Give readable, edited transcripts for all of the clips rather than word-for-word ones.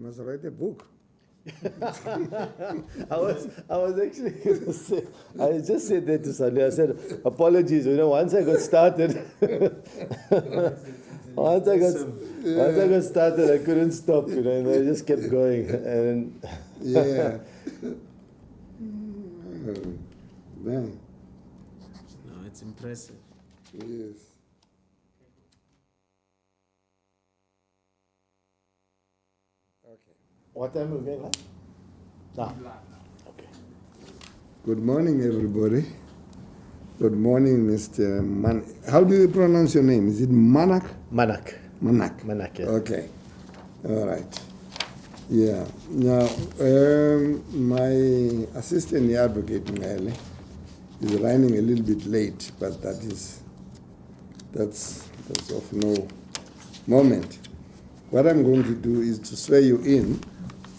must write a book. I was actually going to say, I just said that to Sandy. I said, apologies, once I got started, once I got started, I couldn't stop, and I just kept going. And Yeah. Man. No, it's impressive. Yes. what time are we going live? Now. Okay. Good morning, everybody. Good morning, Mr. How do you pronounce your name? Is it Manack? Manack. Manack. Manack, yeah. Okay. All right. Yeah. Now, my assistant advocate, Mele, is running a little bit late, but that's of no moment. What I'm going to do is to swear you in.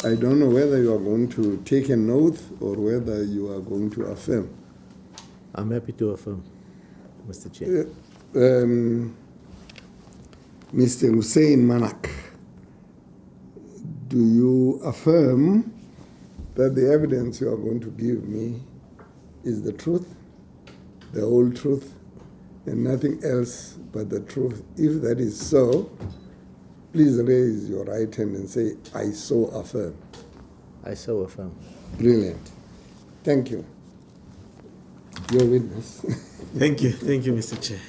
I don't know whether you are going to take an oath or whether you are going to affirm. I'm happy to affirm, Mr. Chair. Mr. Hussein Manack, do you affirm that the evidence you are going to give me is the truth, the whole truth, and nothing else but the truth? If that is so, please raise your right hand and say, I so affirm. I so affirm. Brilliant. Thank you. Your witness. Thank you, Mr. Chair.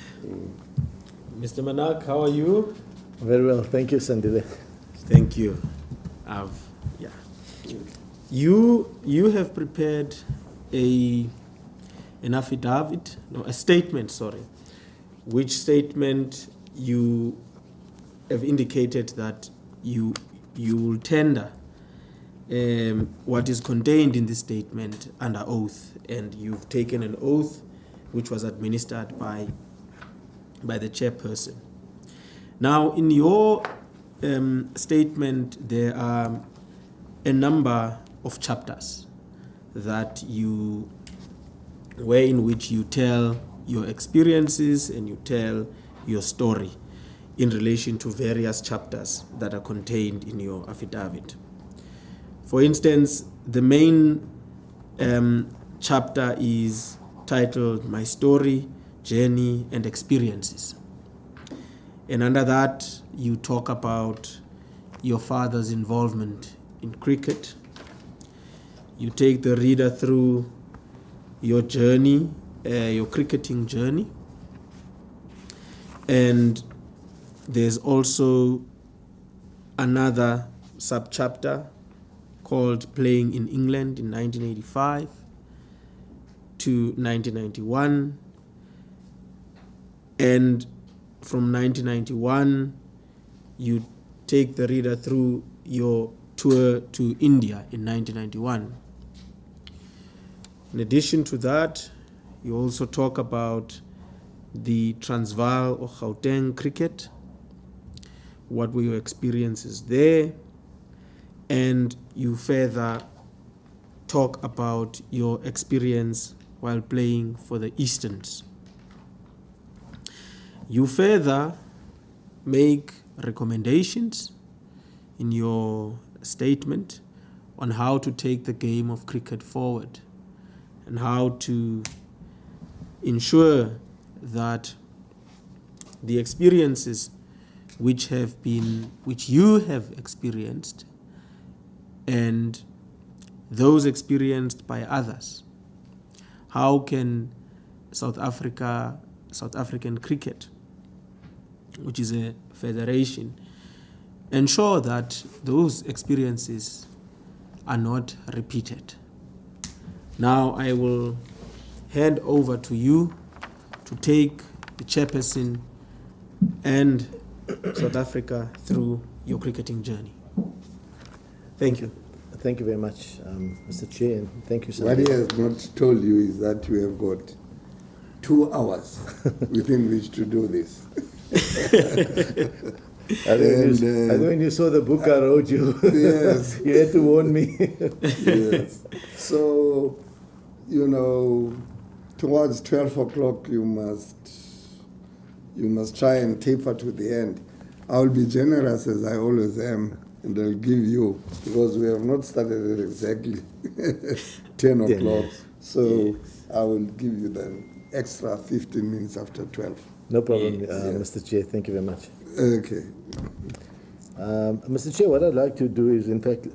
Mr. Manack, how are you? Very well, thank you, Sandile. Thank you. You have prepared a statement, which statement you have indicated that you will tender what is contained in this statement under oath, and you've taken an oath which was administered by the chairperson. Now, in your statement, there are a number of chapters in which you tell your experiences and you tell your story in relation to various chapters that are contained in your affidavit. For instance, the main chapter is titled My Story, Journey, and Experiences. And under that, you talk about your father's involvement in cricket. You take the reader through your journey, your cricketing journey. And there's also another subchapter called Playing in England in 1985 to 1991. And from 1991, you take the reader through your tour to India in 1991. In addition to that, you also talk about the Transvaal or Gauteng cricket. What were your experiences there? And you further talk about your experience while playing for the Easterns. You further make recommendations in your statement on how to take the game of cricket forward and how to ensure that the experiences which you have experienced and those experienced by others, how can South African cricket, which is a federation, ensure that those experiences are not repeated? Now I will hand over to you to take the chairperson and South Africa through your cricketing journey. Thank you. Thank you very much, Mr. Chair, and thank you, sir. What he has not told you is that you have got 2 hours within which to do this. I think when you saw the book I wrote you, yes. You had to warn me. Yes. So, towards 12 o'clock, you must try and taper to the end. I will be generous, as I always am, and I'll give you, because we have not started at exactly 10 o'clock, so I will give you the extra 15 minutes after 12. No problem, Mr. Chair. Thank you very much. Okay. Mr. Chair, what I'd like to do is, in fact,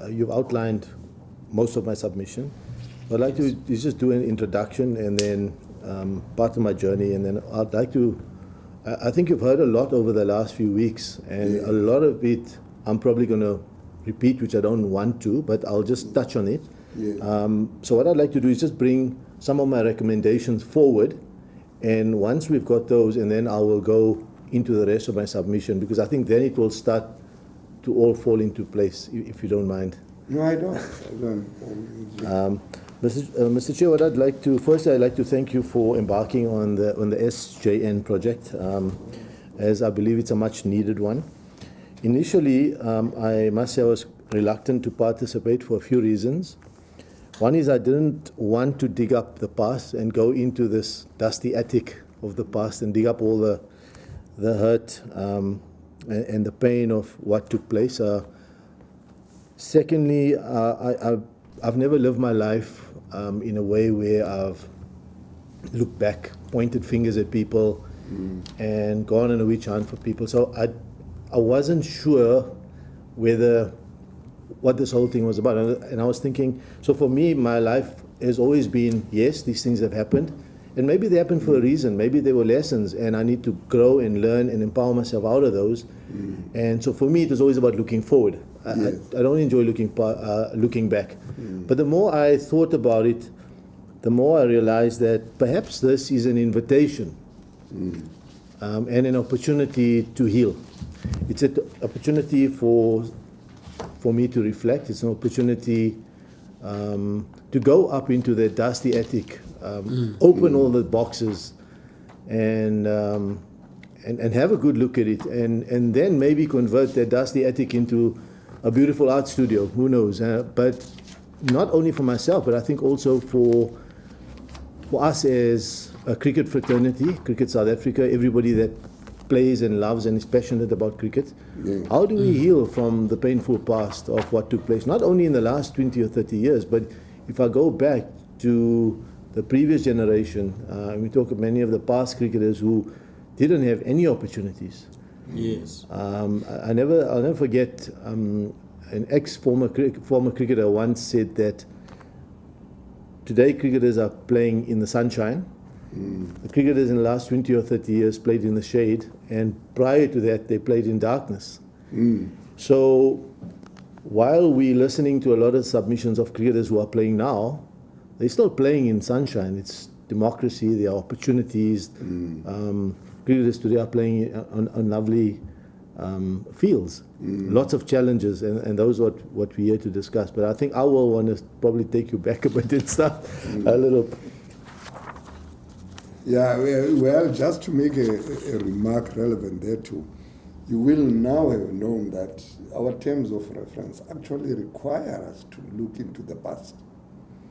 you've outlined most of my submission. I'd like to just do an introduction and then part of my journey, and then I'd like to, I think you've heard a lot over the last few weeks, and a lot of it I'm probably going to repeat, which I don't want to, but I'll just touch on it. So what I'd like to do is just bring some of my recommendations forward, and once we've got those, and then I will go into the rest of my submission, because I think then it will start to all fall into place, if you don't mind. No, I don't. Mr. Chair, what I'd like to, first I'd like to thank you for embarking on the SJN project, as I believe it's a much needed one. Initially, I must say I was reluctant to participate for a few reasons. One is I didn't want to dig up the past and go into this dusty attic of the past and dig up all the hurt and the pain of what took place. Secondly, I've never lived my life in a way where I've looked back, pointed fingers at people, and gone on a witch hunt for people. So I wasn't sure what this whole thing was about. And I was thinking, so for me, my life has always been, yes, these things have happened, and maybe they happened for a reason. Maybe they were lessons, and I need to grow and learn and empower myself out of those. And so for me, it was always about looking forward. I don't enjoy looking back. But the more I thought about it, the more I realized that perhaps this is an invitation and an opportunity to heal. It's an opportunity for me to reflect. It's an opportunity to go up into the dusty attic, open all the boxes, and have a good look at it, and then maybe convert that dusty attic into a beautiful art studio. Who knows? But not only for myself, but I think also for us as a cricket fraternity, Cricket South Africa, everybody that plays and loves and is passionate about cricket. How do we heal from the painful past of what took place, not only in the last 20 or 30 years, but if I go back to the previous generation, we talk of many of the past cricketers who didn't have any opportunities. Yes. I'll never forget an former cricketer once said that today cricketers are playing in the sunshine. The cricketers in the last 20 or 30 years played in the shade, and prior to that they played in darkness. So while we're listening to a lot of submissions of cricketers who are playing now, they're still playing in sunshine. It's democracy, there are opportunities. Cricketers today are playing on lovely fields. Lots of challenges, and those are what we're here to discuss. But I think I will want to probably take you back a bit and start a little. Yeah, well, just to make a remark relevant there too, you will now have known that our terms of reference actually require us to look into the past,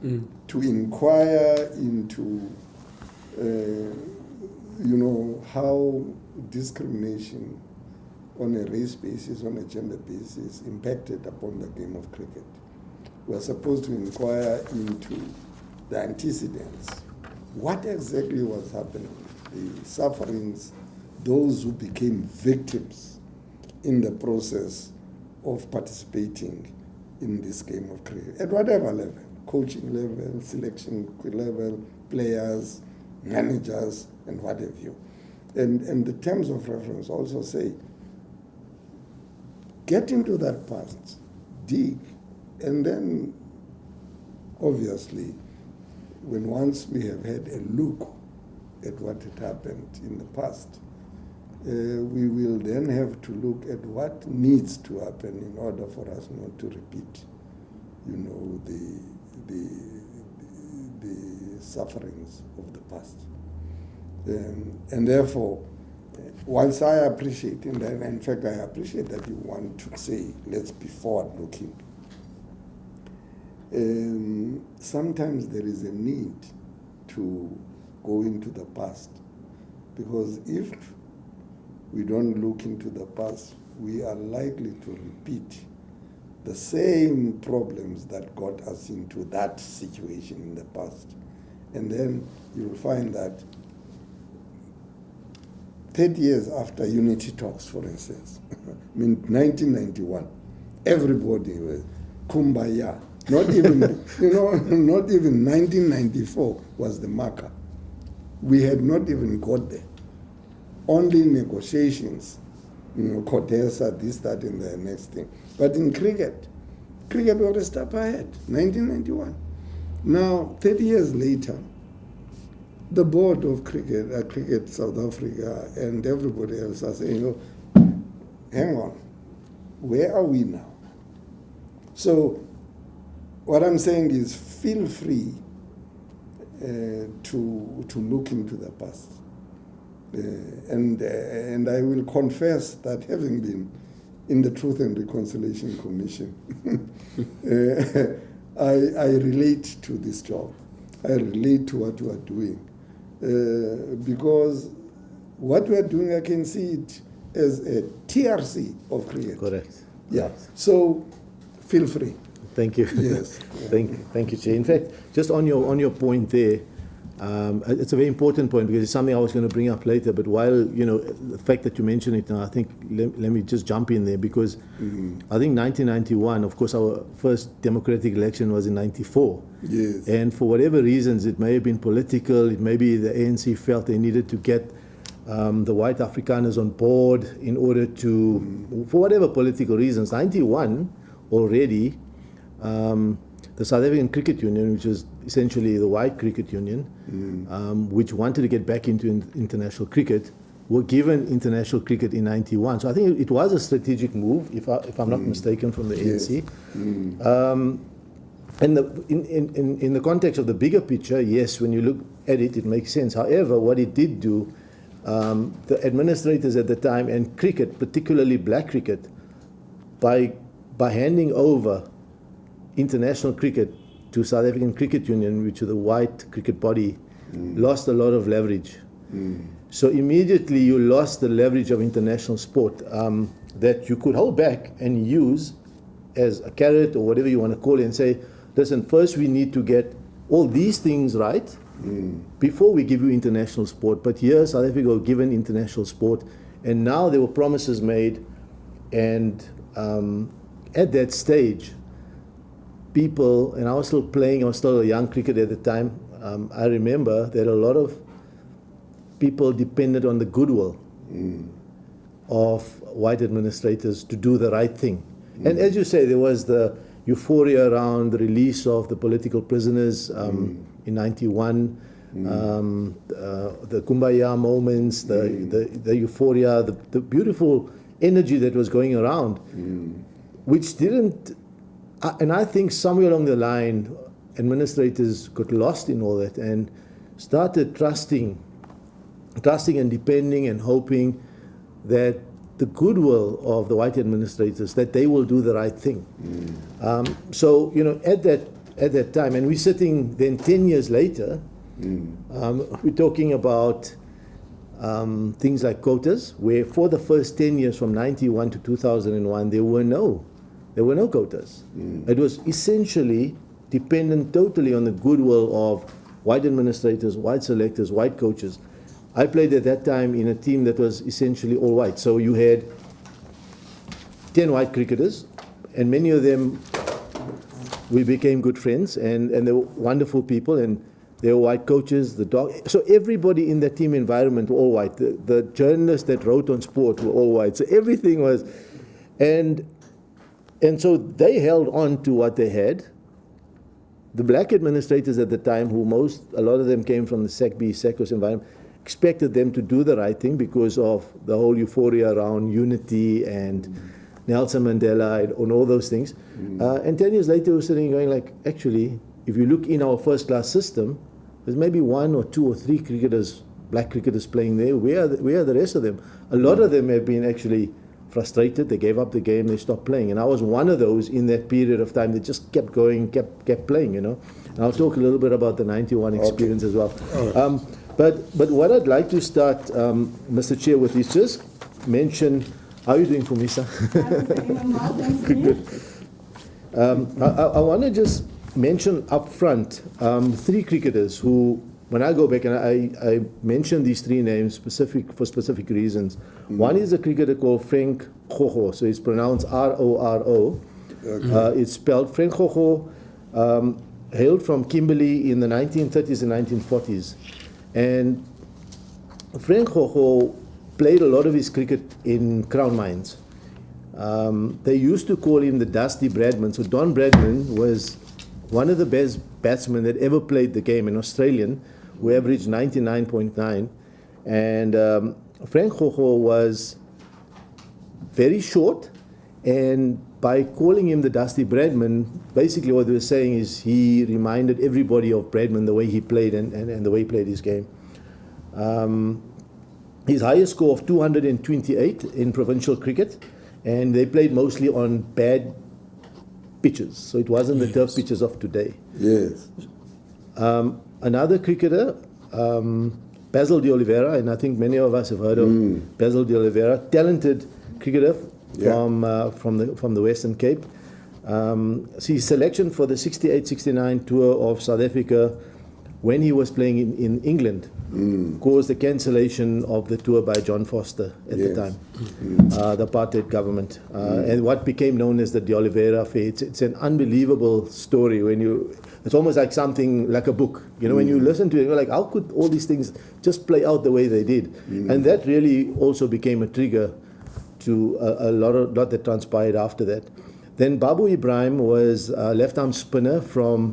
to inquire into, how discrimination on a race basis, on a gender basis, impacted upon the game of cricket. We're supposed to inquire into the antecedents. What exactly was happening? The sufferings, those who became victims in the process of participating in this game of cricket, at whatever level, coaching level, selection level, players, managers, and what have you. And the terms of reference also say, get into that past, dig, and then obviously, when once we have had a look at what had happened in the past, we will then have to look at what needs to happen in order for us not to repeat, the sufferings of the past. And therefore, whilst I appreciate, and in fact I appreciate that you want to say, let's be forward-looking, sometimes there is a need to go into the past, because if we don't look into the past, we are likely to repeat the same problems that got us into that situation in the past. And then you'll find that 30 years after unity talks, for instance, I mean 1991, everybody was kumbaya. Not even, not even 1994 was the marker. We had not even got there. Only negotiations, quota, this, that, and the next thing. But in cricket was a step ahead, 1991. Now, 30 years later, the board of Cricket South Africa and everybody else are saying, hang on, where are we now? So what I'm saying is feel free to look into the past. And I will confess that having been in the Truth and Reconciliation Commission, I relate to this job. I relate to what you are doing. Because what we are doing, I can see it as a TRC of cricket. Correct. Yeah. So feel free. Thank you. Yes. Thank you, Chair. In fact, just on your point there, it's a very important point because it's something I was going to bring up later. But while the fact that you mentioned it now, I think let me just jump in there because I think 1991, of course, our first democratic election was in '94. Yes. And for whatever reasons, it may have been political. It may be the ANC felt they needed to get the white Afrikaners on board in order to, for whatever political reasons, '91 already. The South African Cricket Union, which is essentially the white cricket union, which wanted to get back into international cricket, were given international cricket in '91. So I think it was a strategic move, if I'm not mistaken, from the ANC. And in the context of the bigger picture, yes, when you look at it, it makes sense. However, what it did do, the administrators at the time, and cricket, particularly black cricket, by handing over international cricket to South African Cricket Union, which is the white cricket body, lost a lot of leverage. So immediately you lost the leverage of international sport that you could hold back and use as a carrot or whatever you want to call it and say, listen, first we need to get all these things right before we give you international sport. But here South Africa were given international sport, and now there were promises made, and at that stage, people, and I was still a young cricketer at the time, I remember that a lot of people depended on the goodwill of white administrators to do the right thing. And as you say, there was the euphoria around the release of the political prisoners in '91, the Kumbaya moments, the euphoria, the beautiful energy that was going around, which didn't. And I think somewhere along the line, administrators got lost in all that and started trusting and depending and hoping that the goodwill of the white administrators, that they will do the right thing. So, at that time, and we're sitting then 10 years later, we're talking about things like quotas, where for the first 10 years from '91 to 2001, there were no quotas. It was essentially dependent totally on the goodwill of white administrators, white selectors, white coaches. I played at that time in a team that was essentially all white. So you had 10 white cricketers, and many of them, we became good friends, and they were wonderful people, and they were white coaches, so everybody in that team environment were all white. The journalists that wrote on sport were all white. So everything was, and so they held on to what they had. The black administrators at the time, a lot of them came from the SACB environment, expected them to do the right thing because of the whole euphoria around unity and Nelson Mandela and all those things. And 10 years later, we're sitting going like, actually, if you look in our first class system, there's maybe 1 or 2 or 3 cricketers, black cricketers playing there. Where are the rest of them? A lot of them have been actually frustrated. They gave up the game. They stopped playing. And I was one of those in that period of time that just kept going, kept playing, And I'll talk a little bit about the '91 experience as well. But what I'd like to start, Mr. Chair, with is just mention How are you doing, Fumisa? I want to just mention up front 3 cricketers who, when I go back, and I mention these 3 names for specific reasons. One is a cricketer called Frank Gogo, so it's pronounced R-O-R-O. Okay. It's spelled Frank Gogo, hailed from Kimberley in the 1930s and 1940s. And Frank Gogo played a lot of his cricket in Crown Mines. They used to call him the Dusty Bradman. So Don Bradman was one of the best batsmen that ever played the game, an Australian who averaged 99.9. And Frank Gogo was very short, and by calling him the Dusty Bradman, basically what they were saying is he reminded everybody of Bradman, the way he played and the way he played his game. His highest score of 228 in provincial cricket, and they played mostly on bad pitches, so it wasn't the turf pitches of today. Yes. Another cricketer, Basil de Oliveira, and I think many of us have heard of Basil de Oliveira, talented cricketer from the Western Cape. His selection for the 68-69 tour of South Africa when he was playing in England caused the cancellation of the tour by John Foster at the time, the apartheid government, and what became known as the De Oliveira affair. It's an unbelievable story. It's almost like something like a book. You know, when you listen to it, you're like, how could all these things just play out the way they did? And that really also became a trigger to a lot that transpired after that. Then Babu Ibrahim was a left-arm spinner from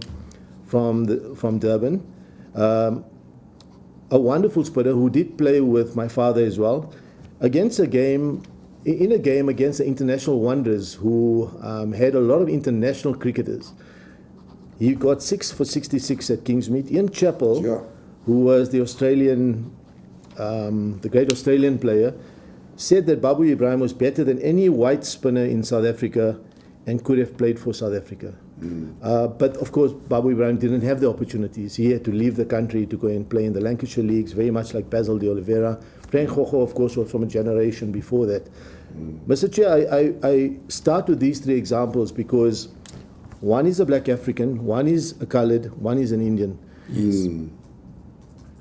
Durban. A wonderful spinner who did play with my father as well, in a game against the international wonders who had a lot of international cricketers. He got 6 for 66 at Kingsmead. Ian Chappell, who was the great Australian player, said that Babu Ibrahim was better than any white spinner in South Africa and could have played for South Africa. But of course, Babu Ibrahim didn't have the opportunities. He had to leave the country to go and play in the Lancashire leagues, very much like Basil de Oliveira. Frank Gogo, of course, was from a generation before that. Mr. Chair, I start with these 3 examples because one is a black African, one is a colored, one is an Indian.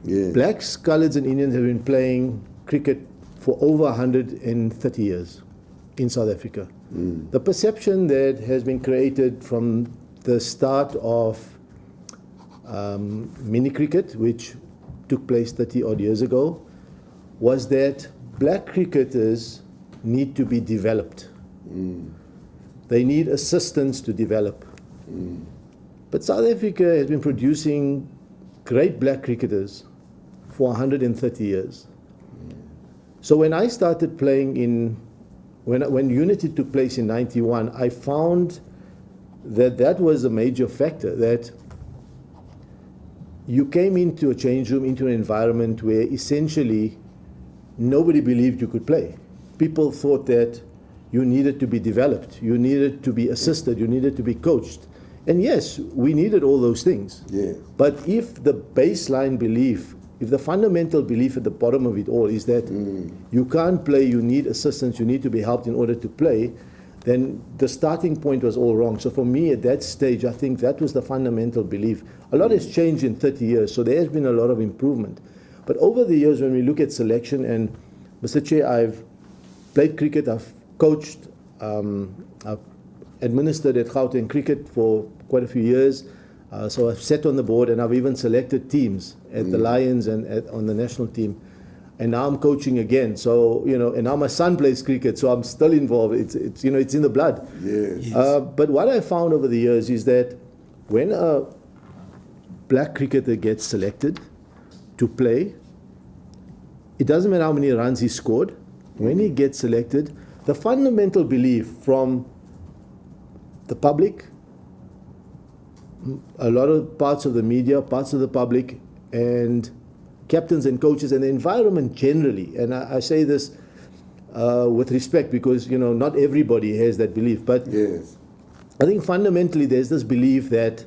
Yes. Blacks, coloreds, and Indians have been playing cricket for over 130 years in South Africa. The perception that has been created from the start of mini cricket, which took place 30 odd years ago, was that black cricketers need to be developed. They need assistance to develop. But South Africa has been producing great black cricketers for 130 years. So when I started playing when Unity took place in 91, I found that was a major factor, that you came into a change room, into an environment where essentially nobody believed you could play. People thought that you needed to be developed, you needed to be assisted, you needed to be coached. And yes, we needed all those things. Yeah. But if the baseline belief, if the fundamental belief at the bottom of it all is that you can't play, you need assistance, you need to be helped in order to play, then the starting point was all wrong. So for me at that stage, I think that was the fundamental belief. A lot has changed in 30 years, so there has been a lot of improvement. But over the years, when we look at selection, and Mr. Chair, I've played cricket, I've coached, I've administered at Gauteng Cricket for quite a few years. So I've sat on the board, and I've even selected teams at the Lions and on the national team. And now I'm coaching again. So, and now my son plays cricket, so I'm still involved. It's in the blood. Yes. But what I found over the years is that when a black cricketer gets selected to play, it doesn't matter how many runs he scored. When he gets selected, the fundamental belief from the public, a lot of parts of the media, parts of the public, and captains and coaches and the environment generally, and I say this with respect because, not everybody has that belief, but Yes. I think fundamentally there's this belief that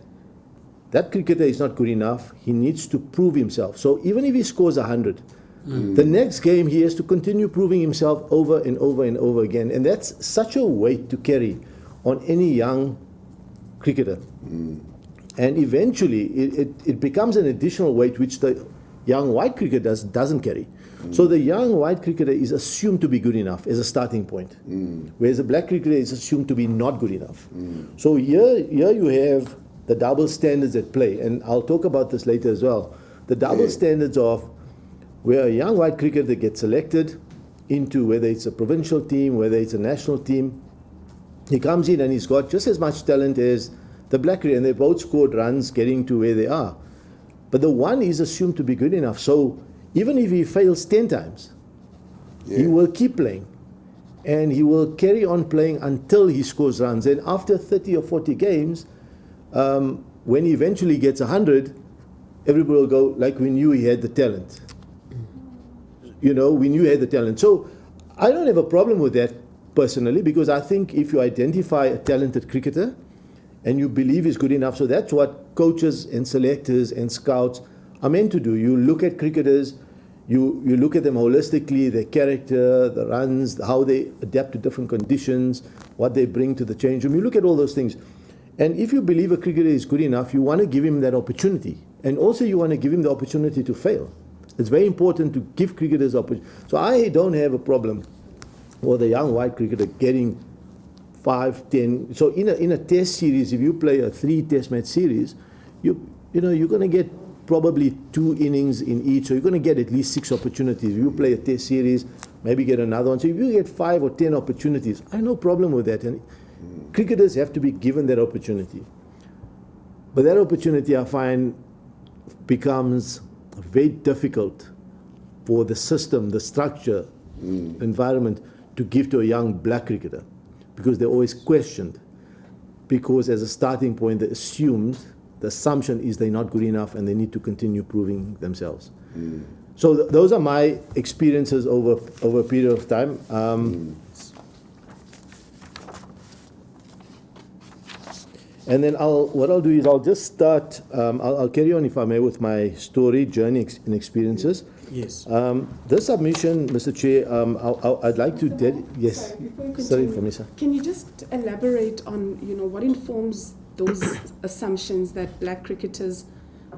cricketer is not good enough, he needs to prove himself. So even if he scores 100, The next game, he has to continue proving himself over and over and over again. And that's such a weight to carry on any young cricketer. And eventually, it becomes an additional weight which the young white cricketer doesn't carry. So the young white cricketer is assumed to be good enough as a starting point, whereas the black cricketer is assumed to be not good enough. So here you have the double standards at play. And I'll talk about this later as well. The double standards of where a young white cricketer gets selected into whether it's a provincial team, whether it's a national team. He comes in and he's got just as much talent as the black cricketer, and they both scored runs getting to where they are. But the one is assumed to be good enough. So even if he fails 10 times, he will keep playing. And he will carry on playing until he scores runs. And after 30 or 40 games, when he eventually gets 100, everybody will go, like, we knew he had the talent. We knew he had the talent. So I don't have a problem with that personally, because I think if you identify a talented cricketer and you believe he's good enough, so that's what coaches and selectors and scouts are meant to do. You look at cricketers, you look at them holistically, their character, the runs, how they adapt to different conditions, what they bring to the change room. You look at all those things. And if you believe a cricketer is good enough, you want to give him that opportunity. And also you want to give him the opportunity to fail. It's very important to give cricketers opportunity. So I don't have a problem with a young white cricketer getting 5, 10. So in a test series, if you play a 3 test match series, you're going to get probably 2 innings in each. So you're going to get at least 6 opportunities. If you play a test series, maybe get another one. So if you get 5 or 10 opportunities, I have no problem with that. And cricketers have to be given that opportunity. But that opportunity, I find, becomes very difficult for the system, the structure, environment to give to a young black cricketer, because they're always questioned. Because as a starting point, the assumption is they're not good enough and they need to continue proving themselves. So those are my experiences over a period of time. And then what I'll do is I'll just start, I'll carry on, if I may, with my story, journey, and experiences. Yes. This submission, Mr. Chair, I'd like to... yes. Sorry, before you Sorry, continue, Famisa. can you just elaborate on, what informs those assumptions that black cricketers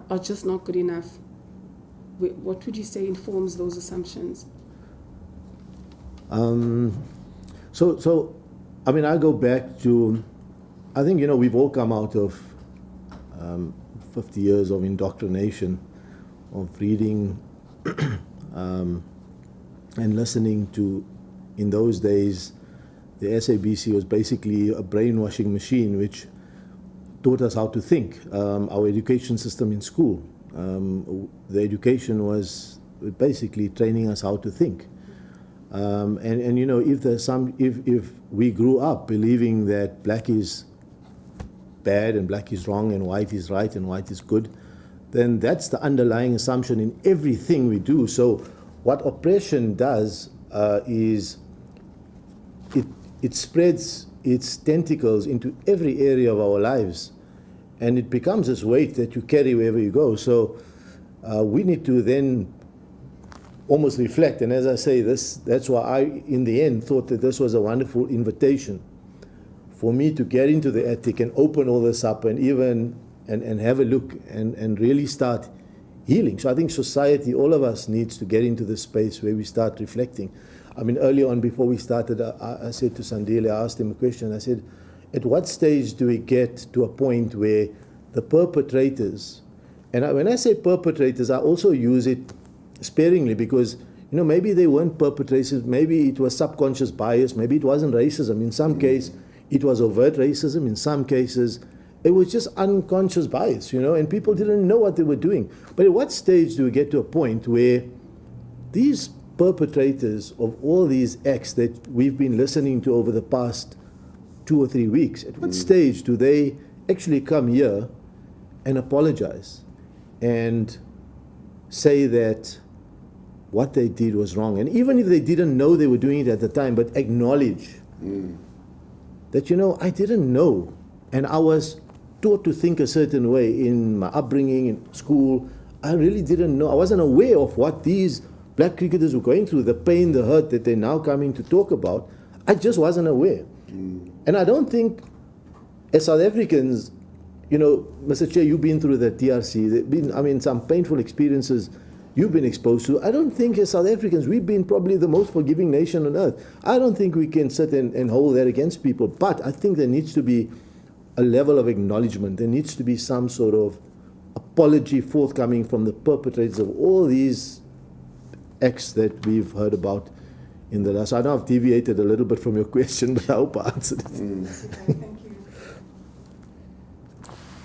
are just not good enough? What would you say informs those assumptions? So, I mean, I go back to... I think, we've all come out of 50 years of indoctrination, of reading and listening to, in those days, the SABC was basically a brainwashing machine which taught us how to think. Our education system in school, the education was basically training us how to think. And if we grew up believing that black is bad and black is wrong and white is right and white is good, then that's the underlying assumption in everything we do. So what oppression does is it spreads its tentacles into every area of our lives, and it becomes this weight that you carry wherever you go. So we need to then almost reflect. And as I say, that's why I, in the end, thought that this was a wonderful invitation for me to get into the attic and open all this up and have a look and really start healing. So I think society, all of us, needs to get into this space where we start reflecting. I mean, early on, before we started, I said to Sandile, I asked him a question. I said, at what stage do we get to a point where the perpetrators, and when I say perpetrators, I also use it sparingly, because maybe they weren't perpetrators, maybe it was subconscious bias, maybe it wasn't racism. In some case, it was overt racism. In some cases, it was just unconscious bias, and people didn't know what they were doing. But at what stage do we get to a point where these perpetrators of all these acts that we've been listening to over the past 2 or 3 weeks, at what stage do they actually come here and apologize and say that what they did was wrong? And even if they didn't know they were doing it at the time, but acknowledge that, I didn't know, and I was taught to think a certain way in my upbringing, in school. I really didn't know. I wasn't aware of what these black cricketers were going through, the pain, the hurt that they're now coming to talk about, I just wasn't aware. And I don't think, as South Africans, you know, Mr. Chair, you've been through the TRC, there've been, I mean, some painful experiences you've been exposed to. I don't think as South Africans, we've been probably the most forgiving nation on earth. I don't think we can sit and hold that against people, but I think there needs to be a level of acknowledgement. There needs to be some sort of apology forthcoming from the perpetrators of all these acts that we've heard about in the last. I know I've deviated a little bit from your question, but I hope I answered it. Thank you.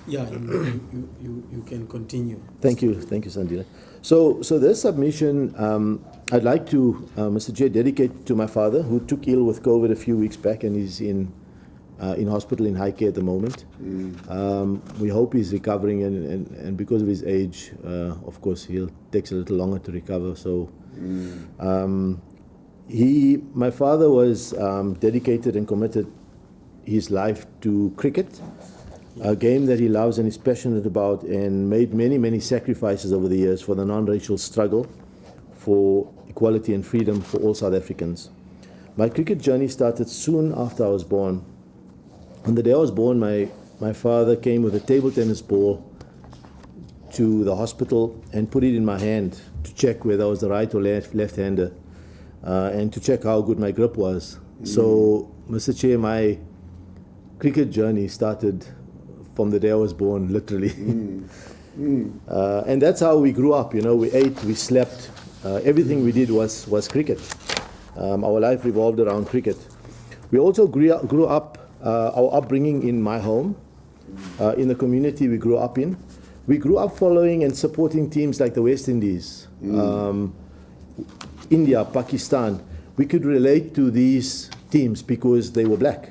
Yeah, you can continue. Thank you, Sandile. So this submission, I'd like to, Mr. Chair, dedicate to my father, who took ill with COVID a few weeks back, and he's in hospital in high care at the moment. We hope he's recovering, and because of his age, of course, he'll takes a little longer to recover. So, my father was dedicated and committed his life to cricket, a game that he loves and is passionate about, and made many, many sacrifices over the years for the non-racial struggle for equality and freedom for all South Africans. My cricket journey started soon after I was born. On the day I was born, my father came with a table tennis ball to the hospital and put it in my hand to check whether I was the right or left-hander, and to check how good my grip was. So, Mr. Chair, my cricket journey started from the day I was born, literally. And that's how we grew up. You know, we ate, we slept. Everything we did was cricket. Our life revolved around cricket. We also grew up, our upbringing in my home, in the community we grew up in. We grew up following and supporting teams like the West Indies, India, Pakistan. We could relate to these teams because they were black.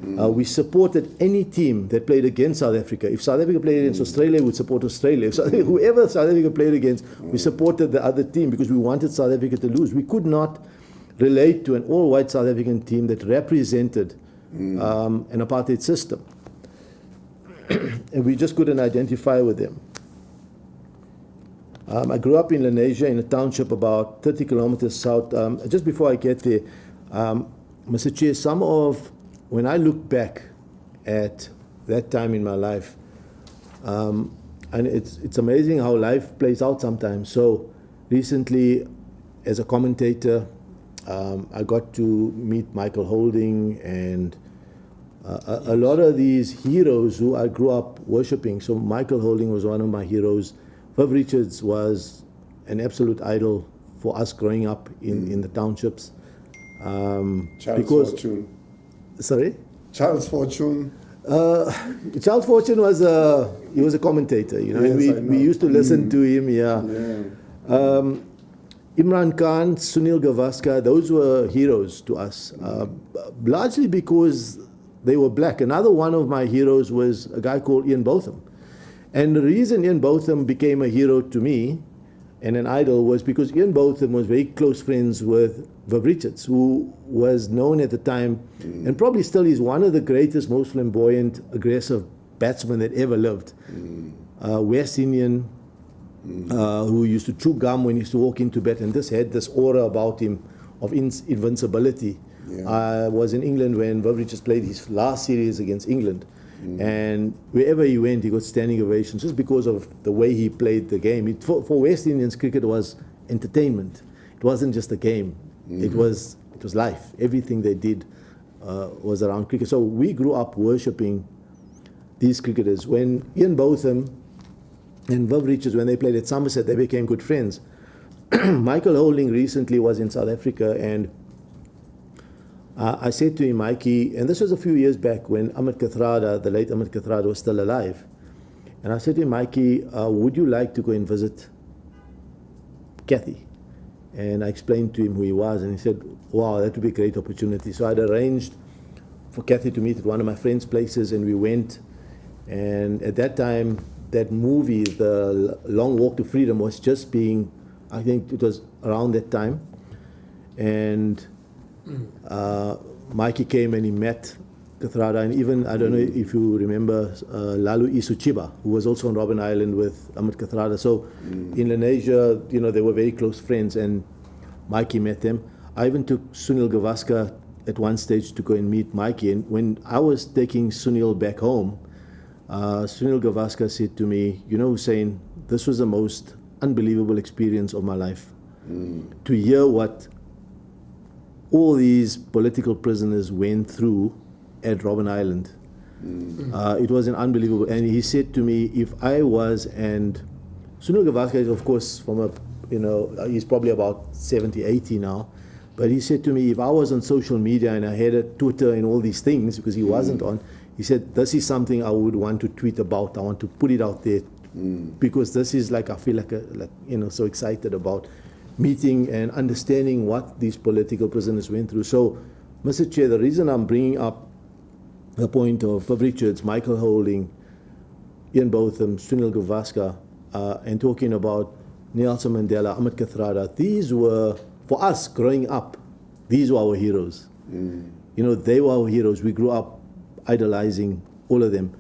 We supported any team that played against South Africa. If South Africa played against Australia, we'd support Australia. If whoever South Africa played against, we supported the other team because we wanted South Africa to lose. We could not relate to an all-white South African team that represented an apartheid system. And we just couldn't identify with them. I grew up in Lenasia, in a township about 30 kilometers south. Just before I get there, Mr. Chair, when I look back at that time in my life, and it's amazing how life plays out sometimes. So recently, as a commentator, I got to meet Michael Holding and a lot of these heroes who I grew up worshipping. So Michael Holding was one of my heroes. Viv Richards was an absolute idol for us growing up in the townships. Charles Fortune. Sorry? Charles Fortune. Charles Fortune was a commentator, you know, Yes, and we used to listen to him, yeah. Imran Khan, Sunil Gavaskar, those were heroes to us, largely because they were black. Another one of my heroes was a guy called Ian Botham. And the reason Ian Botham became a hero to me and an idol was because Ian Botham was very close friends with Viv Richards, who was known at the time, and probably still is one of the greatest, most flamboyant, aggressive batsmen that ever lived. West Indian, who used to chew gum when he used to walk into bat, and this had this aura about him of invincibility. I was in England when Viv Richards played his last series against England. And wherever he went, he got standing ovations just because of the way he played the game. For West Indians, cricket was entertainment. It wasn't just a game. It was life. Everything they did was around cricket. So we grew up worshipping these cricketers. When Ian Botham and Viv Richards, when they played at Somerset, they became good friends. Michael Holding recently was in South Africa, and I said to him, Mikey, and this was a few years back when Amit Kathrada, the late Amit Kathrada, was still alive. And I said to him, Mikey, would you like to go and visit Kathy? And I explained to him who he was, and he said, wow, that would be a great opportunity. So I'd arranged for Kathy to meet at one of my friends' places, and we went. And at that time, that movie, The Long Walk to Freedom, was just being, I think it was around that time. And Mikey came and he met Kathrada, and even, I don't know if you remember, Lalu Isuchiba, who was also on Robben Island with Amit Kathrada. So in Lenasia, you know, they were very close friends, and Mikey met them. I even took Sunil Gavaskar at one stage to go and meet Mikey. And when I was taking Sunil back home, Sunil Gavaskar said to me, you know, Hussein, this was the most unbelievable experience of my life. To hear what all these political prisoners went through at Robben Island. It was an unbelievable, and he said to me, if I was, and Sunil Gavaskar is of course from a, you know, he's probably about 70, 80 now, but he said to me, if I was on social media and I had a Twitter and all these things, because he wasn't on, he said, this is something I would want to tweet about, I want to put it out there, because this is like, I feel like, you know, so excited about meeting and understanding what these political prisoners went through. So, Mr. Chair, the reason I'm bringing up the point of Viv Richards, Michael Holding, Ian Botham, Sunil Gavaskar, and talking about Nelson Mandela, Ahmed Kathrada, these were, for us growing up, these were our heroes. You know, they were our heroes. We grew up idolizing all of them.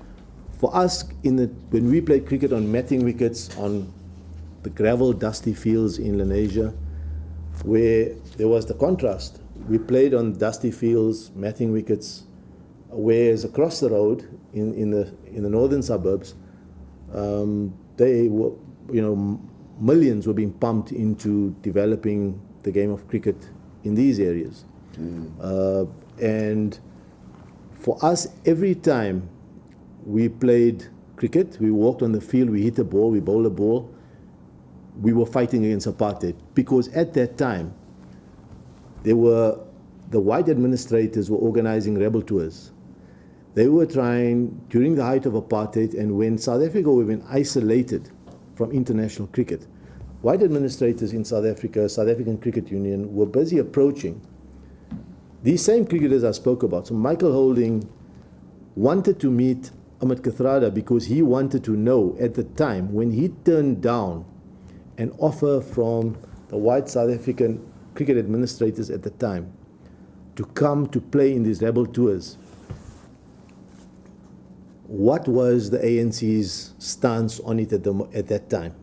For us, when we played cricket on matting wickets, on the gravel, dusty fields in Lenasia, where there was the contrast. We played on dusty fields, matting wickets, whereas across the road in the northern suburbs, they were, you know, millions were being pumped into developing the game of cricket in these areas. And for us, every time we played cricket, we walked on the field, we hit a ball, we bowled a ball, we were fighting against apartheid, because at that time, the white administrators were organizing rebel tours. They were trying, during the height of apartheid, and when South Africa was been isolated from international cricket, white administrators in South Africa, South African Cricket Union, were busy approaching these same cricketers I spoke about. So Michael Holding wanted to meet Ahmed Kathrada because he wanted to know at the time, when he turned down an offer from the white South African cricket administrators at the time to come to play in these rebel tours, what was the ANC's stance on it at that time?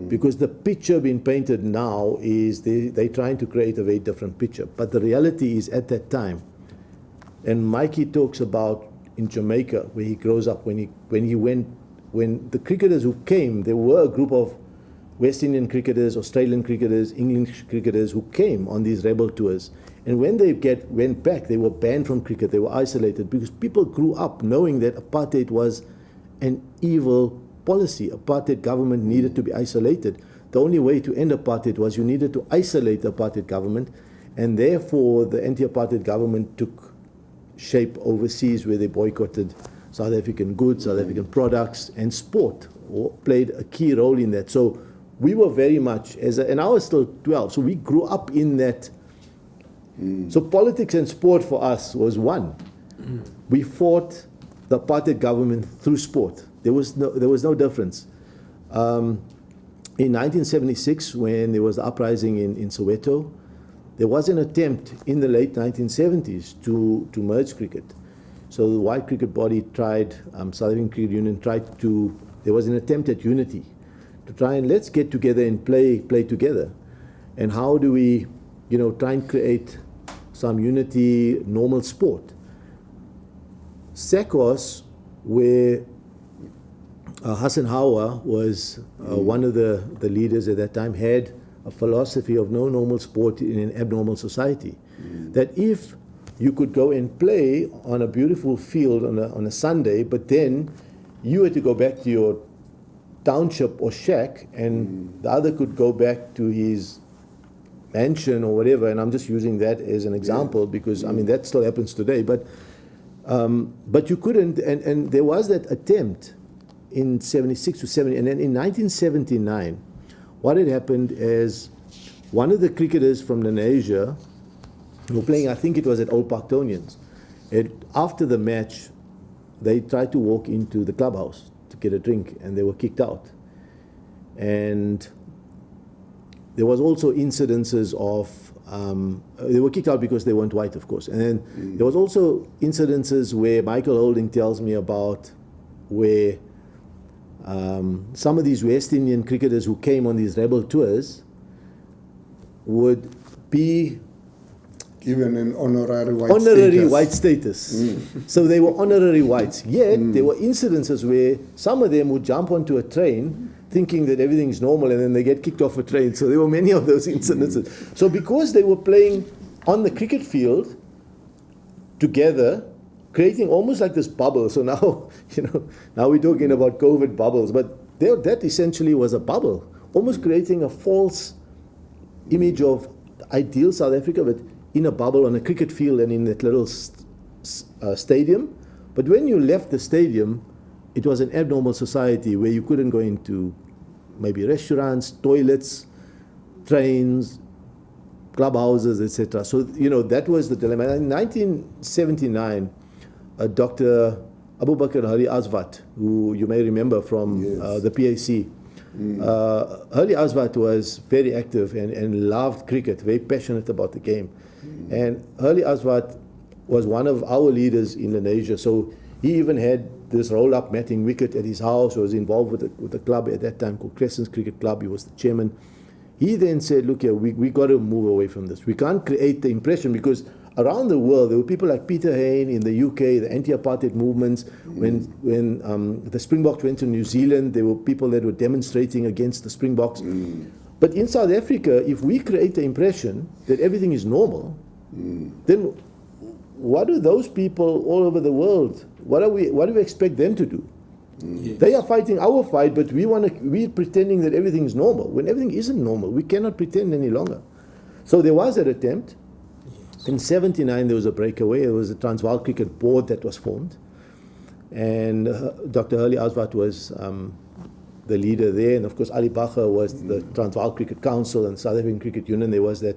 Because the picture being painted now is they're trying to create a very different picture. But the reality is at that time, and Mikey talks about in Jamaica, where he grows up, when the cricketers who came, there were a group of West Indian cricketers, Australian cricketers, English cricketers who came on these rebel tours. And when they went back, they were banned from cricket, they were isolated, because people grew up knowing that apartheid was an evil policy. Apartheid government needed to be isolated. The only way to end apartheid was you needed to isolate the apartheid government, and therefore the anti-apartheid government took shape overseas, where they boycotted South African goods, South African products, and sport played a key role in that. So we were very much, and I was still 12, so we grew up in that. So politics and sport for us was one. We fought the apartheid government through sport. There was no difference. In 1976, when there was the uprising in Soweto, there was an attempt in the late 1970s to merge cricket. So the white cricket body tried, South African Cricket Union tried to, there was an attempt at unity, to try and let's get together and play together. And how do we, try and create some unity, normal sport? SACOS, where Hassan Hawa was one of the leaders at that time, had a philosophy of no normal sport in an abnormal society. That if you could go and play on a beautiful field on a Sunday, but then you had to go back to your township or shack, and the other could go back to his mansion or whatever, and I'm just using that as an example because, I mean, that still happens today, but you couldn't, and there was that attempt in 76 to 70, and then in 1979, what had happened is one of the cricketers from Lenasia who were playing, I think it was at Old Parktonians, after the match, they tried to walk into the clubhouse to get a drink, and they were kicked out. And there was also incidences of, they were kicked out because they weren't white, of course. And then there was also incidences where Michael Holding tells me about where some of these West Indian cricketers who came on these rebel tours would be Given an honorary white status. So they were honorary whites. Yet there were incidences where some of them would jump onto a train thinking that everything's normal, and then they get kicked off a train. So there were many of those incidences. So because they were playing on the cricket field together, creating almost like this bubble. So now, now we're talking about COVID bubbles, but that essentially was a bubble, almost creating a false image of ideal South Africa, but in a bubble on a cricket field and in that little stadium. But when you left the stadium, it was an abnormal society where you couldn't go into maybe restaurants, toilets, trains, clubhouses, etc. So, that was the dilemma. In 1979, Dr. Abu Bakr Hali Asvat, who you may remember from the PAC, Hali Asvat was very active and loved cricket, very passionate about the game. And Hali Asvat was one of our leaders in Indonesia. So he even had this roll-up matting wicket at his house. He was involved with the club at that time called Crescent's Cricket Club. He was the chairman. He then said, look here, we got to move away from this. We can't create the impression, because around the world, there were people like Peter Hain in the UK, the anti-apartheid movements. When the Springboks went to New Zealand, there were people that were demonstrating against the Springboks. But in South Africa, if we create the impression that everything is normal, then what do those people all over the world, what do we expect them to do? They are fighting our fight, but we're pretending that everything is normal. When everything isn't normal, we cannot pretend any longer. So there was that attempt. In 79, there was a breakaway. There was a Transvaal Cricket Board that was formed. And Dr. Hurley Asvat was the leader there. And of course, Ali Bacher was the Transvaal Cricket Council and South African Cricket Union. There was that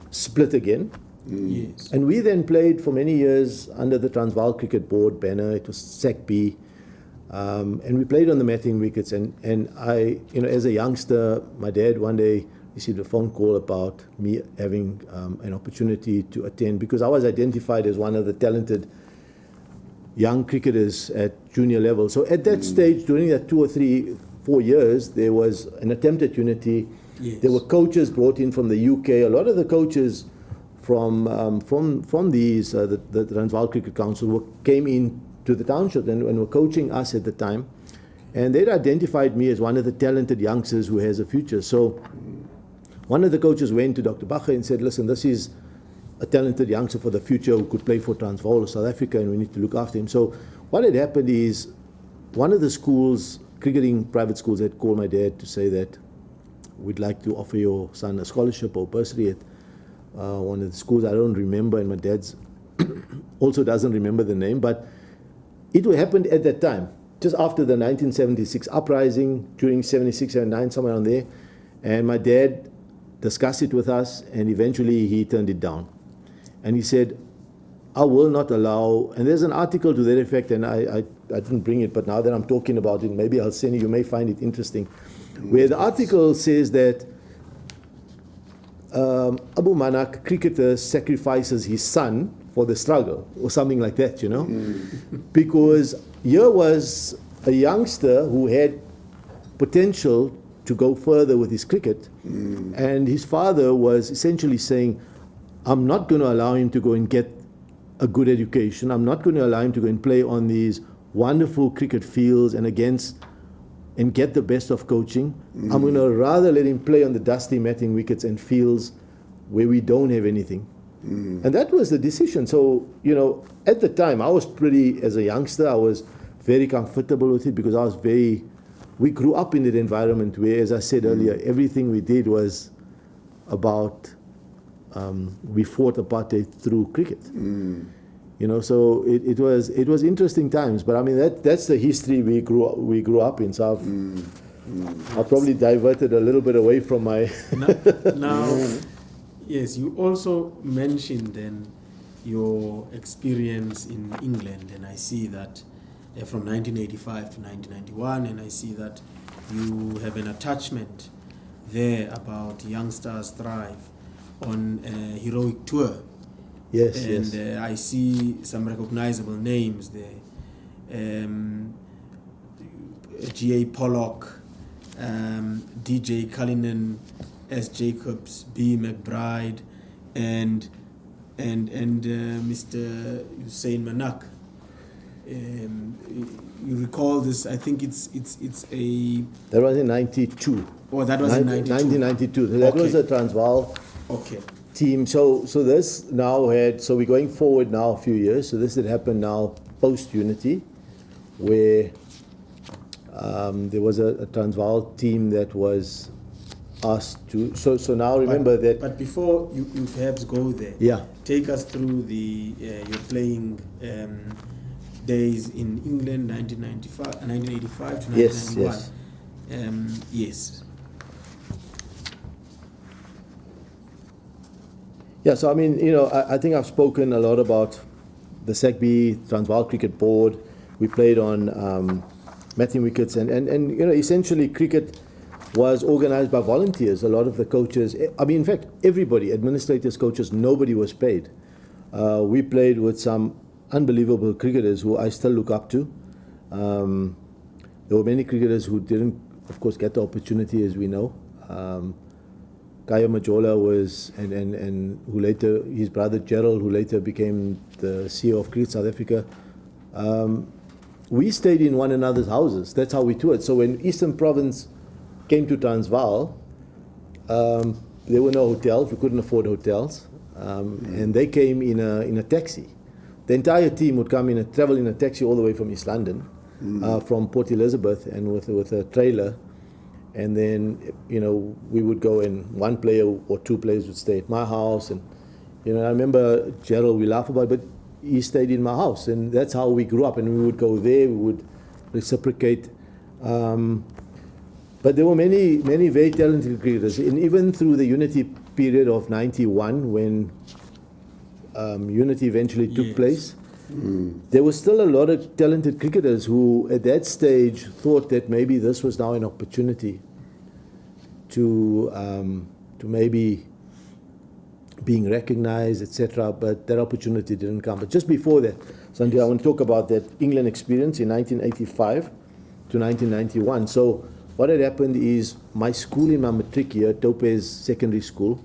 split again. Yes. And we then played for many years under the Transvaal Cricket Board banner. It was SAC B. And we played on the matting wickets. And I, as a youngster, my dad one day received a phone call about me having an opportunity to attend, because I was identified as one of the talented young cricketers at junior level. So at that stage, during that 2 or 3, 4 years, there was an attempt at unity. Yes. There were coaches brought in from the UK. A lot of the coaches from these, the Transvaal Cricket Council came in to the township and were coaching us at the time. And they'd identified me as one of the talented youngsters who has a future. So one of the coaches went to Dr. Bacher and said, listen, this is a talented youngster for the future who could play for Transvaal or South Africa, and we need to look after him. So what had happened is one of the schools, cricketing private schools, had called my dad to say that we'd like to offer your son a scholarship or bursary at one of the schools. I don't remember, and my dad's also doesn't remember the name, but it happened at that time, just after the 1976 uprising, during 76, 79, somewhere around there. And my dad discussed it with us, and eventually he turned it down. And he said, I will not allow, and there's an article to that effect, and I didn't bring it, but now that I'm talking about it, maybe I'll send you may find it interesting, where the article says that Abu Manack, cricketer, sacrifices his son for the struggle, or something like that, because here was a youngster who had potential to go further with his cricket, and his father was essentially saying, I'm not going to allow him to go and get a good education. I'm not going to allow him to go and play on these wonderful cricket fields and get the best of coaching. I'm going to rather let him play on the dusty matting wickets and fields where we don't have anything. And that was the decision. So, at the time, I was as a youngster, I was very comfortable with it, because we grew up in that environment where, as I said earlier, everything we did was about, we fought apartheid through cricket. So it was interesting times. But I mean, that's the history we grew up in. So I've probably diverted a little bit away from my... Now, yes, you also mentioned then your experience in England, and I see that from 1985 to 1991, and I see that you have an attachment there about Youngsters Thrive on a heroic tour. Yes, and yes. I see some recognizable names there. G.A. Pollock, DJ Cullinan, S. Jacobs, B. McBride, and Mr. Hussein Manack. You recall this? I think it's a. That was in 92. Oh, that was in 1992. That was a Transvaal team. So this now had, so we're going forward now a few years. So this had happened now post-unity, where there was a Transvaal team that was asked to. So now remember that. But before you perhaps go there, take us through the your playing days in England, 1985 to 1991. Yes. Yeah, so I mean, I think I've spoken a lot about the SACB, Transvaal Cricket Board. We played on matching wickets, and essentially cricket was organized by volunteers. A lot of the coaches, I mean, in fact, everybody, administrators, coaches, nobody was paid. We played with some unbelievable cricketers who I still look up to. There were many cricketers who didn't, of course, get the opportunity, as we know. Kaya Majola was, and who later, his brother Gerald, who later became the CEO of Cricket South Africa. We stayed in one another's houses. That's how we toured. So when Eastern Province came to Transvaal, there were no hotels. We couldn't afford hotels, and they came in a taxi. The entire team would travel in a taxi all the way from East London, from Port Elizabeth, and with a trailer. And then, we would go, and one player or two players would stay at my house. And, I remember Gerald, we laugh about it, but he stayed in my house. And that's how we grew up. And we would go there, we would reciprocate. But there were many, many very talented cricketers. And even through the unity period of 91, when unity eventually took place, there was still a lot of talented cricketers who, at that stage, thought that maybe this was now an opportunity to maybe being recognized, etc. But that opportunity didn't come. But just before that, Sanjay, I want to talk about that England experience in 1985 to 1991. So what had happened is my school in my matric year, Topaz Secondary School,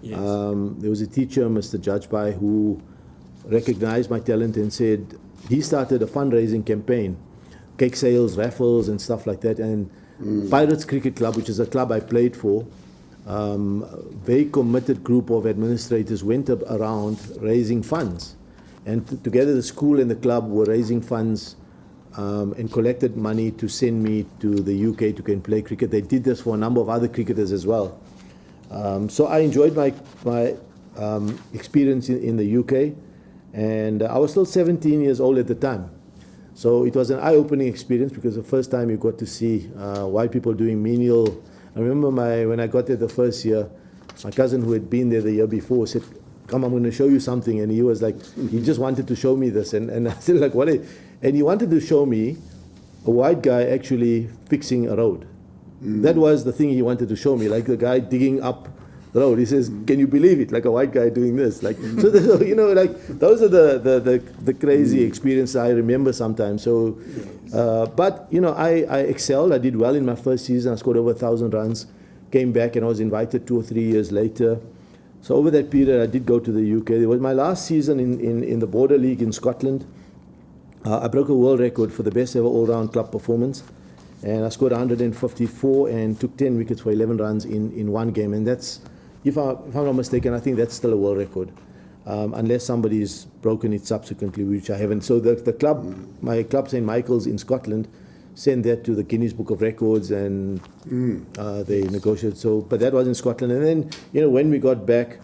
there was a teacher, Mr. Judgebai, who recognized my talent and said he started a fundraising campaign, cake sales, raffles, and stuff like that. And Pirates Cricket Club, which is a club I played for, very committed group of administrators went around raising funds. And together the school and the club were raising funds and collected money to send me to the UK to go and play cricket. They did this for a number of other cricketers as well. So I enjoyed my experience in the UK. And I was still 17 years old at the time. So it was an eye-opening experience, because the first time you got to see white people doing menial. I remember when I got there the first year, my cousin who had been there the year before said, "Come, I'm going to show you something." And he was like, he just wanted to show me this. And I said, like, what? And he wanted to show me a white guy actually fixing a road. That was the thing he wanted to show me, like the guy digging up the road. He says, "Can you believe it? Like a white guy doing this." Like, so like those are the crazy experiences I remember sometimes. So, but I excelled. I did well in my first season. I scored over 1,000 runs. Came back and I was invited 2 or 3 years later. So over that period, I did go to the UK. It was my last season in the Border League in Scotland. I broke a world record for the best ever all-round club performance. And I scored 154 and took 10 wickets for 11 runs in one game. And that's, if I'm not mistaken, I think that's still a world record. Unless somebody's broken it subsequently, which I haven't. So the club, my club St. Michael's in Scotland, sent that to the Guinness Book of Records, and they negotiated. So, but that was in Scotland. And then, when we got back,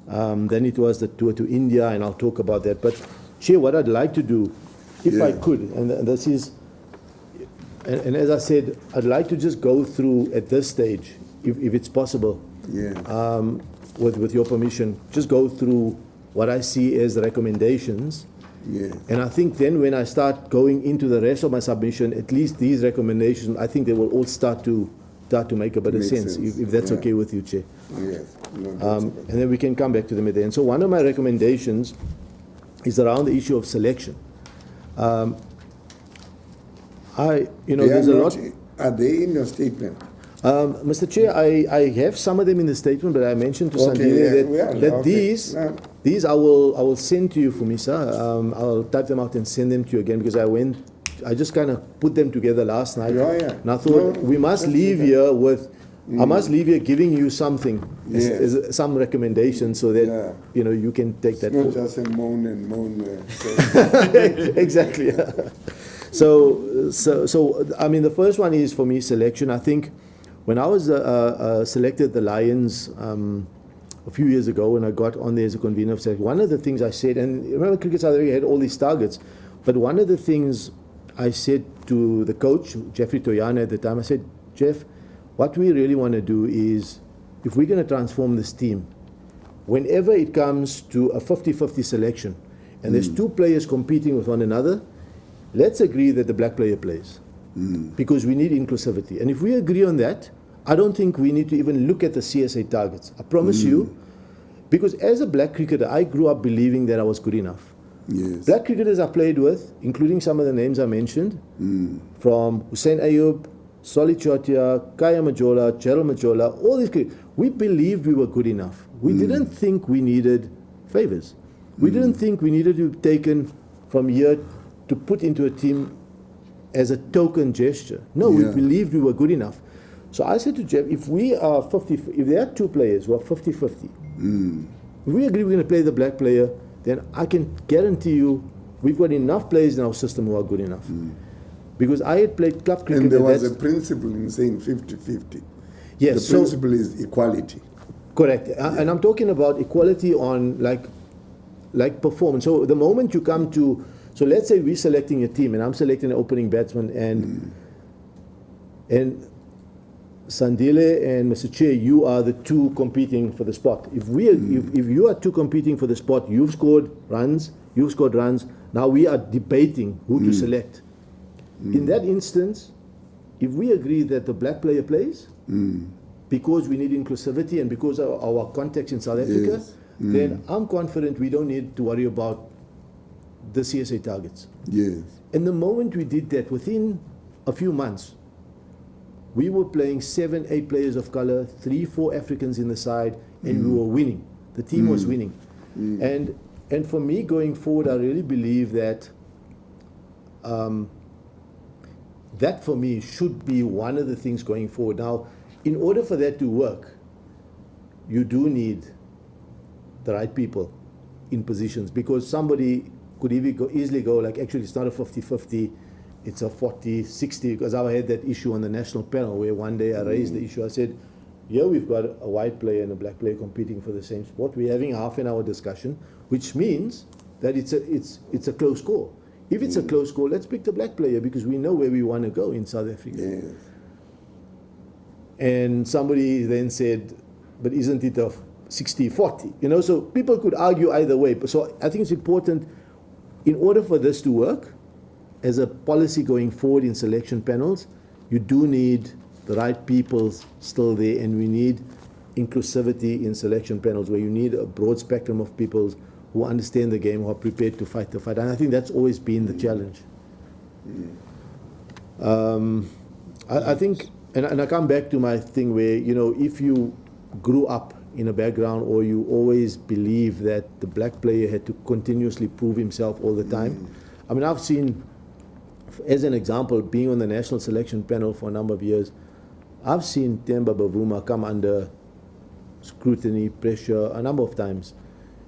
then it was the tour to India, and I'll talk about that. But, Chair, what I'd like to do, if I could, and this is, and as I said, I'd like to just go through at this stage, if it's possible, with your permission, just go through what I see as the recommendations. And I think then when I start going into the rest of my submission, at least these recommendations, I think they will all start to make a bit of sense. If that's okay with you, Chair. Yes. No, and then we can come back to them at the end. So one of my recommendations is around the issue of selection. There's a lot. Are they in your statement? Mr. Chair, I have some of them in the statement, but I mentioned to Sandile that these I will send to you, Fumisa. I'll type them out and send them to you again, because I just kind of put them together last night. And I thought we must leave here with, I must leave here giving you something, some recommendations, so that you can take that forward. Not just a moan and moan. Exactly. So I mean, the first one is for me selection. I think when I was selected at the Lions a few years ago, when I got on there as a convener of selection, one of the things I said, and remember Cricket South Africa had all these targets, but one of the things I said to the coach, Jeffrey Toyana at the time, I said, Jeff, what we really want to do is, if we're going to transform this team, whenever it comes to a 50-50 selection, and there's two players competing with one another, let's agree that the black player plays. Because we need inclusivity. And if we agree on that, I don't think we need to even look at the CSA targets. I promise you, because as a black cricketer, I grew up believing that I was good enough. Yes. Black cricketers I played with, including some of the names I mentioned, from Hussein Ayub, Solly Chotia, Kaya Majola, Gerald Majola, all these cricketers, we believed we were good enough. We didn't think we needed favors. We didn't think we needed to be taken from here to put into a team as a token gesture. No, we believed we were good enough. So I said to Jeff, if we are if there are two players who are 50-50, if we agree we're going to play the black player, then I can guarantee you we've got enough players in our system who are good enough. Because I had played club cricket. And there was a principle in saying 50-50. Yes. The principle is equality. Correct. And I'm talking about equality on like performance. So the moment you come to, so let's say we're selecting a team and I'm selecting an opening batsman and Sandile and Mr. Chair, you are the two competing for the spot. If you are two competing for the spot, you've scored runs. Now we are debating who to select. In that instance, if we agree that the black player plays, because we need inclusivity and because of our context in South Africa, then I'm confident we don't need to worry about the CSA targets. Yes. And the moment we did that, within a few months, we were playing 7-8 players of color, 3-4 Africans in the side, and we were winning. The team was winning. And for me, going forward, I really believe that that for me should be one of the things going forward. Now, in order for that to work, you do need the right people in positions, because somebody could easily go like, actually it's not a 50-50, it's a 40-60, because I had that issue on the national panel where one day I raised the issue. I said, here we've got a white player and a black player competing for the same spot. We're having a half-an-hour discussion, which means that it's a close call. If it's a close call, let's pick the black player, because we know where we want to go in South Africa. Yes. And somebody then said, but isn't it a 60-40? So people could argue either way. So I think it's important, in order for this to work, as a policy going forward in selection panels, you do need the right people still there, and we need inclusivity in selection panels, where you need a broad spectrum of people who understand the game, who are prepared to fight the fight. And I think that's always been the challenge. I think, and I come back to my thing where, if you grew up in a background, or you always believe that the black player had to continuously prove himself all the time. I mean, I've seen, as an example, being on the national selection panel for a number of years, I've seen Themba Bavuma come under scrutiny, pressure, a number of times.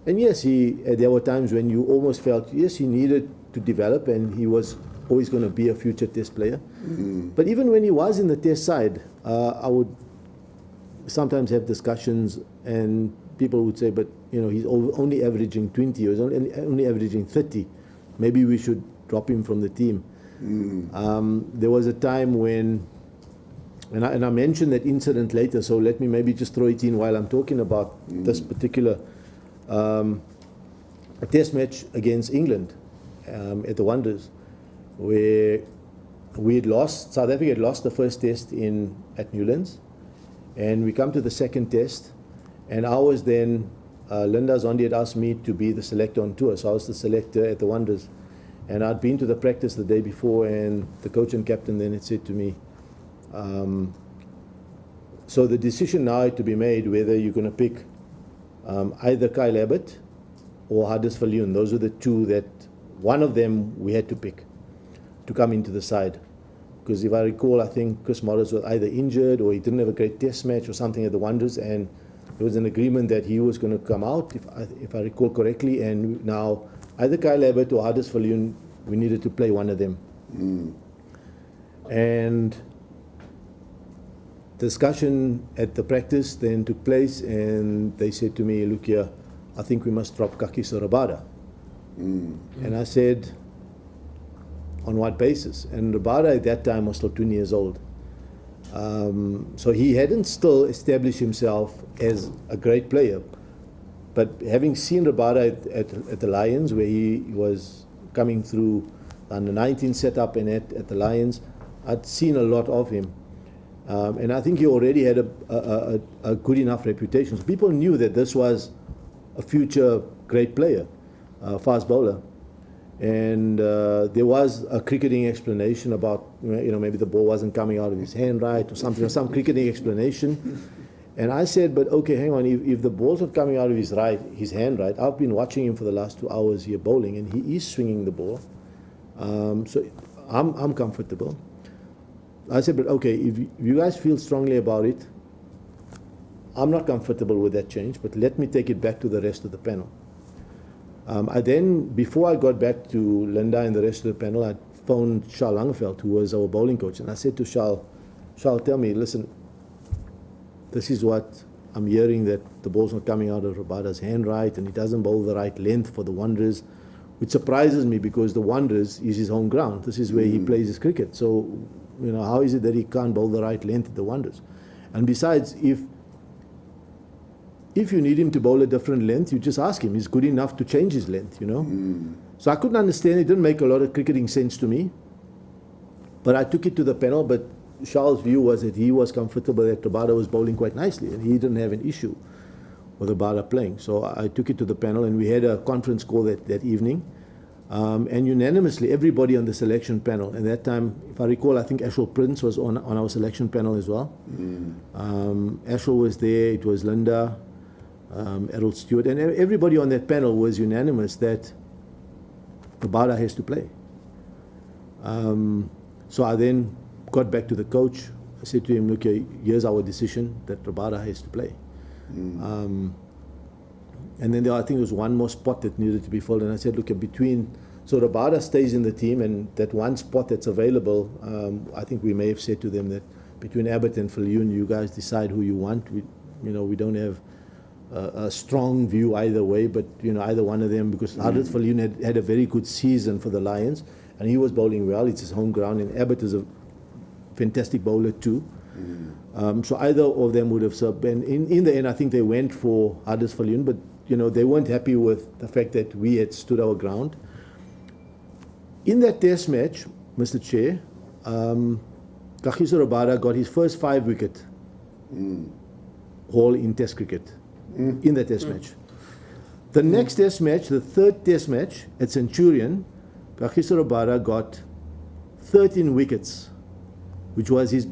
And yes, there were times when you almost felt, yes, he needed to develop, and he was always going to be a future test player. But even when he was in the test side, I would sometimes have discussions, and people would say, but he's only averaging 20, or he's only averaging 30. Maybe we should drop him from the team. There was a time when, and I mentioned that incident later, so let me maybe just throw it in while I'm talking about this particular a test match against England at the Wonders, where South Africa had lost the first test at Newlands, and we come to the second test, and I was then, Linda Zondi had asked me to be the selector on tour, so I was the selector at the Wonders. And I'd been to the practice the day before, and the coach and captain then had said to me, So the decision now had to be made whether you're going to pick either Kyle Abbott or Hardus Viljoen. Those are the two that, one of them we had to pick to come into the side. Because if I recall, I think Chris Morris was either injured or he didn't have a great test match or something at the Wanderers, and there was an agreement that he was going to come out, if I recall correctly, and now either Kyle Abbott or Hardus Viljoen, we needed to play one of them. And discussion at the practice then took place, and they said to me, look here, I think we must drop Kagiso Rabada. And I said, on what basis? And Rabada at that time was still 20 years old. So he hadn't still established himself as a great player. But having seen Rabada at the Lions, where he was coming through under 19 setup and at the Lions, I'd seen a lot of him. And I think he already had a good enough reputation. So people knew that this was a future great player, fast bowler. And there was a cricketing explanation about, maybe the ball wasn't coming out of his hand right or something, or some cricketing explanation. And I said, but okay, hang on, if the ball's not coming out of his hand right, I've been watching him for the last 2 hours here bowling, and he is swinging the ball. So I'm comfortable. I said, but okay, if you guys feel strongly about it, I'm not comfortable with that change, but let me take it back to the rest of the panel. I then, before I got back to Linda and the rest of the panel, I phoned Charles Langeveld, who was our bowling coach, and I said to Charles, tell me, listen, this is what I'm hearing, that the ball's not coming out of Rabada's hand right, and he doesn't bowl the right length for the Wanderers, which surprises me because the Wanderers is his home ground. This is where he plays his cricket. So, how is it that he can't bowl the right length at the Wanderers? And besides, if you need him to bowl a different length, you just ask him. He's good enough to change his length, So I couldn't understand. It didn't make a lot of cricketing sense to me. But I took it to the panel. But Charles' view was that he was comfortable that Rabada was bowling quite nicely, and he didn't have an issue with Rabada playing. So I took it to the panel, and we had a conference call that evening. And unanimously, everybody on the selection panel, and that time, if I recall, I think Ashwell Prince was on our selection panel as well. Ashwell was there. It was Linda, Errol Stewart, and everybody on that panel was unanimous that Rabada has to play. So I then got back to the coach. I said to him, look, here's our decision that Rabada has to play. And then I think there was one more spot that needed to be filled, and I said, look, so Rabada stays in the team, and that one spot that's available, I think we may have said to them that between Abbott and Viljoen, you guys decide who you want. We don't have a strong view either way, but either one of them, because Hardus Viljoen had a very good season for the Lions, and he was bowling well. It's his home ground, and Abbott is a fantastic bowler too. So either of them would have served. And in the end, I think they went for Hardus Viljoen, but they weren't happy with the fact that we had stood our ground. In that test match, Mr. Chair, Kagiso Rabada got his first 5-wicket haul in Test cricket. In that test match. The next test match, the third test match at Centurion, Kagiso Rabada got 13 wickets, which was his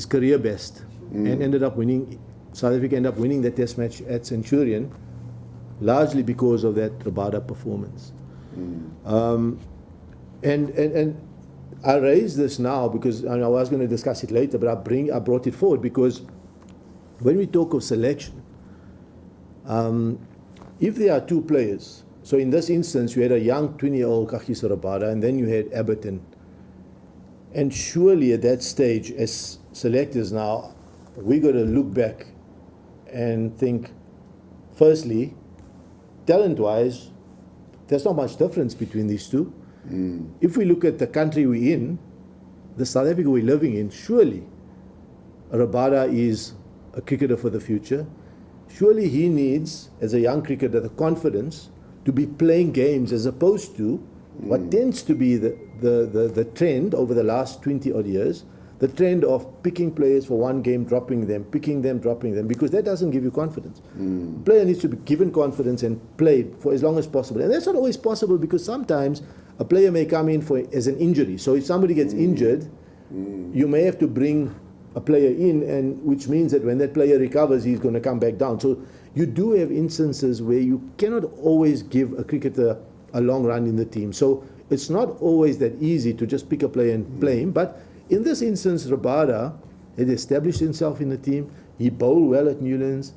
career best, and ended up winning. South Africa ended up winning that test match at Centurion, largely because of that Rabada performance. And I raise this now because I was going to discuss it later, but I brought it forward because when we talk of selection, if there are two players, so in this instance you had a young 20-year-old Kagiso Rabada, and then you had Abbott, and surely at that stage as selectors now, we got to look back and think, firstly, talent-wise, there's not much difference between these two. If we look at the country we're in, the South Africa we're living in, surely Rabada is a cricketer for the future. Surely he needs, as a young cricketer, the confidence to be playing games as opposed to what tends to be the trend over the last 20-odd years, the trend of picking players for one game, dropping them, picking them, dropping them, because that doesn't give you confidence. The player needs to be given confidence and played for as long as possible. And that's not always possible because sometimes a player may come in as an injury. So if somebody gets injured, you may have to bring a player in, and which means that when that player recovers, he's going to come back down. So you do have instances where you cannot always give a cricketer a long run in the team. So it's not always that easy to just pick a player and play him. But in this instance, Rabada had established himself in the team. He bowled well at Newlands.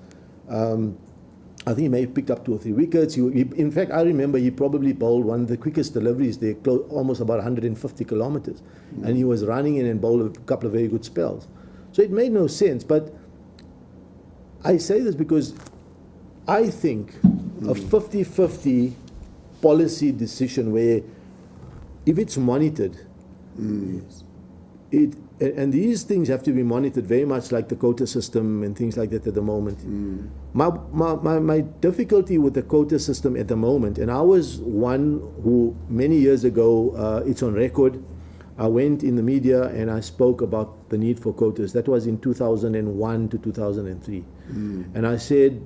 I think he may have picked up 2 or 3 wickets. In fact, I remember he probably bowled one of the quickest deliveries there, almost about 150 kilometers. And he was running in and bowled a couple of very good spells. So it made no sense. But I say this because I think a 50-50 policy decision where if it's monitored, and these things have to be monitored very much like the quota system and things like that at the moment. My difficulty with the quota system at the moment, and I was one who many years ago, it's on record, I went in the media and I spoke about the need for quotas. That was in 2001 to 2003. And I said,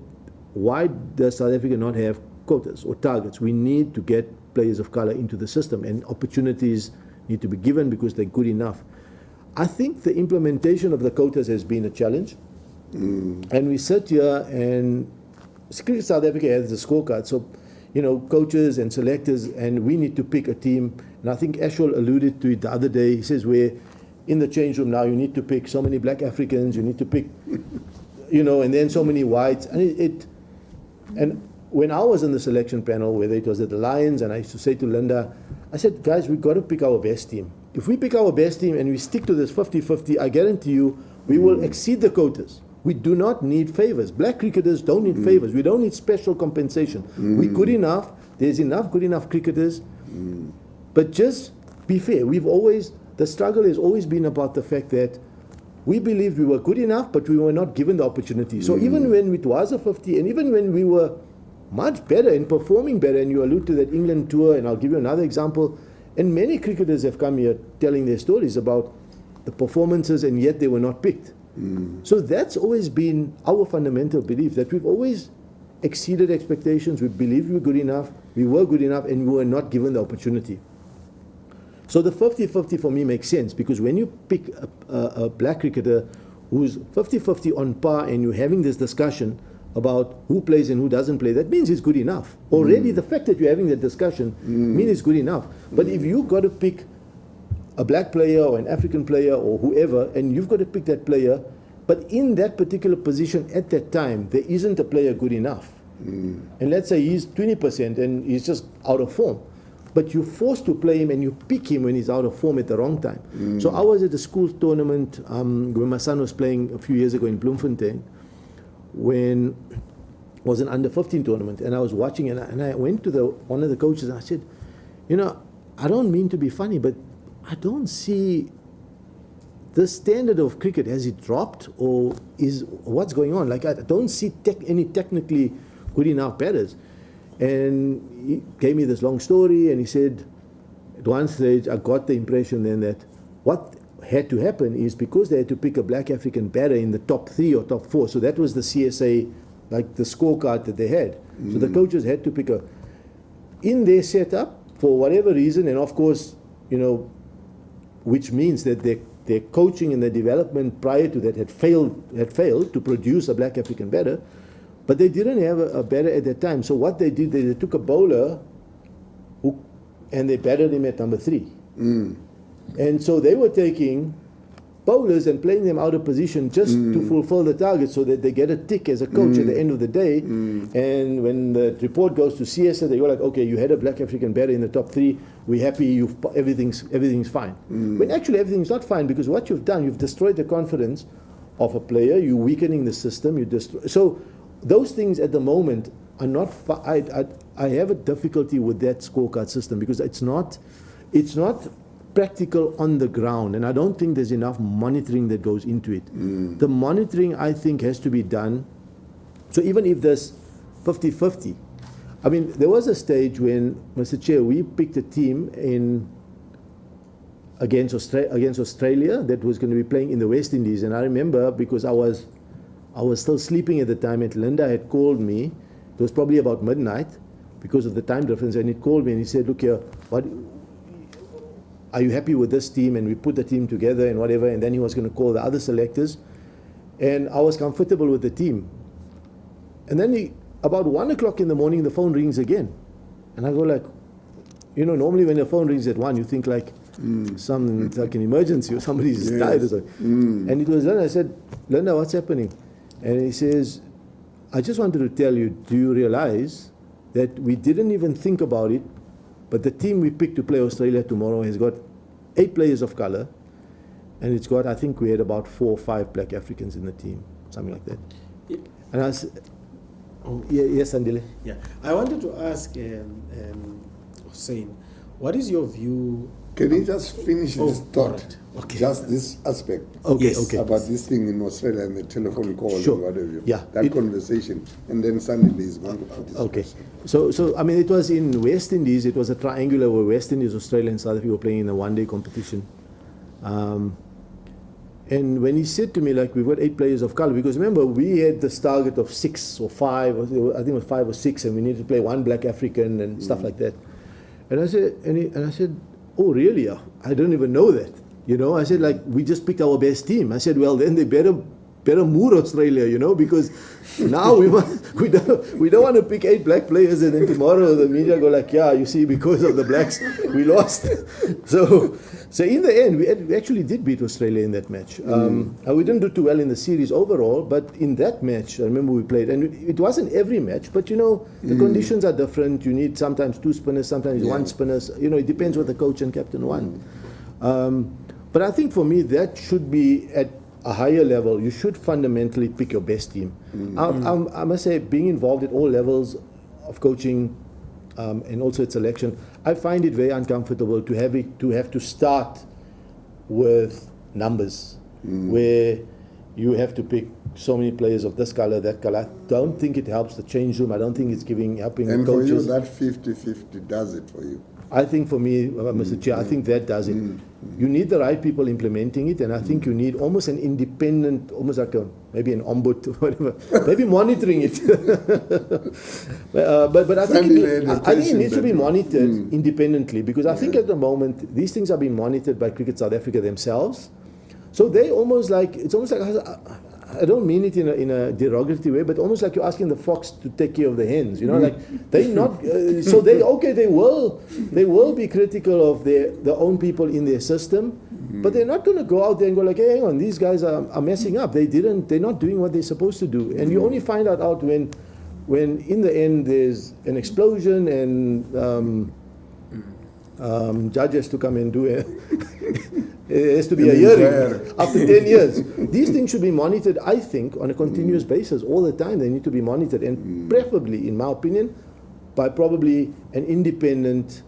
why does South Africa not have quotas or targets? We need to get players of color into the system, and opportunities need to be given because they're good enough. I think the implementation of the quotas has been a challenge. And we sit here, and Cricket South Africa has the scorecard. So, you know, coaches and selectors, and we need to pick a team. And I think Ashwell alluded to it the other day. He says, we're in the change room now, you need to pick so many black Africans, you need to pick, you know, and then so many whites. And and when I was in the selection panel, whether it was at the Lions, and I used to say to Linda, I said, guys, we've got to pick our best team. If we pick our best team and we stick to this 50-50, I guarantee you we will exceed the quotas. We do not need favors. Black cricketers don't need favors. We don't need special compensation. We're good enough. There's enough good enough cricketers. But just be fair. The struggle has always been about the fact that we believed we were good enough, but we were not given the opportunity. So even when it was a 50, and even when we were much better and performing better, and you allude to that England tour, and I'll give you another example, and many cricketers have come here telling their stories about the performances, and yet they were not picked. So that's always been our fundamental belief, that we've always exceeded expectations. We believed we were good enough, and we were not given the opportunity. So the 50-50 for me makes sense, because when you pick a black cricketer who's 50-50 on par, and you're having this discussion about who plays and who doesn't play, that means he's good enough. Already the fact that you're having that discussion means it's good enough. But if you've got to pick a black player or an African player or whoever, and you've got to pick that player, but in that particular position at that time, there isn't a player good enough. And let's say he's 20% and he's just out of form. But you're forced to play him and you pick him when he's out of form at the wrong time. So I was at a school tournament when my son was playing a few years ago in Bloemfontein, when it was an under-15 tournament, and I was watching, and I went to one of the coaches and I said, you know, I don't mean to be funny, but I don't see the standard of cricket. Has it dropped, or what's going on? Like, I don't see any technically good enough batters. And he gave me this long story, and he said, at one stage, I got the impression then that what had to happen is because they had to pick a black African batter in the top 3 or top 4. So that was the CSA, like the scorecard that they had. So the coaches had to pick in their setup for whatever reason, and of course, you know, which means that their coaching and their development prior to that had failed to produce a black African batter, but they didn't have a batter at that time. So what they did, they took a bowler and they batted him at number 3. And so they were taking bowlers and playing them out of position just to fulfill the target, so that they get a tick as a coach at the end of the day. And when the report goes to CSA, they go like, okay, you had a black African batter in the top 3, we're happy, everything's fine. When actually everything's not fine, because what you've done, you've destroyed the confidence of a player, you're weakening the system, so those things at the moment are not, I have a difficulty with that scorecard system, because it's not practical on the ground, and I don't think there's enough monitoring that goes into it. The monitoring, I think, has to be done. So even if there's 50-50, I mean, there was a stage when, Mr. Chair, we picked a team against Australia that was going to be playing in the West Indies, and I remember, because I was still sleeping at the time, and Linda had called me. It was probably about midnight because of the time difference, and he called me and he said, look here, are you happy with this team? And we put the team together and whatever, and then he was going to call the other selectors. And I was comfortable with the team. And then about 1 o'clock in the morning, the phone rings again. And I go like, normally when the phone rings at 1, you think like something like an emergency or somebody's died or something. And it was then I said, Linda, what's happening? And he says, I just wanted to tell you, do you realize that we didn't even think about it, but the team we picked to play Australia tomorrow has got 8 players of color, and it's got, I think we had about 4 or 5 black Africans in the team, something like that. Yeah. And I said, yes, Andile. Yeah, I wanted to ask Hussein, what is your view? Can you just finish this thought? right. Okay. Just this aspect. Okay, Yes. okay. About this thing in Australia and the telephone call Sure. and whatever. Yeah. That conversation. And then suddenly he's going to put this Okay. question. So I mean, it was in West Indies. It was a triangular where West Indies, Australia, and South Africa were playing in a one-day competition. And when he said to me, like, we've got 8 players of color, because remember, we had this target of 6 or 5, or I think it was 5 or 6, and we needed to play 1 black African and stuff like that. And I said, I said, oh, really? I don't even know that. I said, like, we just picked our best team. I said, well, then they better move Australia, because now we don't want to pick 8 black players and then tomorrow the media go like, yeah, you see, because of the blacks we lost. So in the end we actually did beat Australia in that match. We didn't do too well in the series overall, but in that match I remember we played, and it wasn't every match, but the conditions are different. You need sometimes 2 spinners, sometimes 1 spinner. It depends what the coach and captain want. But I think for me that should be at a higher level. You should fundamentally pick your best team. I must say, being involved at all levels of coaching and also at selection, I find it very uncomfortable to have to start with numbers, where you have to pick so many players of this color, that color. I don't think it helps the change room. I don't think it's helping And the for you, coaches. that 50-50 does it for you. I think for me, Mr. Chair, I think that does it. You need the right people implementing it, and I think you need almost an independent, almost like maybe an ombud or whatever, maybe monitoring it. but I think it needs to be monitored independently, because I think at the moment these things are being monitored by Cricket South Africa themselves. So they almost like, it's almost like, I don't mean it in a derogatory way, but almost like you're asking the fox to take care of the hens. Like they not. So they will be critical of their own people in their system, but they're not going to go out there and go like, hey, hang on, these guys are messing up. They're not doing what they're supposed to do, and you only find out when in the end there's an explosion and judge has to come and do it. It has to be a hearing after 10 years. These things should be monitored, I think, on a continuous basis all the time. They need to be monitored, and preferably, in my opinion, by probably an independent,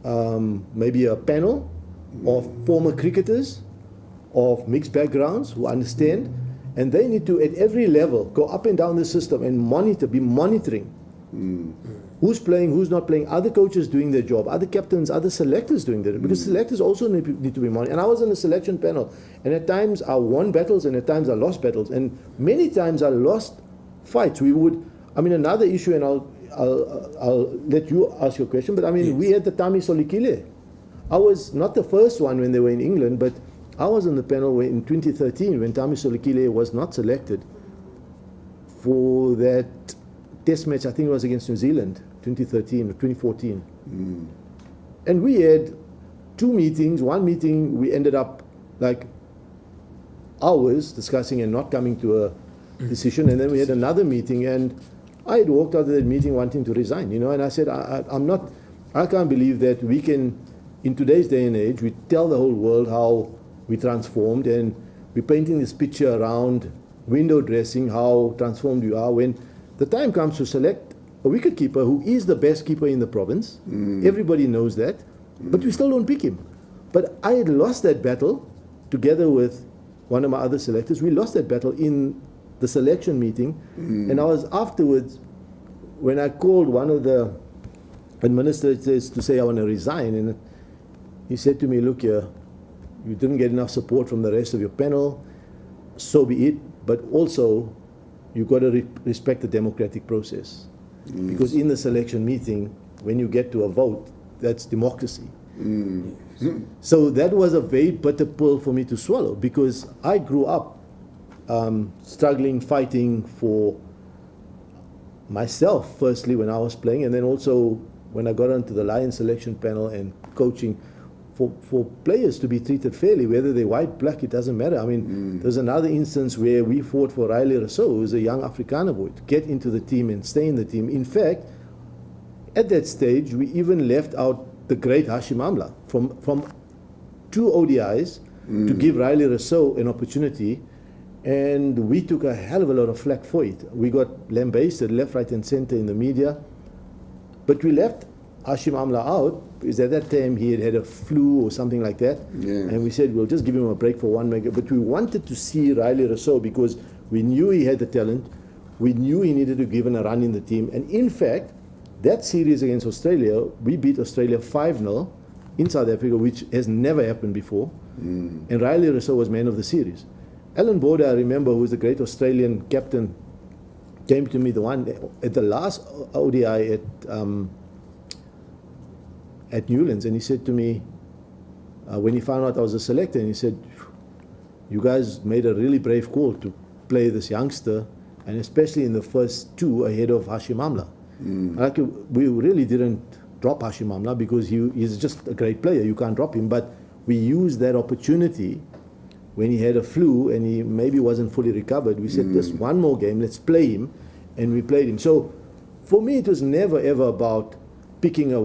maybe a panel of former cricketers of mixed backgrounds who understand, and they need to, at every level, go up and down the system and be monitoring. Who's playing, who's not playing, other coaches doing their job, other captains, other selectors doing their job, because selectors also need to be monitored. And I was on the selection panel, and at times I won battles and at times I lost battles, and many times I lost fights. Another issue, and I'll let you ask your question, but we had the Tami Solikile. I was not the first one when they were in England, but I was on the panel in 2013 when Tami Solikile was not selected for that test match. I think it was against New Zealand, 2013 or 2014. And we had 2 meetings. One meeting we ended up like hours discussing and not coming to a decision, and then we had another meeting, and I had walked out of that meeting wanting to resign, and I said, I can't believe that we can, in today's day and age, we tell the whole world how we transformed, and we're painting this picture around window dressing, how transformed you are, when the time comes to select a wicketkeeper who is the best keeper in the province. Everybody knows that, but we still don't pick him. But I had lost that battle together with one of my other selectors. We lost that battle in the selection meeting, and I was afterwards, when I called one of the administrators to say I want to resign, and he said to me, look here, you didn't get enough support from the rest of your panel, so be it, but also you've got to respect the democratic process. Because in the selection meeting, when you get to a vote, that's democracy. So that was a very bitter pill for me to swallow, because I grew up struggling, fighting for myself, firstly, when I was playing, and then also when I got onto the Lions selection panel and coaching for players to be treated fairly, whether they're white, black, it doesn't matter. I mean, there's another instance where we fought for Riley Rousseau, who was a young Afrikaner boy, to get into the team and stay in the team. In fact, at that stage, we even left out the great Hashim Amla from 2 ODIs to give Riley Rousseau an opportunity, and we took a hell of a lot of flack for it. We got lambasted left, right, and center in the media, but we left Hashim Amla out because at that time he had a flu or something like that, and we said we'll just give him a break for 1 week. But we wanted to see Riley Rousseau because we knew he had the talent, we knew he needed to give him a run in the team, and in fact, that series against Australia, we beat Australia 5-0 in South Africa, which has never happened before. And Riley Rousseau was man of the series. Alan Border, I remember, who was the great Australian captain, came to me at the last ODI at Newlands, and he said to me, when he found out I was a selector, and he said, you guys made a really brave call to play this youngster, and especially in the first 2 ahead of Hashim Amla. Like, we really didn't drop Hashim Amla because he's just a great player. You can't drop him. But we used that opportunity when he had a flu and he maybe wasn't fully recovered. We said, just one more game, let's play him. And we played him. So for me, it was never ever about picking a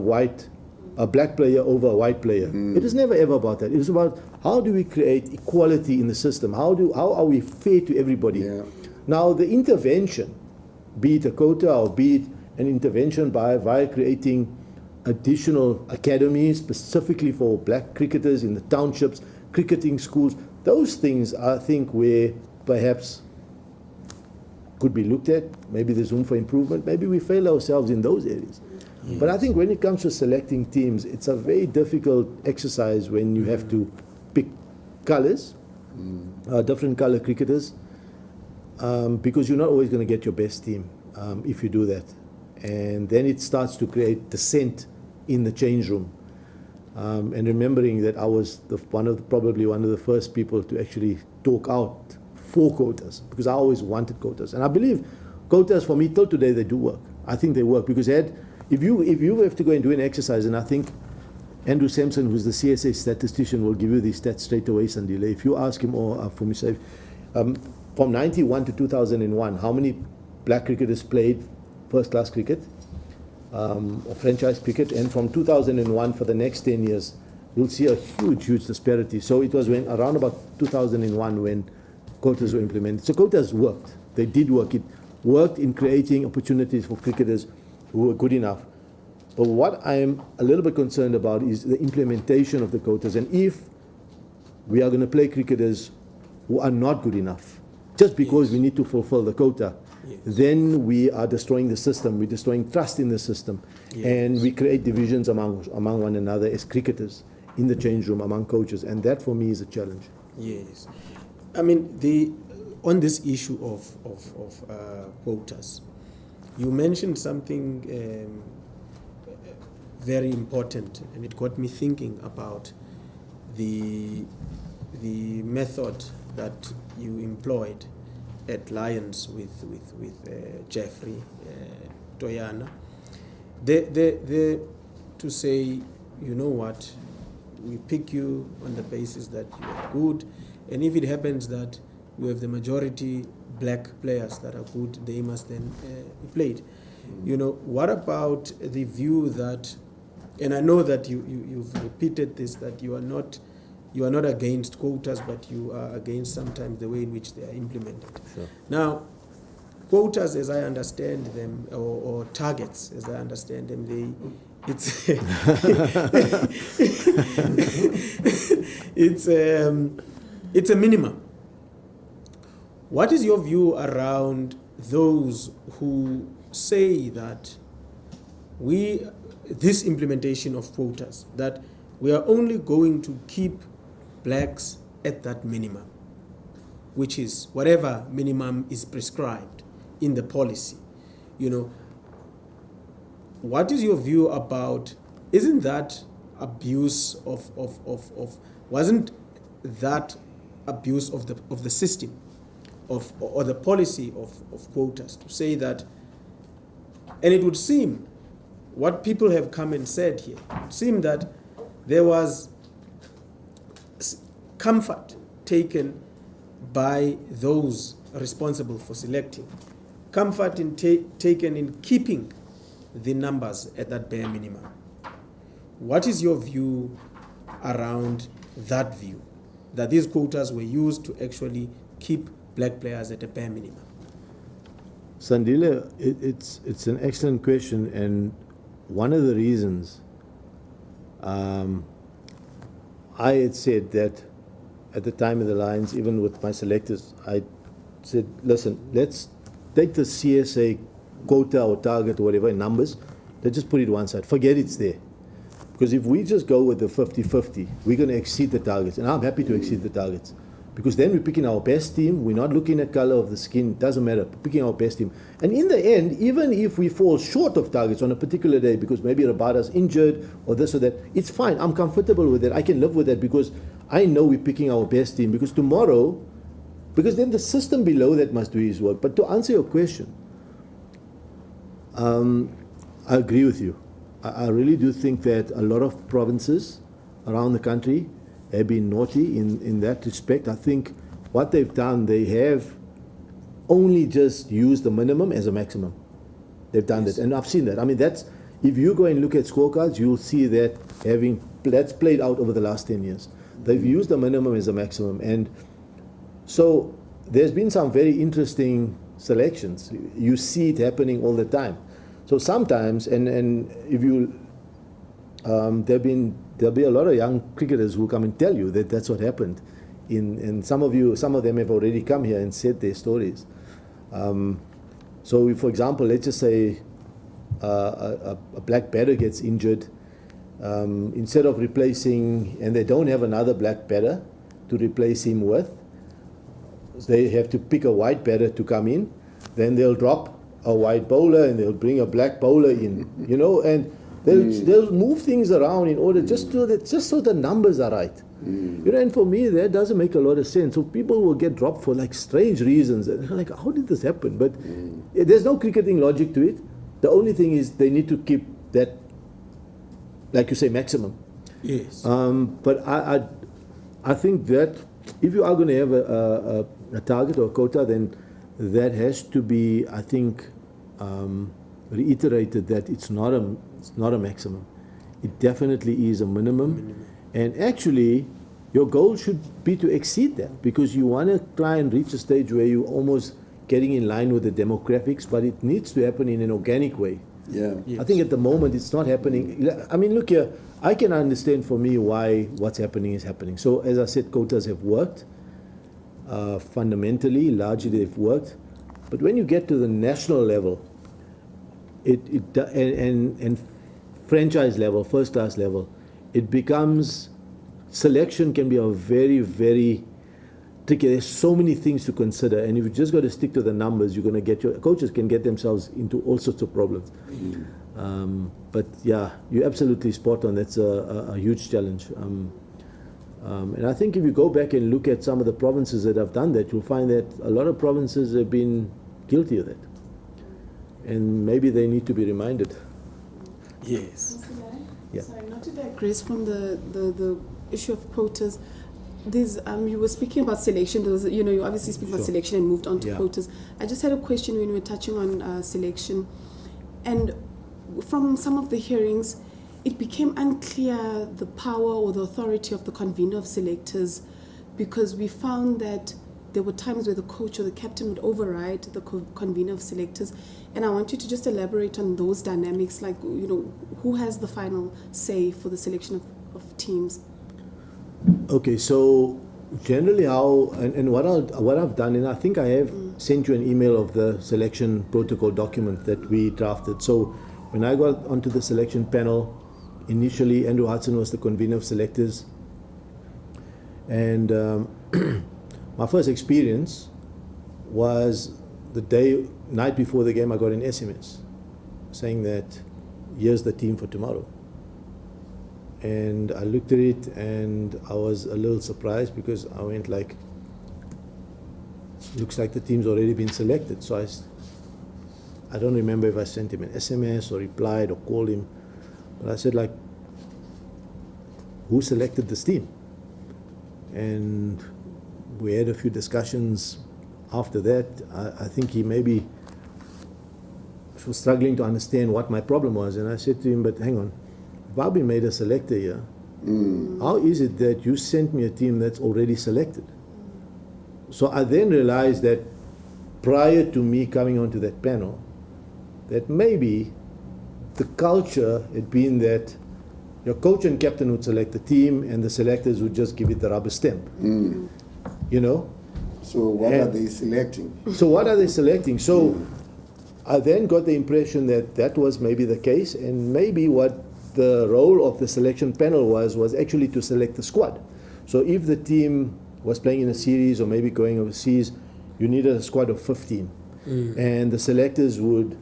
black player over a white player. It was never ever about that. It was about how do we create equality in the system? How are we fair to everybody? Now, the intervention, be it a quota or be it an intervention via creating additional academies specifically for black cricketers in the townships, cricketing schools, those things I think where perhaps could be looked at. Maybe there's room for improvement. Maybe we fail ourselves in those areas. But I think when it comes to selecting teams, it's a very difficult exercise when you have to pick colors, different color cricketers, because you're not always going to get your best team if you do that. And then it starts to create dissent in the change room. And remembering that I was probably one of the first people to actually talk out for quotas, because I always wanted quotas. And I believe quotas, for me, till today, they do work. I think they work, because if you have to go and do an exercise, and I think Andrew Sampson, who's the CSA statistician, will give you these stats straight away, Sandile. If you ask him, or for me, say, from 91 to 2001, how many black cricketers played first-class cricket or franchise cricket, and from 2001 for the next 10 years, you'll see a huge disparity. So it was around about 2001 when quotas were implemented. So quotas worked. They did work. It worked in creating opportunities for cricketers who were good enough. But what I am a little bit concerned about is the implementation of the quotas, and if we are going to play cricketers who are not good enough, just because we need to fulfill the quota, then we are destroying the system, we're destroying trust in the system, and we create divisions among one another as cricketers in the change room, among coaches, and that for me is a challenge. Yes. I mean, on this issue of quotas, you mentioned something very important, and it got me thinking about the method that you employed at Lions with Jeffrey Toyana. They to say, you know what, we pick you on the basis that you are good, and if it happens that you have the majority black players that are good, they must then be played. You know, what about the view that, and I know that you've repeated this, that you are not against quotas, but you are against sometimes the way in which they are implemented. Sure. Now, quotas, as I understand them, or targets, as I understand them, it's it's a minimum. What is your view around those who say that this implementation of quotas, that we are only going to keep blacks at that minimum, which is whatever minimum is prescribed in the policy? You know, what is your view about, isn't that abuse of wasn't that abuse of the system or the policy of quotas, to say that, and it would seem what people have come and said here, it would seem that there was comfort taken by those responsible for selecting, comfort taken in keeping the numbers at that bare minimum. What is your view around that view, that these quotas were used to actually keep black players at a bare minimum? Sandile, it's an excellent question, and one of the reasons I had said that at the time of the Lions, even with my selectors, I said, listen, let's take the CSA quota or target or whatever in numbers, let's just put it one side, forget it's there. Because if we just go with the 50-50, we're going to exceed the targets, and I'm happy to exceed the targets. Because then we're picking our best team, we're not looking at color of the skin, it doesn't matter, we're picking our best team. And in the end, even if we fall short of targets on a particular day, because maybe Rabada's injured or this or that, it's fine, I'm comfortable with that, I can live with that, because I know we're picking our best team, because tomorrow, because then the system below that must do his work. But to answer your question, I agree with you. I really do think that a lot of provinces around the country have been naughty in that respect. I think what they've done, they have only just used the minimum as a maximum. They've done that, and I've seen that. I mean, that's, if you go and look at scorecards, you'll see that that's played out over the last 10 years. They've used the minimum as a maximum, and so there's been some very interesting selections. You see it happening all the time. So sometimes, and if you, there'll be a lot of young cricketers who come and tell you that that's what happened. And some of them have already come here and said their stories. So if, for example, let's just say a black batter gets injured, instead of replacing, and they don't have another black batter to replace him with, they have to pick a white batter to come in, then they'll drop a white bowler and they'll bring a black bowler in, you know, and they'll move things around in order just so the numbers are right. You know, and for me, that doesn't make a lot of sense. So people will get dropped for like strange reasons. And they're like, how did this happen? But there's no cricketing logic to it. The only thing is they need to keep that, like you say, maximum. Yes. But I think that if you are going to have a target or a quota, then that has to be, I think, reiterated that it's not a maximum. It definitely is a minimum. And actually, your goal should be to exceed that, because you want to try and reach a stage where you're almost getting in line with the demographics, but it needs to happen in an organic way. Yeah. Yes. I think at the moment it's not happening. I mean, look here, I can understand for me why what's happening is happening. So as I said, quotas have worked. Fundamentally, largely they've worked. But when you get to the national level, and franchise level, first class level, it becomes, selection can be a very, very tricky. There's so many things to consider, and if you just got to stick to the numbers, you're going to get, your coaches can get themselves into all sorts of problems. But yeah, you're absolutely spot on. That's a huge challenge. And I think if you go back and look at some of the provinces that have done that, you'll find that a lot of provinces have been guilty of that. And maybe they need to be reminded. Yes. Mr. Manack? Yeah. Sorry, not to digress from the issue of quotas. There's, you were speaking about selection. There was, you obviously speak about selection and moved on to quotas. I just had a question when we were touching on selection. And from some of the hearings, it became unclear the power or the authority of the convener of selectors, because we found that there were times where the coach or the captain would override the convener of selectors. And I want you to just elaborate on those dynamics, like, who has the final say for the selection of teams? Okay, so generally how, and what I've done, and I think I have sent you an email of the selection protocol document that we drafted. So when I got onto the selection panel, initially Andrew Hudson was the convener of selectors, and my first experience was the night before the game. I got an SMS saying that here's the team for tomorrow. And I looked at it and I was a little surprised because I went like, looks like the team's already been selected. So I don't remember if I sent him an SMS or replied or called him, but I said like, who selected this team? And we had a few discussions after that. I think he maybe was struggling to understand what my problem was. And I said to him, but hang on, if I've been made a selector here, how is it that you sent me a team that's already selected? So I then realized that prior to me coming onto that panel, that maybe the culture had been that your coach and captain would select the team and the selectors would just give it the rubber stamp. You know? So what are they selecting? So what are they selecting? So I then got the impression that that was maybe the case, and maybe what the role of the selection panel was actually to select the squad. So if the team was playing in a series or maybe going overseas, you needed a squad of 15. And the selectors would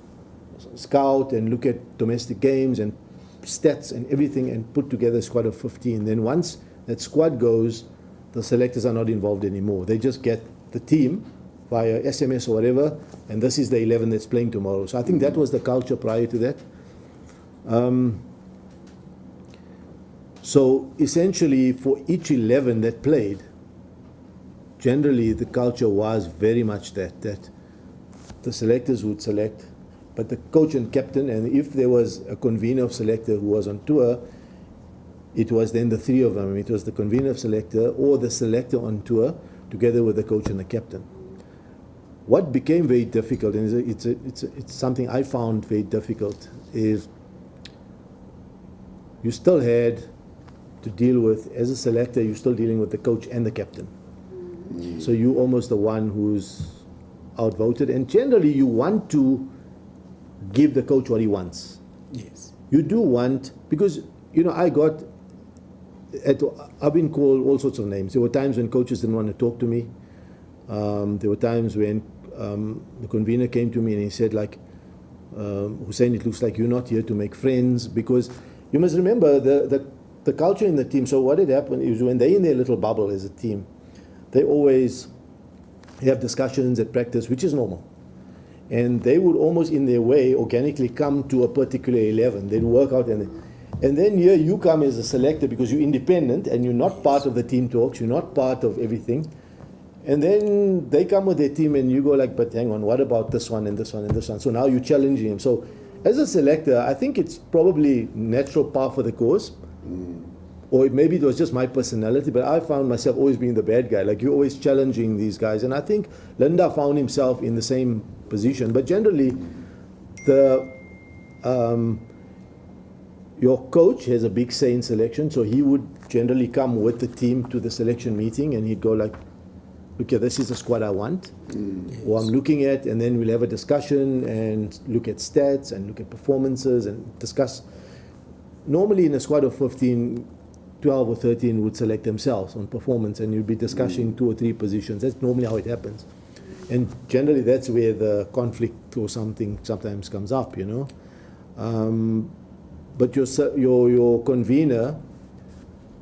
scout and look at domestic games and stats and everything and put together a squad of 15. Then once that squad goes, the selectors are not involved anymore. They just get the team via SMS or whatever, and this is the 11 that's playing tomorrow. So I think that was the culture prior to that. So essentially for each 11 that played, generally the culture was very much that the selectors would select, but the coach and captain, and if there was a convener of selector who was on tour, it was then the three of them. It was the convener of selector or the selector on tour together with the coach and the captain. What became very difficult, and it's something I found very difficult, is you still had to deal with, as a selector, you're still dealing with the coach and the captain. So you're almost the one who's outvoted, and generally you want to give the coach what he wants. Yes. You do want, because, you know, I've been called all sorts of names. There were times when coaches didn't want to talk to me. There were times when the convener came to me and he said, like, Hussein, it looks like you're not here to make friends, because you must remember the culture in the team. So what had happened is when they're in their little bubble as a team, they always have discussions at practice, which is normal. And they would almost in their way organically come to a particular 11. They'd work out and then here you come as a selector because you're independent and you're not part of the team talks, you're not part of everything. And then they come with their team and you go like, but hang on, what about this one and this one and this one? So now you're challenging him. So as a selector, I think it's probably natural par for the course. Or maybe it was just my personality, but I found myself always being the bad guy. Like, you're always challenging these guys. And I think Linda found himself in the same position. But generally, your coach has a big say in selection, so he would generally come with the team to the selection meeting and he'd go like, okay, this is the squad I want, or I'm looking at, and then we'll have a discussion and look at stats and look at performances and discuss. Normally in a squad of 15, 12 or 13 would select themselves on performance, and you'd be discussing 2 or 3 positions. That's normally how it happens. And generally that's where the conflict or something sometimes comes up, you know. But your convener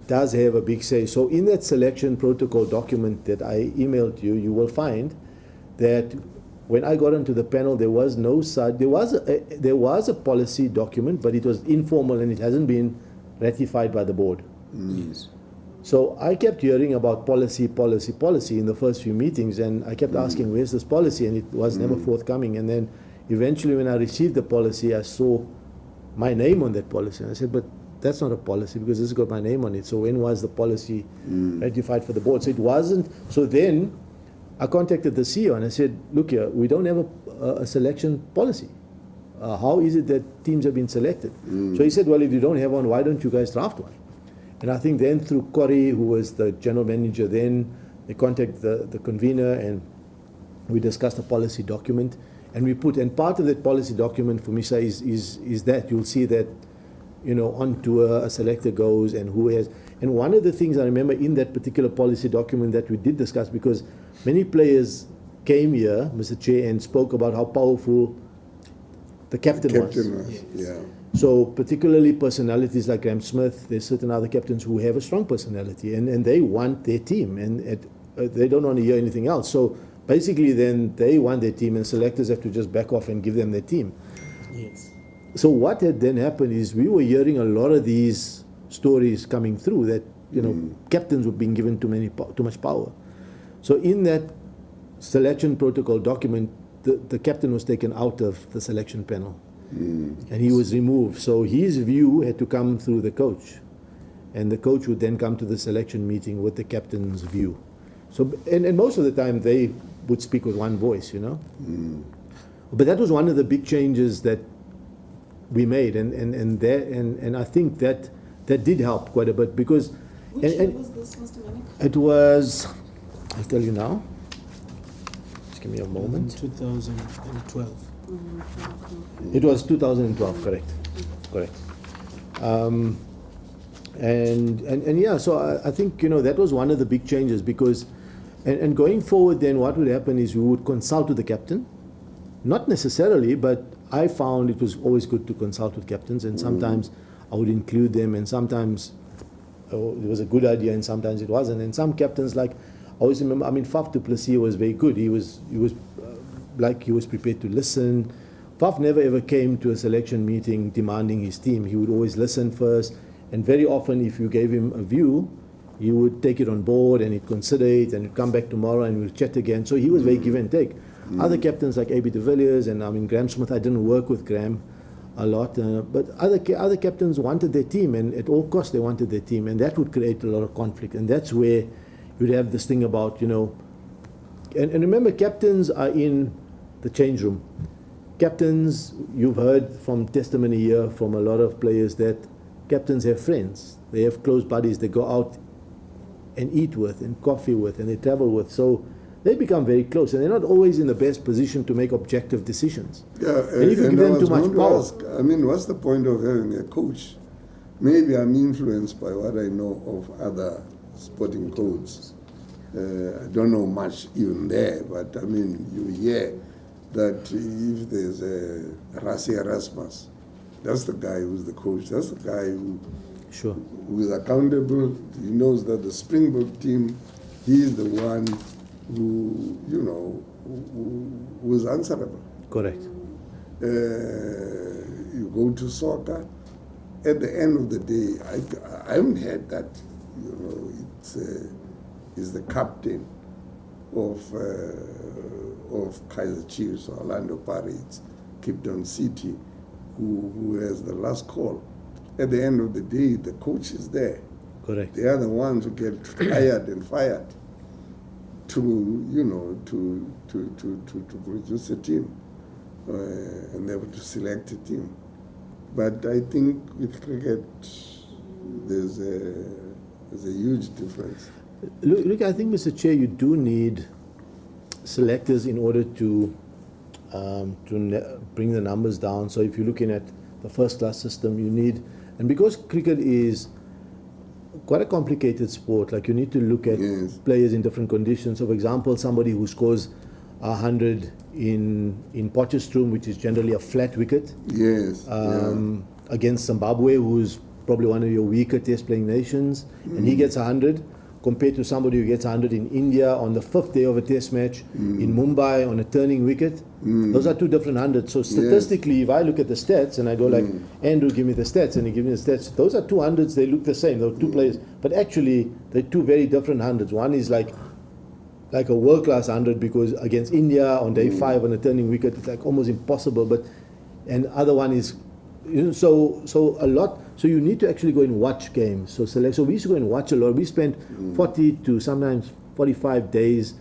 does have a big say. So in that selection protocol document that I emailed you, you will find that when I got onto the panel, there was no side. There was a policy document, but it was informal and it hasn't been ratified by the board. Yes. So I kept hearing about policy in the first few meetings, and I kept asking, where's this policy? And it was never forthcoming. And then eventually when I received the policy, I saw my name on that policy. And I said, but that's not a policy because this has got my name on it. So when was the policy ratified for the board? So it wasn't. So then I contacted the CEO and I said, look here, we don't have a selection policy. How is it that teams have been selected? So he said, well, if you don't have one, why don't you guys draft one? And I think then through Corey, who was the general manager then, they contacted the convener and we discussed a policy document. And we put, and part of that policy document for MISA is that you'll see that, you know, on tour a selector goes and who has. And one of the things I remember in that particular policy document that we did discuss, because many players came here, Mr. Chair, and spoke about how powerful the captain was. Yeah. So particularly personalities like Graham Smith, there's certain other captains who have a strong personality, and they want their team, and they don't want to hear anything else. So basically then they want their team, and selectors have to just back off and give them their team. Yes. So what had then happened is we were hearing a lot of these stories coming through that, captains were being given too much power. So in that selection protocol document, the captain was taken out of the selection panel. And he was removed. So his view had to come through the coach. And the coach would then come to the selection meeting with the captain's view. So, and most of the time they would speak with one voice, But that was one of the big changes that we made. And I think that did help quite a bit because... Which year was this, Mr. Manack? It was, I'll tell you now. Just give me a In moment. 2012. It was 2012, correct. And yeah, so I think, that was one of the big changes because, and going forward then what would happen is we would consult with the captain. Not necessarily, but I found it was always good to consult with captains, and sometimes I would include them, and sometimes it was a good idea and sometimes it wasn't. And some captains, like, I always remember, Faf du Plessis was very good. He was prepared to listen. Faf never ever came to a selection meeting demanding his team. He would always listen first, and very often if you gave him a view, he would take it on board and he'd consider it and he'd come back tomorrow and we'll chat again. So he was very give and take. Other captains like A.B. de Villiers and Graham Smith, I didn't work with Graham a lot, but other captains wanted their team, and at all costs they wanted their team, and that would create a lot of conflict. And that's where you'd have this thing about, and remember, captains are in the change room. Captains, you've heard from testimony here from a lot of players that captains have friends. They have close buddies they go out and eat with and coffee with and they travel with. So they become very close, and they're not always in the best position to make objective decisions. Yeah, and if you give them too much power. Ask, what's the point of having a coach? Maybe I'm influenced by what I know of other sporting codes. I don't know much even there, but you hear that if there's a Rassi Erasmus, that's the guy who's the coach. That's the guy who is accountable. He knows that the Springbok team, he's the one who is answerable. Correct. You go to soccer, at the end of the day, I haven't heard that, it's the captain of Kaizer Chiefs, Orlando Pirates, Cape Town City, who has the last call. At the end of the day, the coach is there. Correct. They are the ones who get hired and fired to produce a team, and they have to select a team. But I think with cricket, there's a huge difference. Look, I think, Mr. Chair, you do need selectors in order to bring the numbers down. So if you're looking at the first-class system, you need, and because cricket is quite a complicated sport, like you need to look at players in different conditions. So for example, somebody who scores 100 in Potchefstroom, which is generally a flat wicket, against Zimbabwe, who's probably one of your weaker test playing nations, and he gets 100, compared to somebody who gets 100 in India on the 5th day of a test match, in Mumbai on a turning wicket. Those are two different hundreds. So statistically, if I look at the stats and I go like, Andrew, give me the stats, and he gives me the stats, those are two hundreds, they look the same, those two players, but actually they're two very different hundreds. One is like a world-class 100, because against India on day 5 on a turning wicket, it's like almost impossible, but, and other one is, so a lot. So you need to actually go and watch games. So we used to go and watch a lot. We spent 40 to sometimes 45 days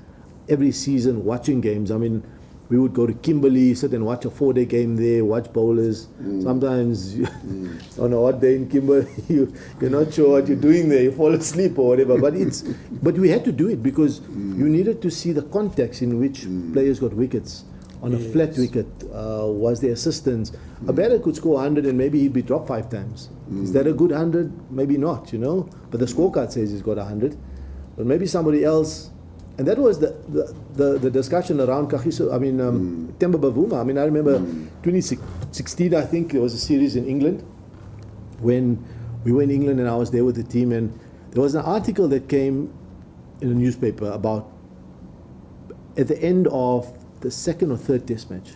every season watching games. We would go to Kimberley, sit and watch a 4-day game there, watch bowlers. Sometimes on a hot day in Kimberley, you're not sure what you're doing there. You fall asleep or whatever. But we had to do it because you needed to see the context in which players got wickets. On a flat wicket, was there assistance? A batter could score 100 and maybe he'd be dropped 5 times. Is that a good 100? Maybe not, But the scorecard says he's got 100. But maybe somebody else And that was the discussion around Kagiso, Temba Bavuma. I mean, I remember 2016, I think, there was a series in England when we were in England and I was there with the team, and there was an article that came in a newspaper about, at the end of the second or third test match,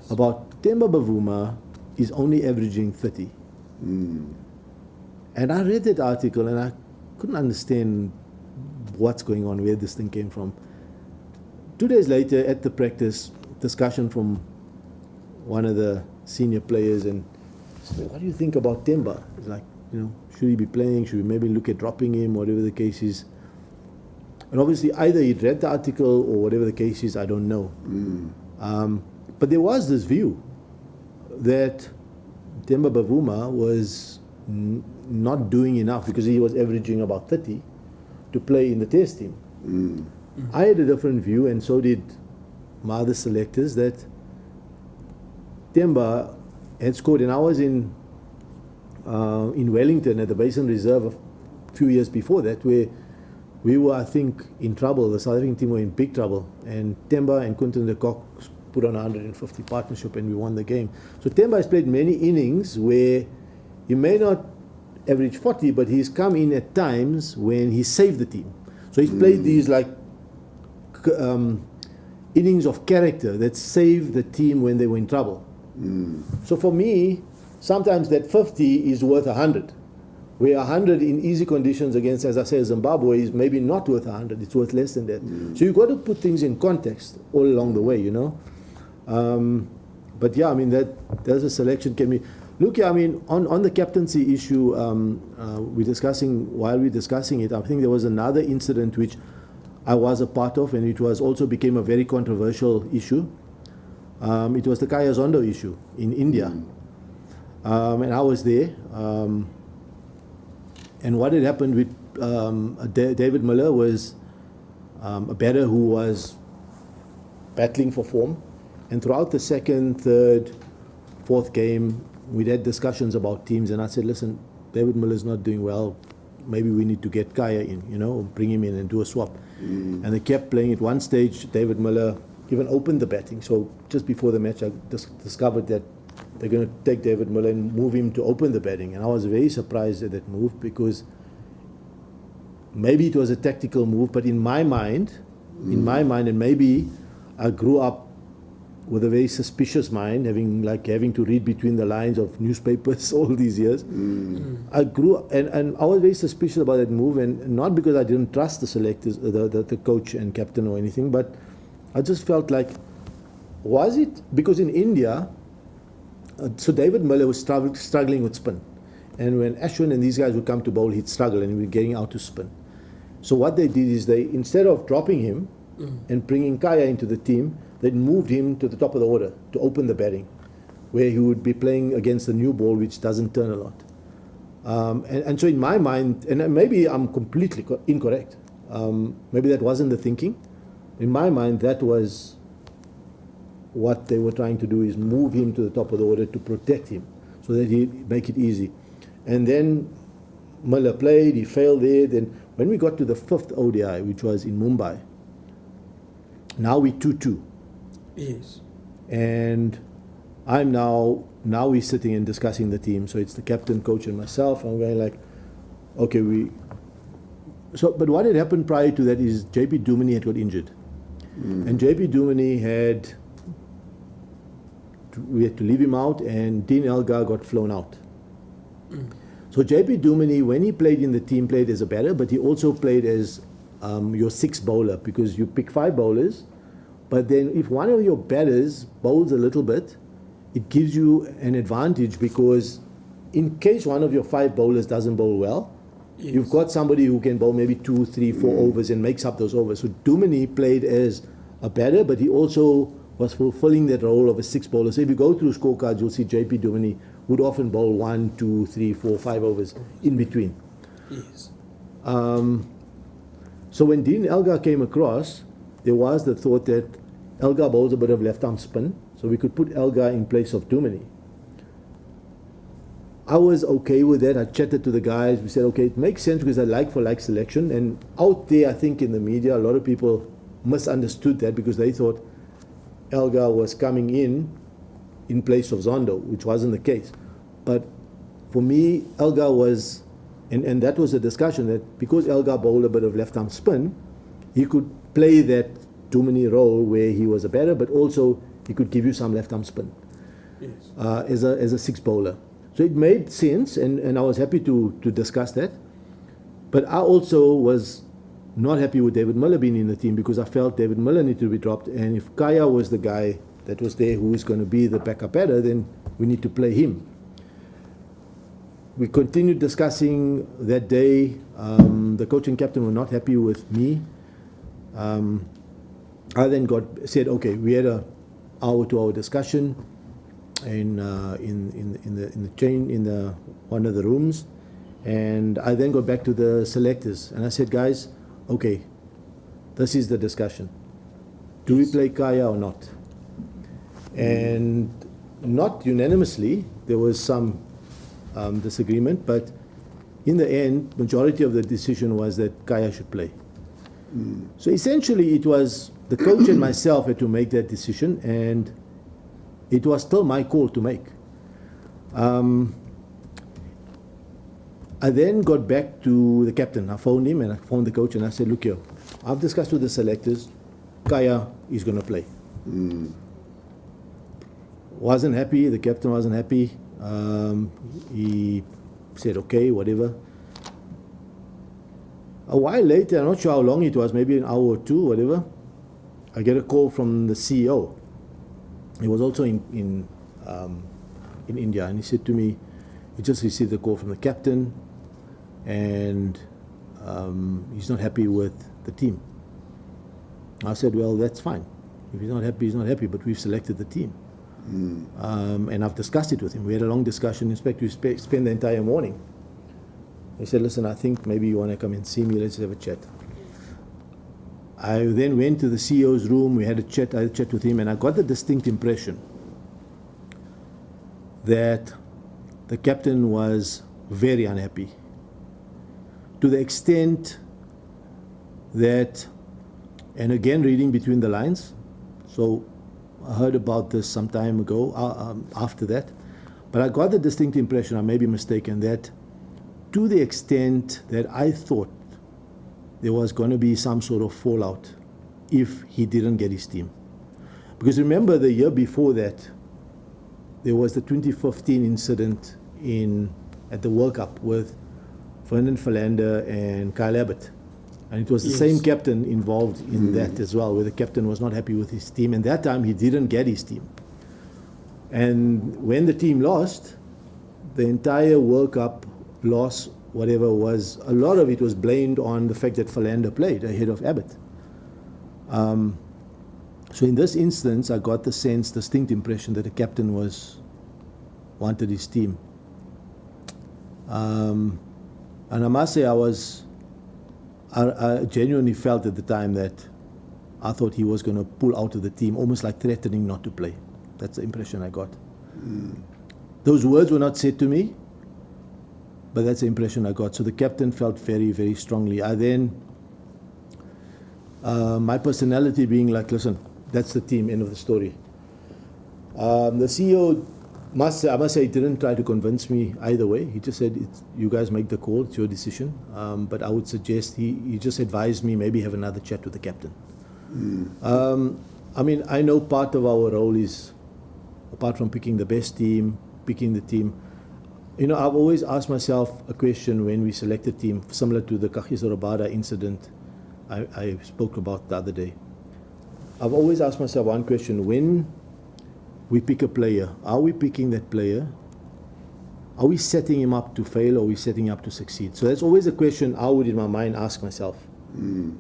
about Temba Bavuma is only averaging 30. And I read that article and I couldn't understand what's going on, where this thing came from. 2 days later, at the practice, discussion from one of the senior players, and said, what do you think about Temba? It's like, should he be playing? Should we maybe look at dropping him, whatever the case is? And obviously, either he'd read the article or whatever the case is, I don't know. But there was this view that Temba Bavuma was not doing enough because he was averaging about 30 to play in the test team. I had a different view, and so did my other selectors, that Temba had scored, and I was in Wellington at the Basin Reserve a few years before that, where we were, I think, in trouble. The South African team were in big trouble, and Temba and Quinton de Kock put on a 150 partnership and we won the game. So Temba has played many innings where he may not average 40, but he's come in at times when he saved the team. So he's played these innings of character that saved the team when they were in trouble. So for me, sometimes that 50 is worth 100. Where 100 in easy conditions against, as I say, Zimbabwe is maybe not worth 100, it's worth less than that. So you've got to put things in context all along the way, But yeah, there's a selection can be. Look, on the captaincy issue, while we're discussing it, I think there was another incident which I was a part of, and it was also became a very controversial issue. It was the Kaya Zondo issue in India. And I was there. And what had happened with David Miller was a batter who was battling for form. And throughout the second, third, fourth game, we'd had discussions about teams. And I said, listen, David Miller's not doing well. Maybe we need to get Kaya in, bring him in and do a swap. And they kept playing. At one stage, David Miller even opened the batting. So just before the match, I discovered that they're going to take David Miller and move him to open the batting. And I was very surprised at that move, because maybe it was a tactical move, but in my mind, and maybe I grew up with a very suspicious mind, having to read between the lines of newspapers all these years. I grew up, and I was very suspicious about that move, and not because I didn't trust the selectors, the coach and captain or anything, but I just felt like, was it because in India, so David Miller was struggling with spin, and when Ashwin and these guys would come to bowl, he'd struggle and he'd be getting out to spin. So what they did is instead of dropping him and bringing Kaya into the team, they moved him to the top of the order to open the batting, where he would be playing against the new ball, which doesn't turn a lot. And so in my mind, and maybe I'm completely incorrect, maybe that wasn't the thinking. In my mind, that was what they were trying to do, is move him to the top of the order to protect him, so that he'd make it easy. And then Miller played, he failed there. Then when we got to the fifth ODI, which was in Mumbai, now we 2-2. Yes. And I'm now we're sitting and discussing the team. So it's the captain, coach, and myself. I'm going like, okay, but what had happened prior to that is JP Dumini had got injured. And JP Dumini we had to leave him out, and Dean Elgar got flown out. So JP Dumini, when he played in the team, played as a batter, but he also played as your sixth bowler, because you pick 5 bowlers, but then if one of your batters bowls a little bit, it gives you an advantage, because in case one of your 5 bowlers doesn't bowl well, you've got somebody who can bowl maybe 2, 3, 4 overs and makes up those overs. So Dumini played as a batter, but he also was fulfilling that role of a 6 bowler. So if you go through scorecards, you'll see JP Dumini would often bowl 1, 2, 3, 4, 5 overs in between. Yes. So when Dean Elgar came across, there was the thought that Elgar bowls a bit of left-arm spin, so we could put Elgar in place of Dumini. I was okay with that. I chatted to the guys. We said, okay, it makes sense because I like for like selection. And out there, I think in the media, a lot of people misunderstood that because they thought Elgar was coming in place of Zondo, which wasn't the case. But for me, Elgar was, and that was a discussion, that because Elgar bowled a bit of left-arm spin, he could play that too-many role where he was a batter, but also he could give you some left-arm spin as a six bowler. So it made sense, and I was happy to discuss that. But I also was not happy with David Miller being in the team because I felt David Miller needed to be dropped, and if Kaya was the guy that was there who was going to be the backup batter, then we need to play him. We continued discussing that day. The coach and captain were not happy with me. I then said, okay, we had an hour-to-hour discussion in one of the rooms, and I then got back to the selectors and I said, guys, okay, this is the discussion. Do we play Kaya or not? And not unanimously, there was some disagreement, but in the end, majority of the decision was that Kaya should play. So essentially, it was the coach and myself had to make that decision, and it was still my call to make. I then got back to the captain. I phoned him and I phoned the coach and I said, look here, I've discussed with the selectors, Kaya is going to play. Wasn't happy, the captain wasn't happy. He said, okay, whatever. A while later, I'm not sure how long it was, maybe an hour or two, whatever, I get a call from the CEO. He was also in India, and he said to me, he just received a call from the captain, and he's not happy with the team. I said, well, that's fine. If he's not happy, but we've selected the team. And I've discussed it with him. We had a long discussion. In fact, we spent the entire morning. He said, listen, I think maybe you want to come and see me. Let's have a chat. I then went to the CEO's room. We had a chat. I had a chat with him, and I got the distinct impression that the captain was very unhappy, to the extent that, and again reading between the lines, so I heard about this some time ago after that, but I got the distinct impression, I may be mistaken, that to the extent that I thought there was going to be some sort of fallout if he didn't get his team. Because remember, the year before that, there was the 2015 incident at the World Cup with Ferdinand Philander and Kyle Abbott. And it was the same captain involved in that as well, where the captain was not happy with his team. And that time he didn't get his team. And when the team lost, the entire World Cup loss, whatever was, a lot of it was blamed on the fact that Philander played ahead of Abbott. So in this instance, I got the distinct impression that the captain wanted his team. And I must say, I genuinely felt at the time that I thought he was going to pull out of the team, almost like threatening not to play. That's the impression I got. Those words were not said to me, but that's the impression I got. So the captain felt very, very strongly. I then, my personality being like, listen, that's the team, end of the story. The CEO, I must say, he didn't try to convince me either way. He just said, you guys make the call, it's your decision. But I would suggest, he just advised me, maybe have another chat with the captain. I mean, I know part of our role is, apart from picking the best team, picking the team, you know, I've always asked myself a question when we select a team, similar to the Kagiso Rabada incident I spoke about the other day. I've always asked myself one question: when we pick a player, are we picking that player? Are we setting him up to fail, or are we setting him up to succeed? So that's always a question I would, in my mind, ask myself. And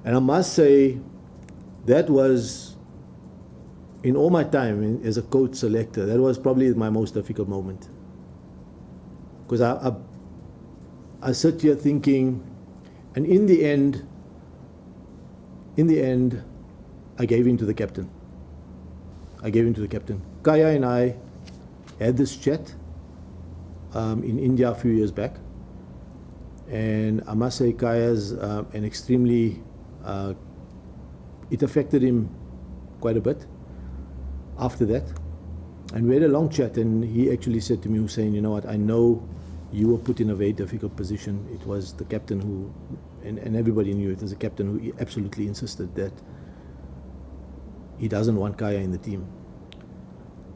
I must say, that was, in all my time as a coach selector, that was probably my most difficult moment. Because I sit here thinking, and in the end, I gave in to the captain. Kaya and I had this chat in India a few years back, and I must say Kaya's an extremely It affected him quite a bit after that. And we had a long chat, and he actually said to me, Hussein, you know what, I know you were put in a very difficult position. It was the captain who, and everybody knew it was the captain who absolutely insisted that he doesn't want Kaya in the team.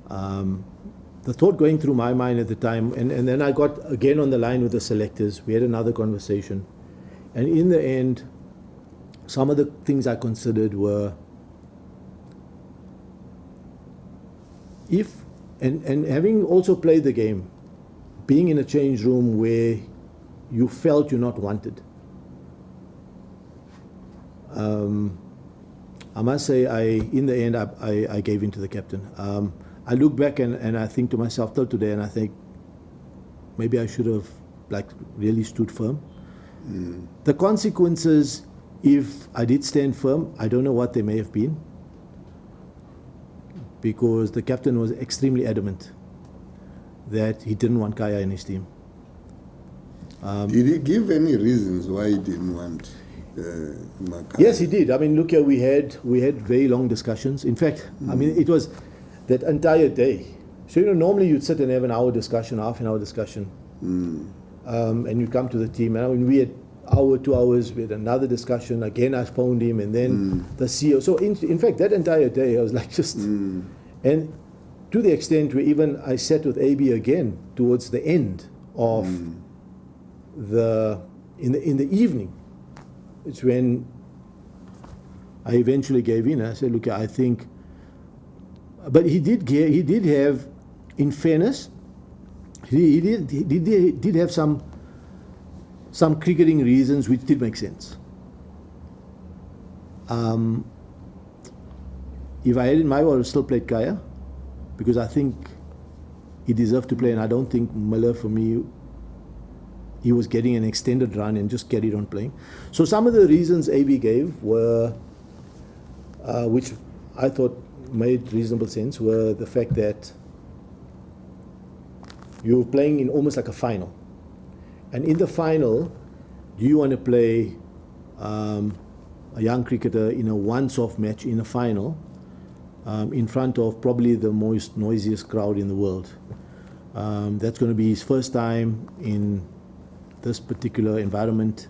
The thought going through my mind at the time, and then I got again on the line with the selectors, we had another conversation, and in the end, some of the things I considered were, and having also played the game, being in a change room where you felt you're not wanted. I must say, in the end, I gave in to the captain. I look back and I think to myself till today, and I think maybe I should have really stood firm. The consequences, if I did stand firm, I don't know what they may have been, because the captain was extremely adamant that he didn't want Kaya in his team. Did he give any reasons why he didn't want Kaya? Yes, he did. I mean, look here, we had very long discussions. In fact, I mean, it was that entire day. So, normally you'd sit and have an hour discussion, half an hour discussion, and you'd come to the team. And I mean, we had hour, 2 hours, we had another discussion. Again, I phoned him, and then the CEO. So, in fact, that entire day, I was like just, and to the extent where even I sat with AB again towards the end of in the evening. It's when I eventually gave in. I said, look, I think, but he did have, in fairness, he did have some cricketing reasons which did make sense. If I had in my way, I would have still played Kaya, because I think he deserved to play, and I don't think Miller, for me, he was getting an extended run and just carried on playing. So some of the reasons AB gave were, which I thought made reasonable sense, were the fact that you're playing in almost like a final. And in the final, do you want to play a young cricketer in a once-off match in a final in front of probably the most noisiest crowd in the world? That's going to be his first time in this particular environment.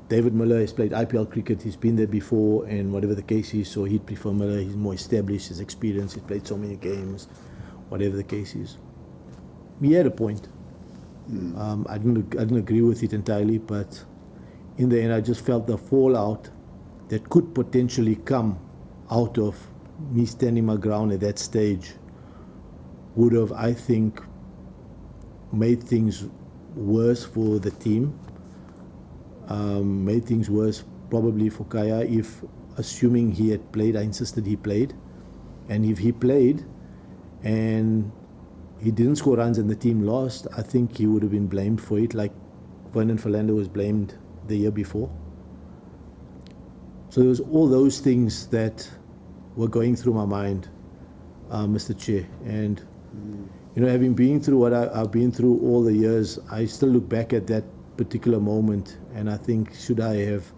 David Miller has played IPL cricket, he's been there before, and whatever the case is, so he'd prefer Miller. He's more established, his experience, he's played so many games, whatever the case is. He had a point. I didn't agree with it entirely, but in the end I just felt the fallout that could potentially come out of me standing my ground at that stage would have, I think, made things worse for the team, made things worse probably for Kaya, if, assuming he had played, I insisted he played, and if he played and he didn't score runs and the team lost, I think he would have been blamed for it, like Vernon Philander was blamed the year before. So there was all those things that were going through my mind, Mr. Chair, and having been through what I've been through all the years, I still look back at that particular moment and I think, should I have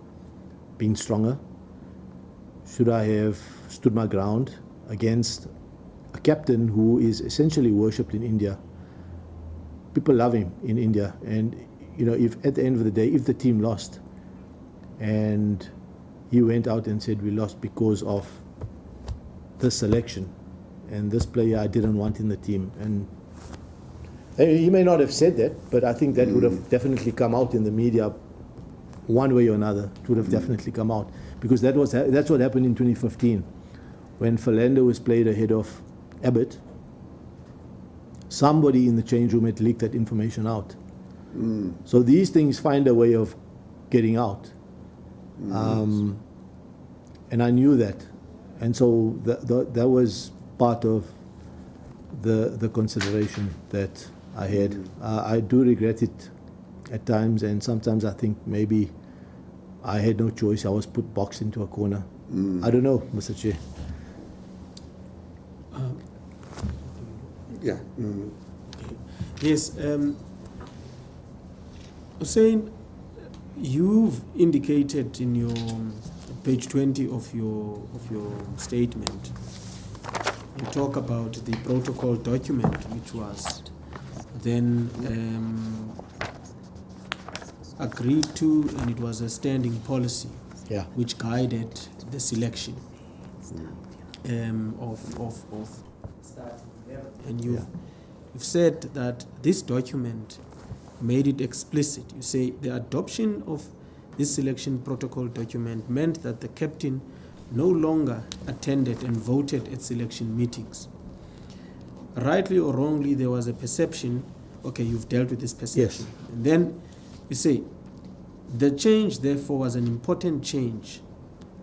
been stronger? Should I have stood my ground against a captain who is essentially worshipped in India? People love him in India, and if at the end of the day, if the team lost and he went out and said we lost because of this selection and this player I didn't want in the team, and he may not have said that, but I think that would have definitely come out in the media one way or another. It would have definitely come out, because that's what happened in 2015 when Philander was played ahead of Abbott. Somebody in the change room had leaked that information out. So these things find a way of getting out, and I knew that, and so that was part of the consideration that I had. I do regret it at times, and sometimes I think maybe I had no choice. I was boxed into a corner. I don't know, Mr. Chair. Yeah. Yes. Hussein, You've indicated in your page 20 of your statement, you talk about the protocol document, which was then agreed to, and it was a standing policy, Yeah. which guided the selection of starting level. And you've said that this document made it explicit. You say the adoption of this selection protocol document meant that the captain no longer attended and voted at selection meetings. Rightly or wrongly, there was a perception. Okay, you've dealt with this perception. Yes. And then you say the change, therefore, was an important change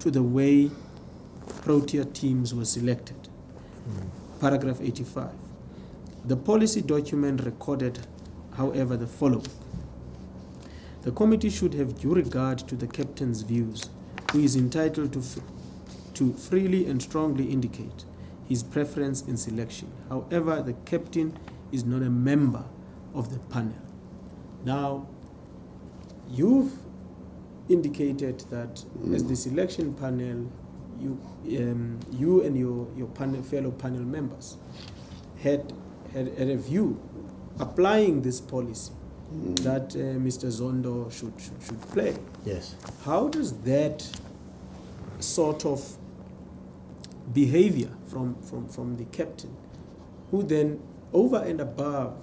to the way Protea teams were selected. Paragraph 85. The policy document recorded, however, the following. The committee should have due regard to the captain's views, who is entitled to freely and strongly indicate his preference in selection. However, the captain is not a member of the panel. Now, you've indicated that as the selection panel, you and your fellow panel members had a view applying this policy that Mr. Zondo should play. Yes. How does that sort of behavior from the captain, who then over and above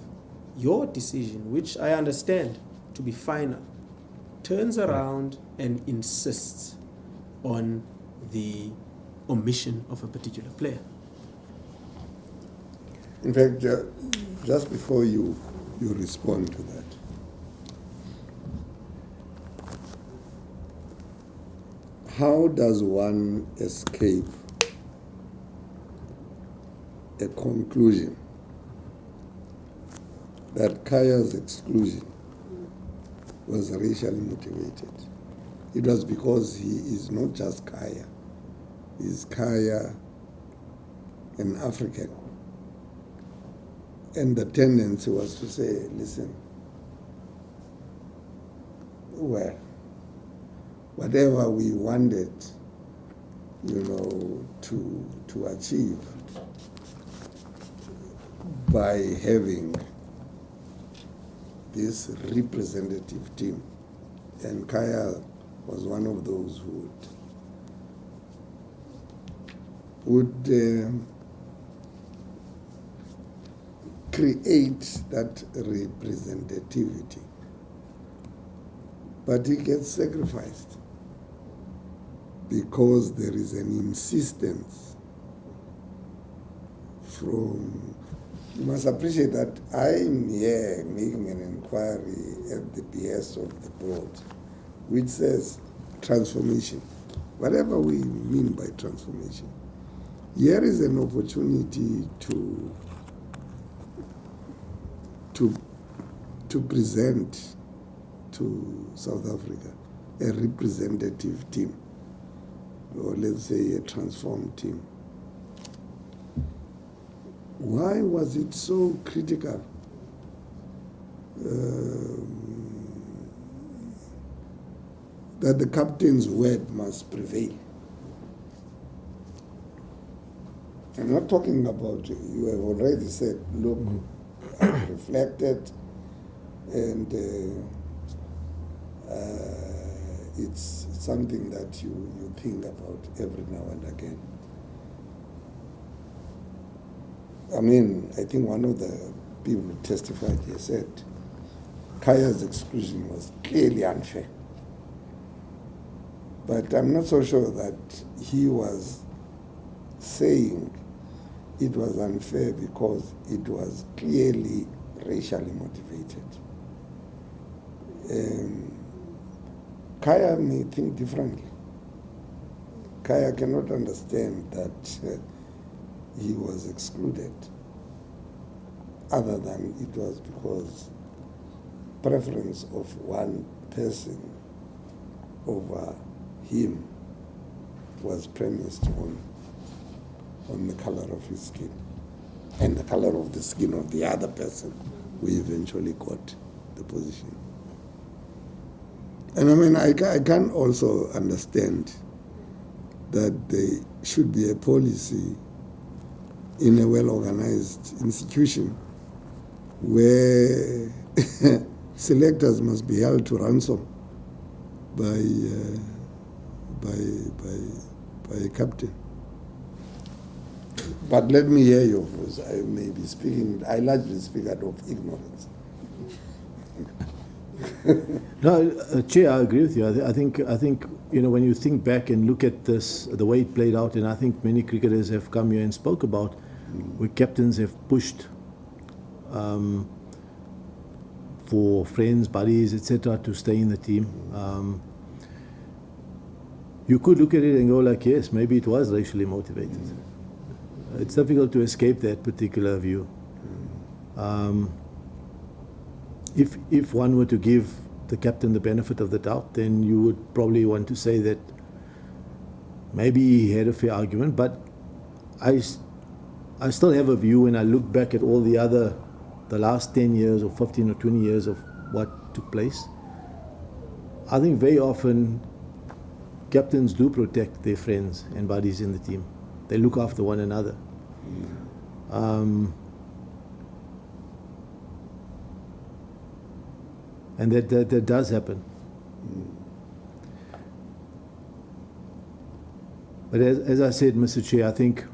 your decision, which I understand to be final, turns around and insists on the omission of a particular player? In fact, just before you respond to that, how does one escape a conclusion that Kaya's exclusion was racially motivated? It was because he is not just Kaya, he's Kaya, an African. And the tendency was to say, listen, well, whatever we wanted, to achieve by having this representative team, and Kaya was one of those who would create that representativity. But he gets sacrificed because there is an insistence from, you must appreciate that I'm here making an inquiry at the behest of the board, which says transformation, whatever we mean by transformation. Here is an opportunity to present to South Africa a representative team, or let's say a transformed team. Why was it so critical that the captain's word must prevail? I'm not talking about, you have already said, look, I've reflected, and it's something that you think about every now and again. I mean, I think one of the people who testified here said Kaya's exclusion was clearly unfair. But I'm not so sure that he was saying it was unfair because it was clearly racially motivated. Kaya may think differently. Kaya cannot understand that he was excluded, other than it was because preference of one person over him was premised on the color of his skin and the color of the skin of the other person who eventually got the position. And I mean, I can also understand that there should be a policy in a well-organized institution where selectors must be held to ransom by a captain. But let me hear your voice. I may be speaking, I largely speak out of ignorance. No, Chair, I agree with you. I think when you think back and look at this, the way it played out, and I think many cricketers have come here and spoke about where captains have pushed for friends, buddies, etc., to stay in the team. You could look at it and go like, yes, maybe it was racially motivated. It's difficult to escape that particular view. If one were to give the captain the benefit of the doubt, then you would probably want to say that maybe he had a fair argument, but I still have a view when I look back at all the last 10 years or 15 or 20 years of what took place. I think very often captains do protect their friends and buddies in the team. They look after one another. And that does happen. But as I said, Mr. Chair, I think,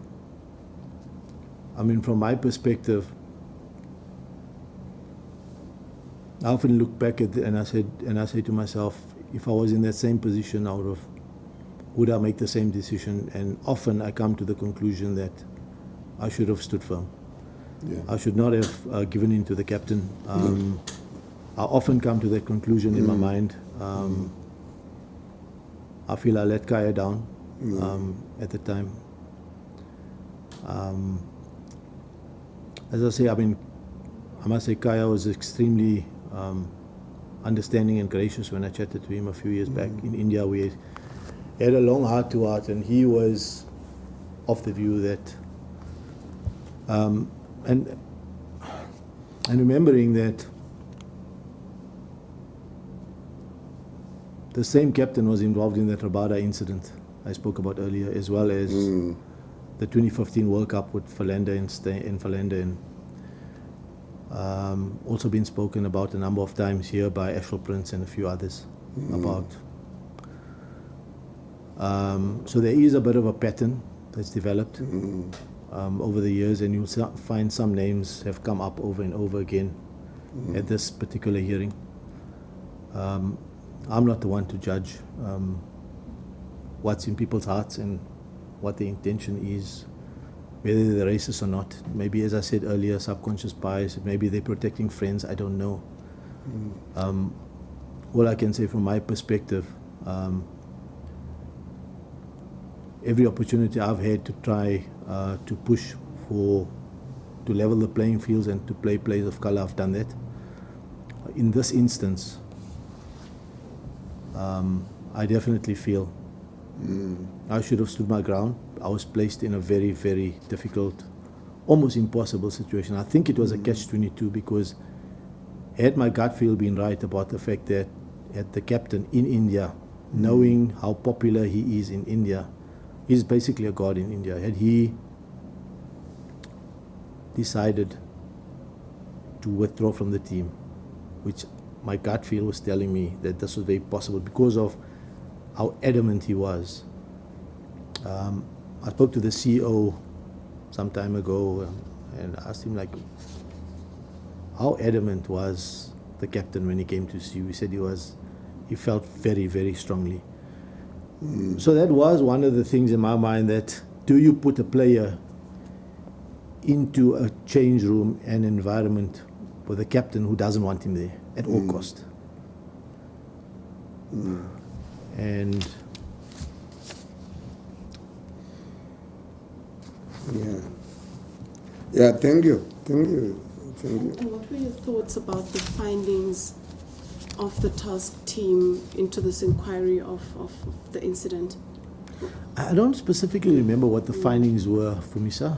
from my perspective, I often look back at it and I say to myself, if I was in that same position, would I make the same decision? And often I come to the conclusion that I should have stood firm. Yeah. I should not have given in to the captain. I often come to that conclusion in my mind. I feel I let Kaya down at the time. As I say, I must say Kaya was extremely understanding and gracious when I chatted to him a few years back in India. We had a long heart-to-heart, and he was of the view that, and remembering that the same captain was involved in that Rabada incident I spoke about earlier, as well as the 2015 World Cup with Philander and also been spoken about a number of times here by Ashwell Prince and a few others about. So there is a bit of a pattern that's developed over the years, and you'll find some names have come up over and over again at this particular hearing. I'm not the one to judge what's in people's hearts and what the intention is, whether they're racist or not. Maybe, as I said earlier, subconscious bias, maybe they're protecting friends, I don't know. All I can say from my perspective, every opportunity I've had to try to push to level the playing fields and to play players of color, I've done that. In this instance, I definitely feel I should have stood my ground. I was placed in a very, very difficult, almost impossible situation. I think it was a catch-22, because had my gut feel been right about the fact that had the captain in India, knowing how popular he is in India, he's basically a god in India, had he decided to withdraw from the team, which my gut feel was telling me that this was very possible because of how adamant he was. I spoke to the CEO some time ago and asked him, how adamant was the captain when he came to see you? He said he felt very, very strongly. So that was one of the things in my mind, that do you put a player into a change room and environment with a captain who doesn't want him there at all cost? And yeah, thank you. And what were your thoughts about the findings of the task team into this inquiry of the incident? I don't specifically remember what the findings were, Fumisa.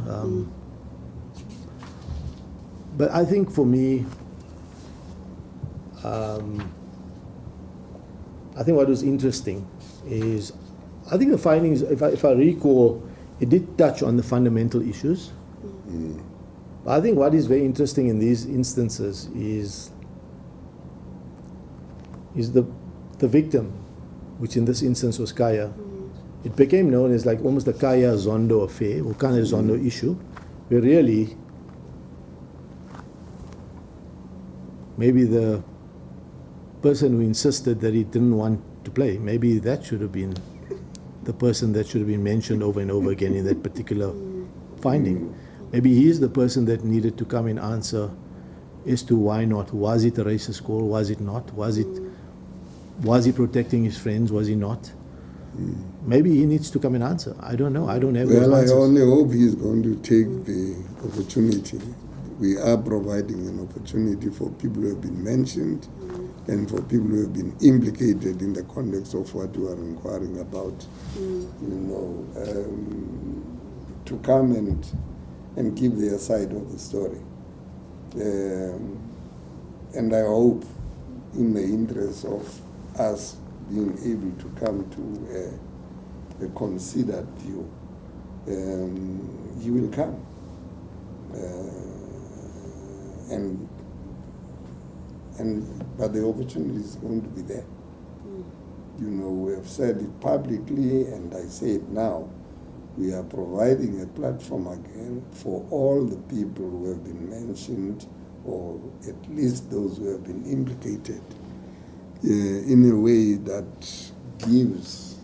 But I think for me, I think what was interesting is, I think the findings, if I recall, it did touch on the fundamental issues. But I think what is very interesting in these instances is the victim, which in this instance was Kaya. It became known as like almost the Kaya Zondo affair, or Kaya Zondo issue, where really maybe the person who insisted that he didn't want to play, maybe that should have been the person that should have been mentioned over and over again in that particular finding. Maybe he is the person that needed to come and answer as to why not. Was it a racist call? Was it not? Was he protecting his friends? Was he not? Maybe he needs to come and answer. I don't know. I don't have those answers. I only hope he is going to take the opportunity. We are providing an opportunity for people who have been mentioned and for people who have been implicated in the context of what we are inquiring about, to come and give their side of the story. And I hope, in the interest of us being able to come to a considered view, he will come. But the opportunity is going to be there. We have said it publicly, and I say it now. We are providing a platform again for all the people who have been mentioned, or at least those who have been implicated, in a way that gives,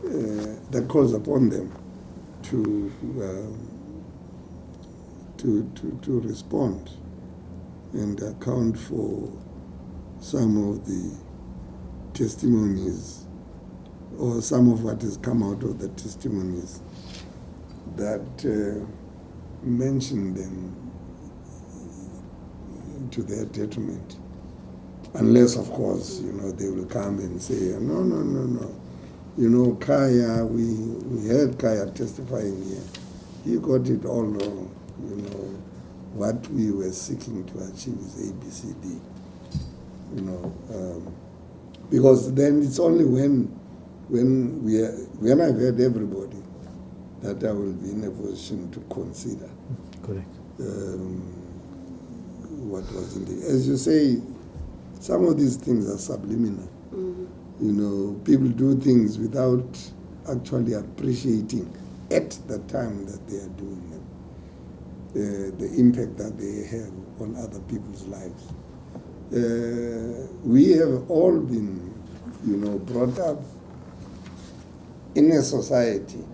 that calls upon them to respond and account for some of the testimonies, or some of what has come out of the testimonies that mention them to their detriment. Unless, of course, they will come and say, no. Kaya, we heard Kaya testifying here. He got it all wrong. What we were seeking to achieve is ABCD. Because then it's only when I've heard everybody that I will be in a position to consider. Correct. What was in the, as you say, some of these things are subliminal. People do things without actually appreciating at the time that they are doing them the impact that they have on other people's lives. We have all been, brought up in a society.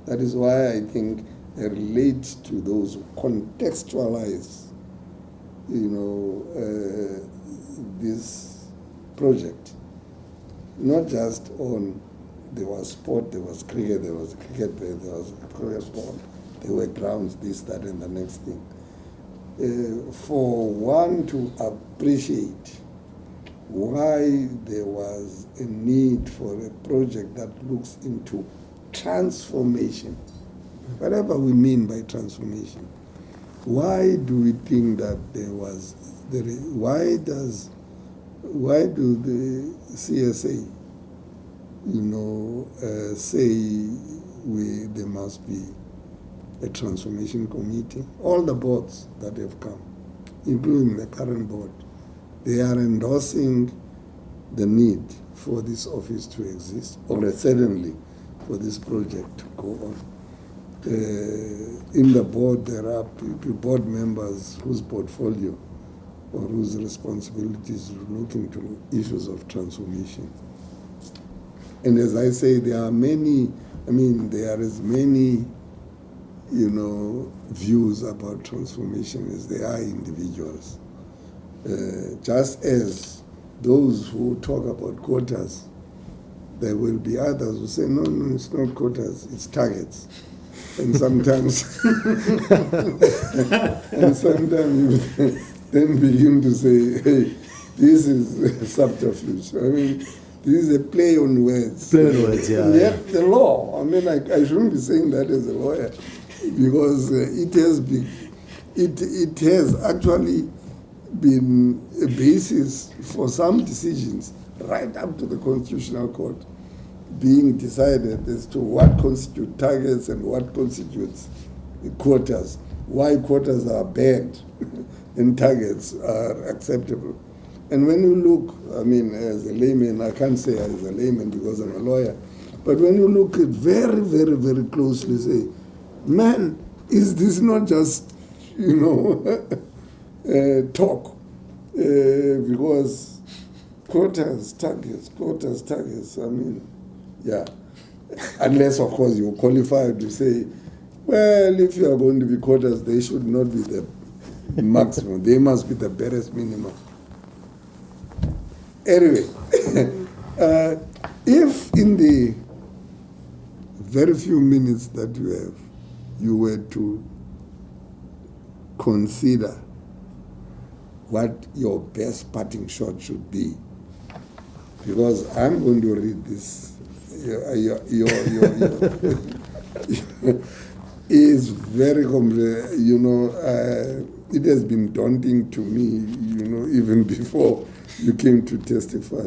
That is why I think I relate to those who contextualize, this project, not just on, there was sport, there was cricket, there was cricket, there was cricket sport, there were grounds, this, that, and the next thing. For one to appreciate why there was a need for a project that looks into transformation, whatever we mean by transformation. Why do we think that why do the CSA, say there must be a transformation committee? All the boards that have come, including the current board, they are endorsing the need for this office to exist, or certainly for this project to go on. In the board, there are board members whose portfolio or whose responsibilities look into issues of transformation. And as I say, there are many, there is many, views about transformation as there are individuals. Just as those who talk about quotas, there will be others who say, no, it's not quotas, it's targets. And sometimes, you then begin to say, hey, this is subterfuge. This is a play on words. Play on words, yeah. And yet the law, I shouldn't be saying that as a lawyer, because it has actually been a basis for some decisions right up to the Constitutional Court, being decided as to what constitutes targets and what constitutes quotas, why quotas are bad and targets are acceptable. And when you look, I mean, as a layman, I can't say as a layman because I'm a lawyer, but when you look at very, very, very closely, say, man, is this not just, talk? Because quotas, targets, I mean, yeah. Unless, of course, you're qualified to say, well, if you are going to be quotas, they should not be the maximum. They must be the barest minimum. Anyway, if in the very few minutes that you have, you were to consider what your best parting shot should be, because I'm going to read this. Is very complex. It has been daunting to me, even before you came to testify.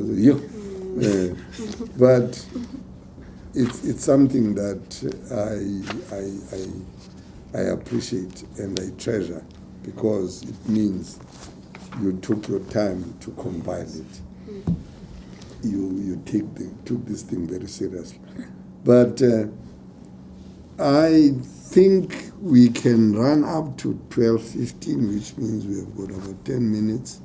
But it's something that I appreciate and I treasure, because it means you took your time to compile it. You took this thing very seriously. But I think we can run up to 12:15, which means we have got about 10 minutes.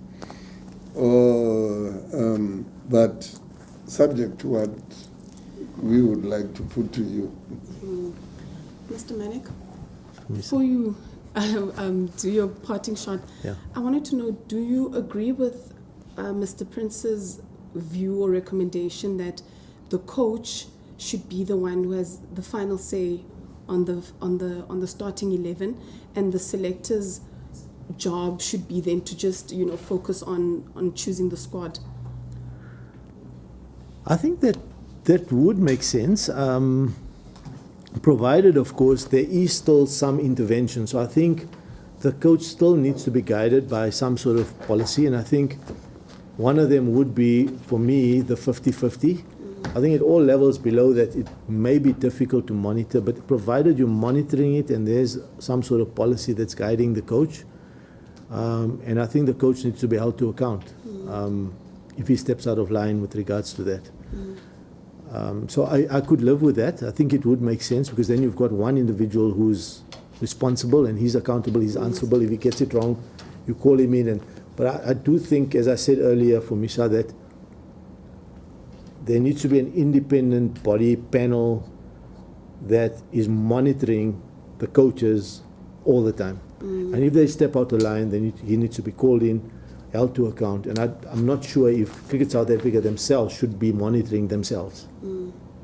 But subject to what we would like to put to you. Mr. Manack, before you do your parting shot, yeah. I wanted to know, do you agree with Mr. Prince's view or recommendation that the coach should be the one who has the final say on the starting 11, and the selector's job should be then to just focus on choosing the squad? I think that would make sense, provided, of course, there is still some intervention. So I think the coach still needs to be guided by some sort of policy, and I think one of them would be, for me, the 50-50. I think at all levels below that it may be difficult to monitor, but provided you're monitoring it and there's some sort of policy that's guiding the coach, and I think the coach needs to be held to account if he steps out of line with regards to that. So I could live with that. I think it would make sense, because then you've got one individual who's responsible and he's accountable, he's answerable. If he gets it wrong, you call him in. But I do think, as I said earlier for Misha, that there needs to be an independent body panel that is monitoring the coaches all the time. And if they step out of line, then he needs to be called in, held to account. And I'm not sure if Cricket South Africa themselves should be monitoring themselves.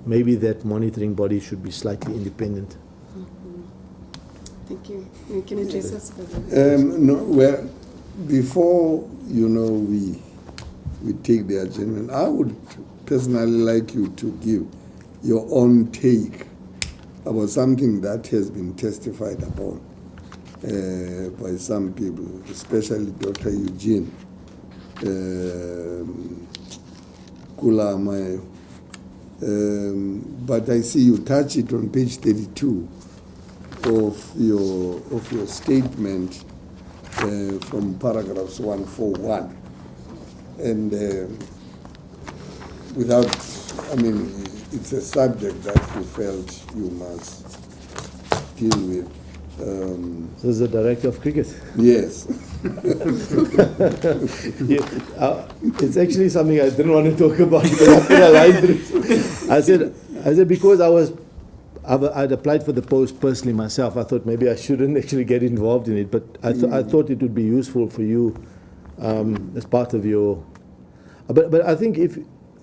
Maybe that monitoring body should be slightly independent. Thank you. You can address us further. Well, before we take the adjournment, I would personally like you to give your own take about something that has been testified upon by some people, especially Dr. Eugene Kula Amayo. But I see you touch it on page 32 of your statement from paragraphs 141, and it's a subject that you felt you must deal with. So is the director of cricket? Yes. It's actually something I didn't want to talk about, but I said because I'd applied for the post personally myself. I thought maybe I shouldn't actually get involved in it, but I thought it would be useful for you as part of your. But I think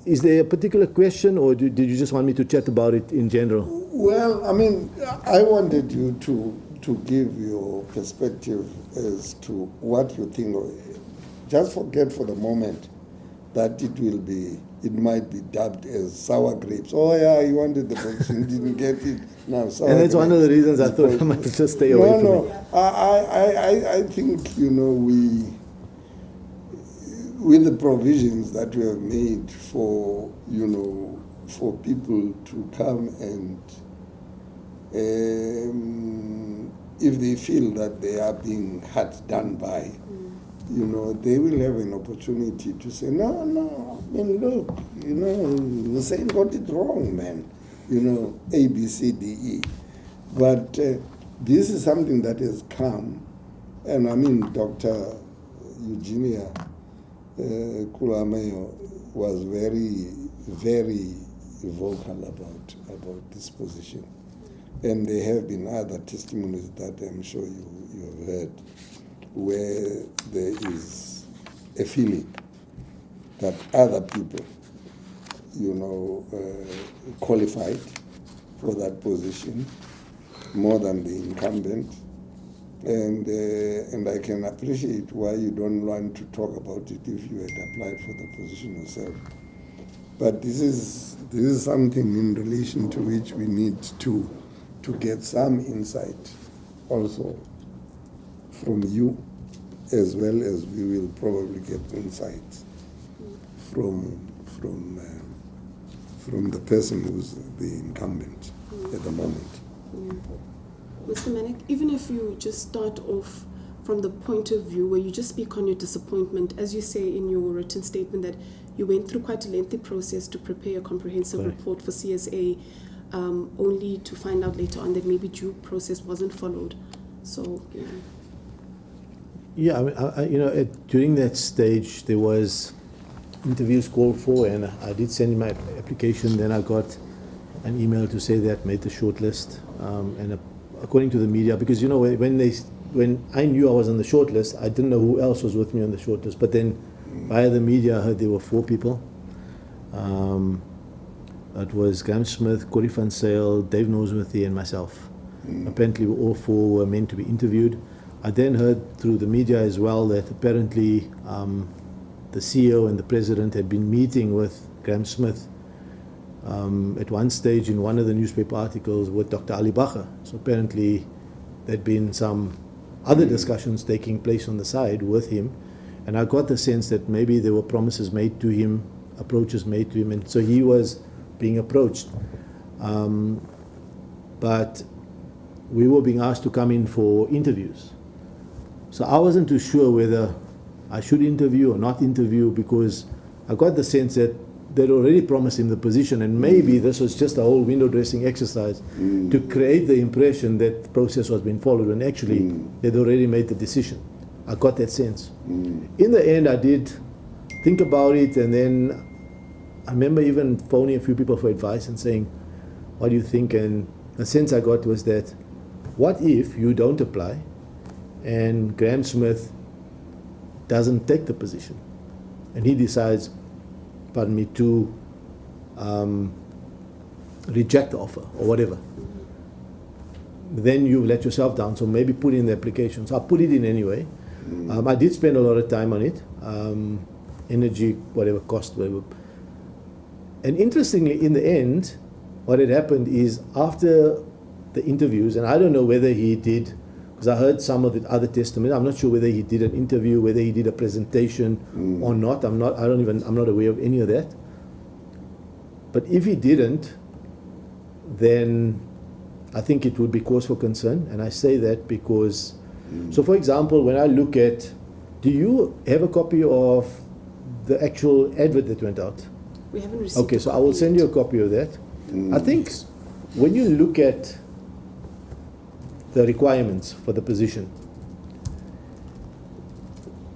is there a particular question, or did you just want me to chat about it in general? Well, I wanted you to give your perspective as to what you think. Just forget for the moment that it might be dubbed as sour grapes. Oh yeah, you wanted the position, didn't get it. Now sour and that's grapes. one of the reasons I thought I might just stay away from it. I think with the provisions that we have made for, for people to come and if they feel that they are being done by, they will have an opportunity to say, no, I mean, look, Hussein got it wrong, man, A, B, C, D, E. But this is something that has come, and I mean, Dr. Eugenia Kulameyo was very, very vocal about this position. And there have been other testimonies that I'm sure you have heard, where there is a feeling that other people, qualified for that position more than the incumbent. And I can appreciate why you don't want to talk about it if you had applied for the position yourself. But this is something in relation to which we need to get some insight also from you, as well as we will probably get insights from the person who's the incumbent at the moment. Mr. Manack, even if you just start off from the point of view where you just speak on your disappointment, as you say in your written statement that you went through quite a lengthy process to prepare a comprehensive report for CSA, only to find out later on that maybe due process wasn't followed. So, yeah, I mean, during that stage, there was interviews called for, and I did send in my application. Then I got an email to say that I made the shortlist, and according to the media, because when I knew I was on the shortlist, I didn't know who else was with me on the shortlist. But then, via the media, I heard there were 4 people. It was Graham Smith, Corey Van Sale, Dave Noseworthy, and myself. Apparently, all 4 were meant to be interviewed. I then heard through the media as well that apparently the CEO and the president had been meeting with Graham Smith at one stage in one of the newspaper articles with Dr. Ali Bacher. So apparently there'd been some other discussions taking place on the side with him. And I got the sense that maybe there were promises made to him, approaches made to him, and so he was being approached. But we were being asked to come in for interviews. So I wasn't too sure whether I should interview or not interview, because I got the sense that they'd already promised him the position, and maybe this was just a whole window dressing exercise to create the impression that the process was being followed, when actually they'd already made the decision. I got that sense. In the end, I did think about it, and then I remember even phoning a few people for advice and saying, what do you think? And the sense I got was that, what if you don't apply and Graham Smith doesn't take the position and he decides, pardon me, to reject the offer or whatever? Then you let yourself down, so maybe put in the application. So I put it in anyway. I did spend a lot of time on it, energy, whatever, cost, whatever. And interestingly, in the end, what had happened is after the interviews, and I don't know whether he did, because I heard some of the other testimony. I'm not sure whether he did an interview, whether he did a presentation or not. I'm not aware of any of that. But if he didn't, then I think it would be cause for concern. And I say that because, so for example, when I look at, do you have a copy of the actual advert that went out? we haven't received. Okay, so I will send you a copy of that. I think when you look at the requirements for the position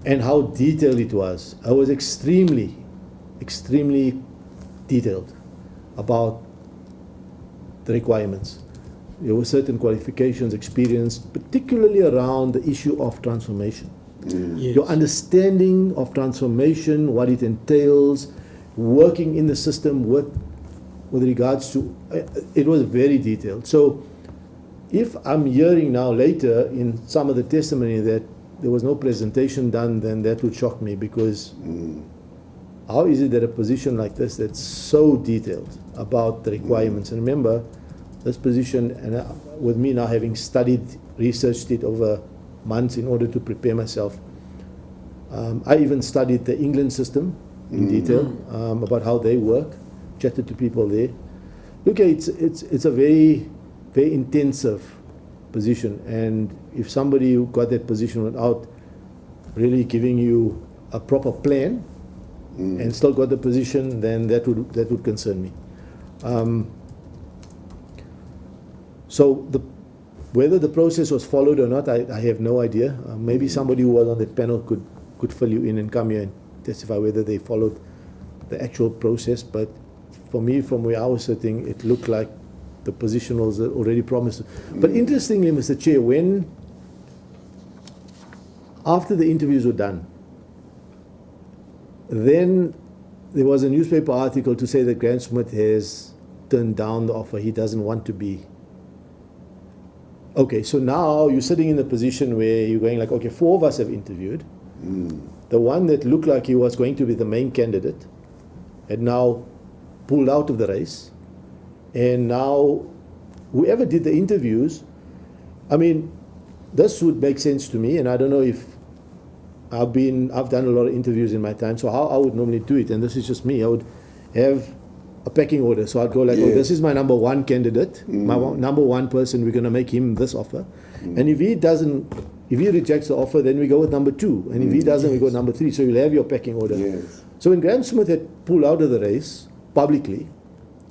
and how detailed it was, I was extremely detailed about the requirements. There were certain qualifications, experience, particularly around the issue of transformation. Yes. Your understanding of transformation, what it entails, working in the system with regards to, it was very detailed. So if I'm hearing now later in some of the testimony that there was no presentation done, then that would shock me, because how is it that a position like this that's so detailed about the requirements, and remember, this position, and with me now having studied, researched it over months in order to prepare myself, I even studied the England system in detail, about how they work, chatted to people there. Look, it's a very, very intensive position, and if somebody who got that position without really giving you a proper plan and still got the position, then that would concern me. So whether the process was followed or not, I have no idea. Maybe somebody who was on that panel could fill you in and come here and testify whether they followed the actual process. But for me, from where I was sitting, it looked like the position was already promised. But interestingly, Mr. Chair, after the interviews were done, then there was a newspaper article to say that Graham Smith has turned down the offer. He doesn't want to be. Okay, so now you're sitting in a position where you're going like, okay, 4 of us have interviewed. The one that looked like he was going to be the main candidate had now pulled out of the race. And now whoever did the interviews, I mean, this would make sense to me, and I don't know if I've done a lot of interviews in my time, so how I would normally do it, and this is just me, I would have a pecking order. So I'd go like, oh, this is my number 1 candidate, my number 1 person, we're going to make him this offer. And if he rejects the offer, then we go with number 2. And if he doesn't, we go with number 3. So you'll have your pecking order. Yes. So when Graham Smith had pulled out of the race publicly,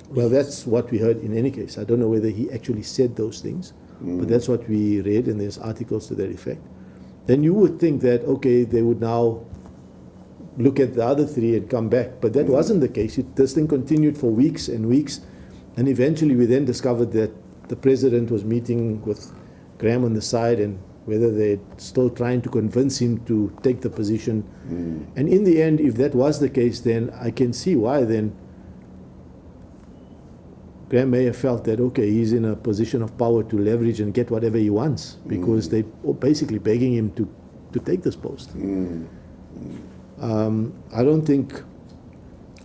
well, that's what we heard in any case. I don't know whether he actually said those things, but that's what we read, and there's articles to that effect. Then you would think that, okay, they would now look at the other 3 and come back. But that wasn't the case. This thing continued for weeks and weeks, and eventually we then discovered that the president was meeting with Graham on the side, and whether they're still trying to convince him to take the position. And in the end, if that was the case, then I can see why then Graham may have felt that, okay, he's in a position of power to leverage and get whatever he wants, because they're basically begging him to take this post. I don't think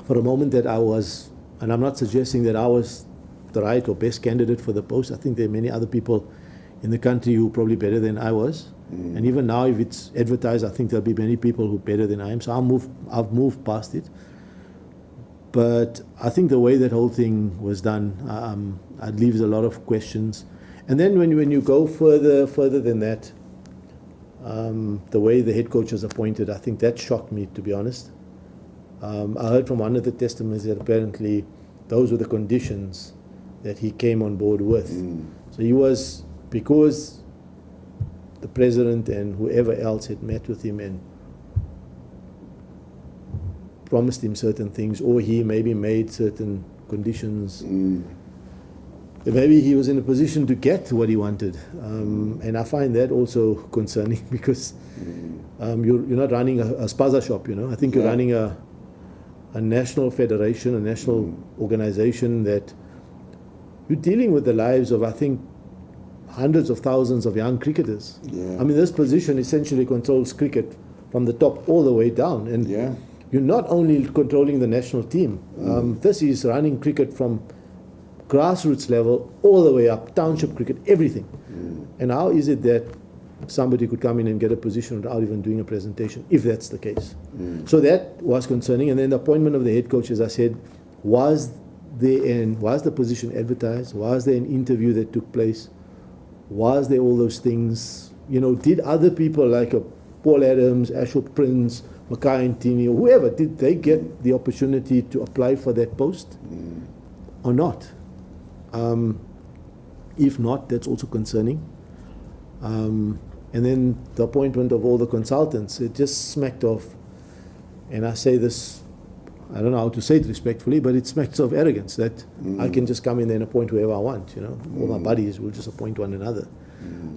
for a moment that I was, and I'm not suggesting that I was the right or best candidate for the post. I think there are many other people in the country who are probably better than I was. And even now, if it's advertised, I think there'll be many people who are better than I am. So I've moved past it. But I think the way that whole thing was done, it leaves a lot of questions. And then when you go further than that, the way the head coach was appointed, I think that shocked me, to be honest. I heard from one of the testimonies that apparently those were the conditions that he came on board with. So he was, because the president and whoever else had met with him and promised him certain things, or he maybe made certain conditions, maybe he was in a position to get what he wanted. And I find that also concerning, because you're not running a spaza shop, you know. I think you're running a national federation, a national organization, that you're dealing with the lives of, I think, hundreds of thousands of young cricketers. I mean, this position essentially controls cricket from the top all the way down. And you're not only controlling the national team, this is running cricket from grassroots level all the way up, township cricket, everything. And how is it that somebody could come in and get a position without even doing a presentation, if that's the case? So that was concerning. And then the appointment of the head coach, as I said, was the position advertised? Was there an interview that took place? Was there all those things? You know, did other people like Paul Adams, Ashok Prince, Mackay and Tini, or whoever, did they get the opportunity to apply for that post or not? If not, that's also concerning. And then the appointment of all the consultants, it just smacked of, and I say this, I don't know how to say it respectfully, but it smacks of arrogance, that I can just come in there and appoint whoever I want, you know. All my buddies will just appoint one another.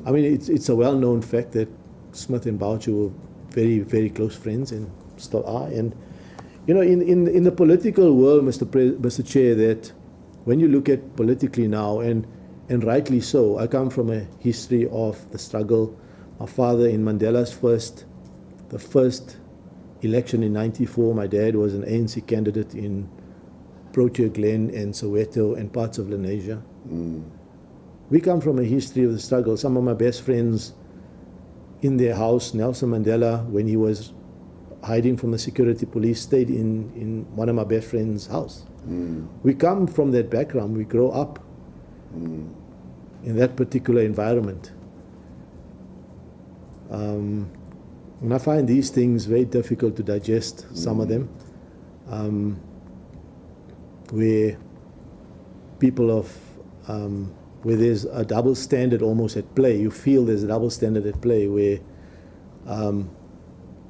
I mean, it's a well-known fact that Smith and Boucher were very, very close friends and still are. And, you know, in the political world, Mr. Chair, that when you look at politically now, and rightly so, I come from a history of the struggle. My father, in Mandela's the first election in '94, my dad was an ANC candidate in Protea Glen and Soweto and parts of Lenasia. We come from a history of the struggle. Some of my best friends in their house, Nelson Mandela, when he was hiding from the security police, stayed in one of my best friend's house. We come from that background. We grow up in that particular environment. And I find these things very difficult to digest, some of them, where people of, where there's a double standard almost at play. You feel there's a double standard at play where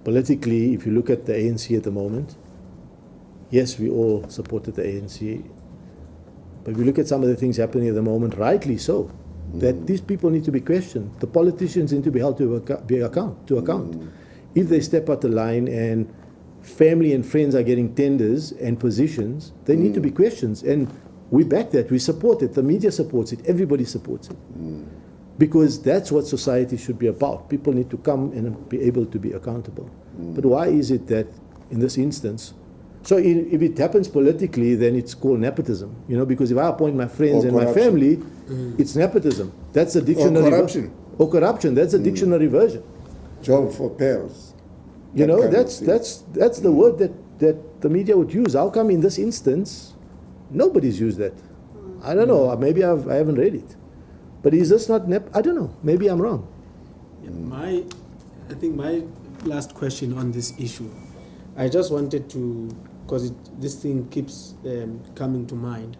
politically, if you look at the ANC at the moment, yes, we all supported the ANC, but if you look at some of the things happening at the moment, rightly so, that these people need to be questioned. The politicians need to be held to account. If they step out the line and family and friends are getting tenders and positions, they need to be questioned. And we back that, we support it, the media supports it, everybody supports it. Because that's what society should be about. People need to come and be able to be accountable. But why is it that in this instance, so if it happens politically, then it's called nepotism, you know, because if I appoint my friends and my family, it's nepotism. That's a dictionary. Or corruption. Or corruption, that's a dictionary version. Job for pearls. You know, that's the word that the media would use. How come in this instance, nobody's used that? I don't know, maybe I haven't read it. But is this not I don't know, maybe I'm wrong. Yeah, I think my last question on this issue, I just wanted to, because this thing keeps coming to mind.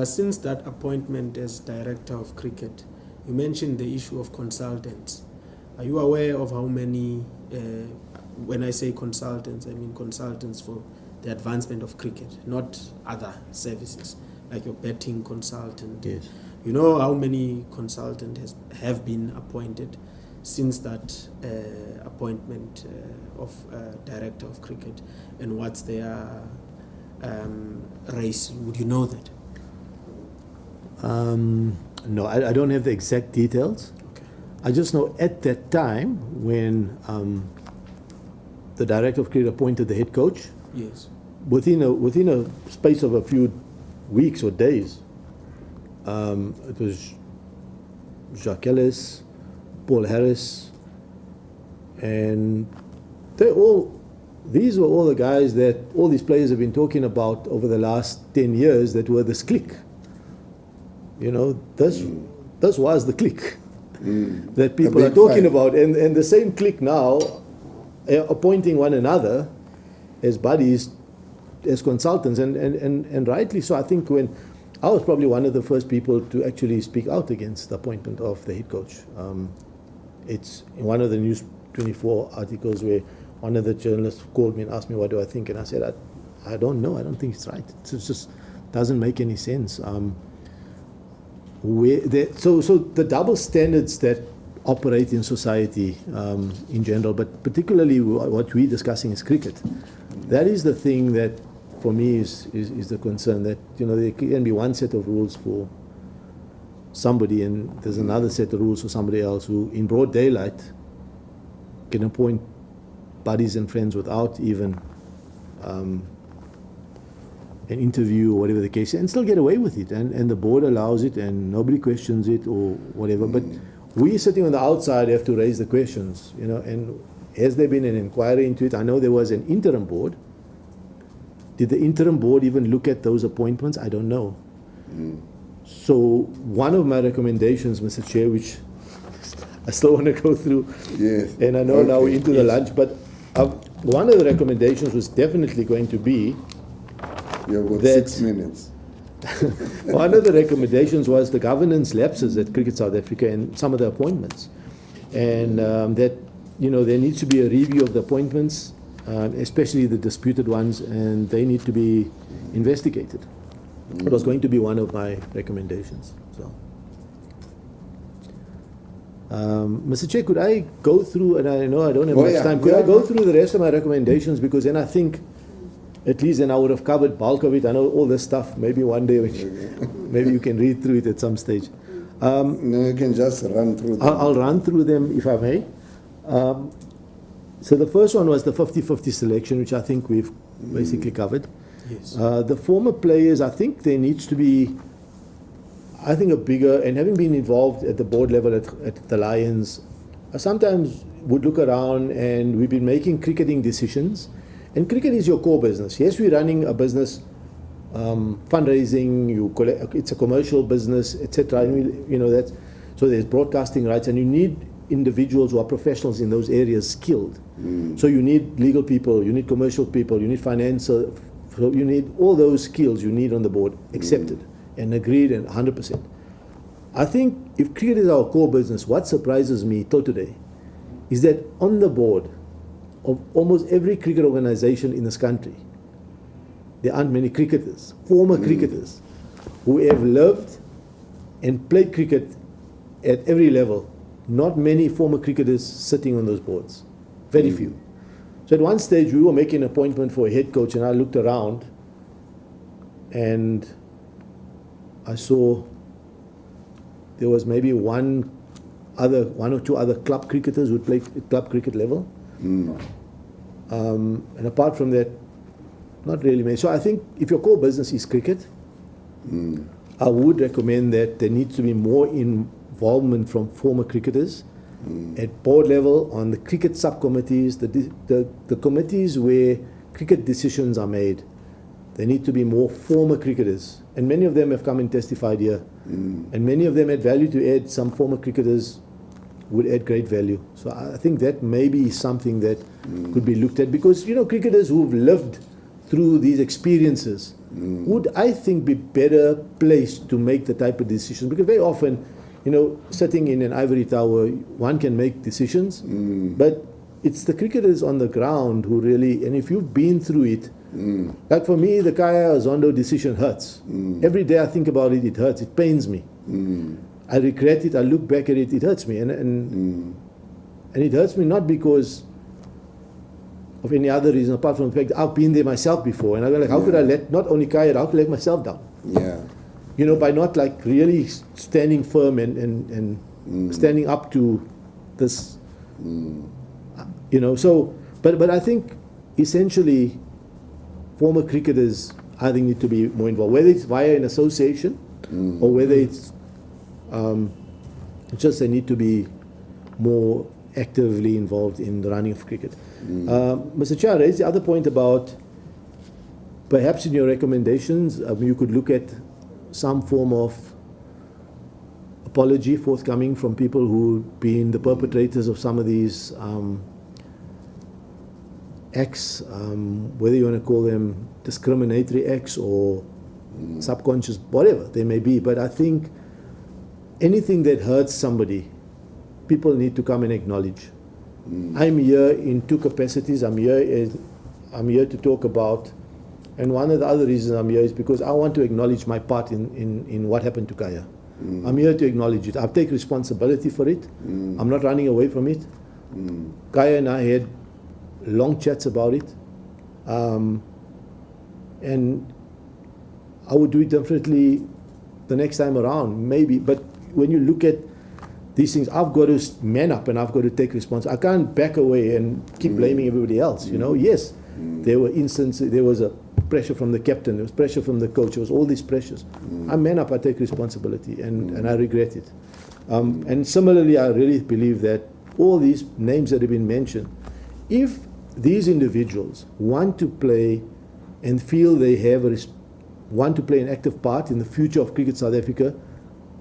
Since that appointment as director of cricket, you mentioned the issue of consultants. Are you aware of how many, when I say consultants, I mean consultants for the advancement of cricket, not other services, like your betting consultant? Yes. You know how many consultants have been appointed since that appointment of director of cricket, and what's their race? Would you know that? No, I don't have the exact details. Okay. I just know at that time when the director of cricket appointed the head coach, Yes. within a space of a few weeks or days, it was Jacques Ellis, Paul Harris, and these were all the guys that all these players have been talking about over the last 10 years that were this clique. You know, this was the clique that people are talking about. And the same clique now appointing one another as buddies, as consultants, and rightly so. I think when I was probably one of the first people to actually speak out against the appointment of the head coach. It's in one of the News 24 articles where one of the journalists called me and asked me what do I think, and I said I don't know. I don't think it's right. It just doesn't make any sense. So the double standards that operate in society in general, but particularly what we're discussing is cricket. That is the thing that for me is the concern, that, you know, there can be one set of rules for somebody and there's another set of rules for somebody else who in broad daylight can appoint buddies and friends without even an interview or whatever the case is, and still get away with it, and the board allows it and nobody questions it or whatever. But we sitting on the outside have to raise the questions, you know. And has there been an inquiry into it? I know there was an interim board. Did the interim board even look at those appointments? I don't know. So one of my recommendations, Mr. Chair, which I still want to go through, Yes. and I know now we're into the lunch, but one of the recommendations was definitely going to be You have got that 6 minutes. one of the recommendations was the governance lapses at Cricket South Africa and some of the appointments, and that, you know, there needs to be a review of the appointments, especially the disputed ones, and they need to be investigated. It was going to be one of my recommendations. So, Mr. Chair, could I go through, and I know I don't have much time, could I go through the rest of my recommendations, because then I think at least then I would have covered bulk of it. I know all this stuff, maybe one day maybe you can read through it at some stage. No, you can just run through them. I'll run through them if I may. So the first one was the 50-50 selection, which I think we've basically covered. Yes. The former players, I think there needs to be, I think, a bigger, and having been involved at the board level at the Lions, I sometimes would look around and we've been making cricketing decisions, and cricket is your core business. Yes, we're running a business, fundraising, it's a commercial business, etc. And that's, so there's broadcasting rights, and you need individuals who are professionals in those areas skilled. So you need legal people, you need commercial people, you need financial, so you need all those skills you need on the board accepted and agreed and 100%. I think if cricket is our core business, what surprises me till today is that on the board of almost every cricket organization in this country, there aren't many cricketers, former cricketers, who have lived and played cricket at every level. Not many former cricketers sitting on those boards. Very few. So at one stage we were making an appointment for a head coach, and I looked around and I saw there was maybe one or two other club cricketers who played at club cricket level. And apart from that, not really many. So I think if your core business is cricket, I would recommend that there needs to be more involvement from former cricketers at board level, on the cricket subcommittees, the committees where cricket decisions are made. There need to be more former cricketers, and many of them have come and testified here, and many of them add value to add. Some former cricketers would add great value. So I think that maybe is something that could be looked at, because cricketers who've lived through these experiences would, I think, be better placed to make the type of decisions, because very often, sitting in an ivory tower, one can make decisions, but it's the cricketers on the ground who really, and if you've been through it, like for me, the Kaya Zondo decision hurts. Every day I think about it, it hurts, it pains me. I regret it, I look back at it, it hurts me. And it hurts me not because of any other reason, apart from the fact that I've been there myself before, and I go like, how could I let, not only Kaya, how could I let myself down? By not like really standing firm and standing up to this, so, but I think essentially former cricketers, I think, need to be more involved, whether it's via an association or whether it's just they need to be more actively involved in the running of cricket. Mr. Chair, raised the other point about perhaps in your recommendations, you could look at some form of apology forthcoming from people who've been the perpetrators of some of these acts, whether you want to call them discriminatory acts or subconscious, whatever they may be. But I think anything that hurts somebody, people need to come and acknowledge. I'm here in two capacities. I'm here to talk about, and one of the other reasons I'm here is because I want to acknowledge my part in what happened to Kaya. I'm here to acknowledge it. I take responsibility for it. I'm not running away from it. Kaya and I had long chats about it, and I would do it differently the next time around, maybe. But when you look at these things, I've got to man up and I've got to take responsibility. I can't back away and keep blaming everybody else. Yes, there were instances, there was a pressure from the captain, there was pressure from the coach, there was all these pressures. I man up, I take responsibility, and I regret it. And similarly, I really believe that all these names that have been mentioned, if these individuals want to play and feel they want to play an active part in the future of Cricket South Africa,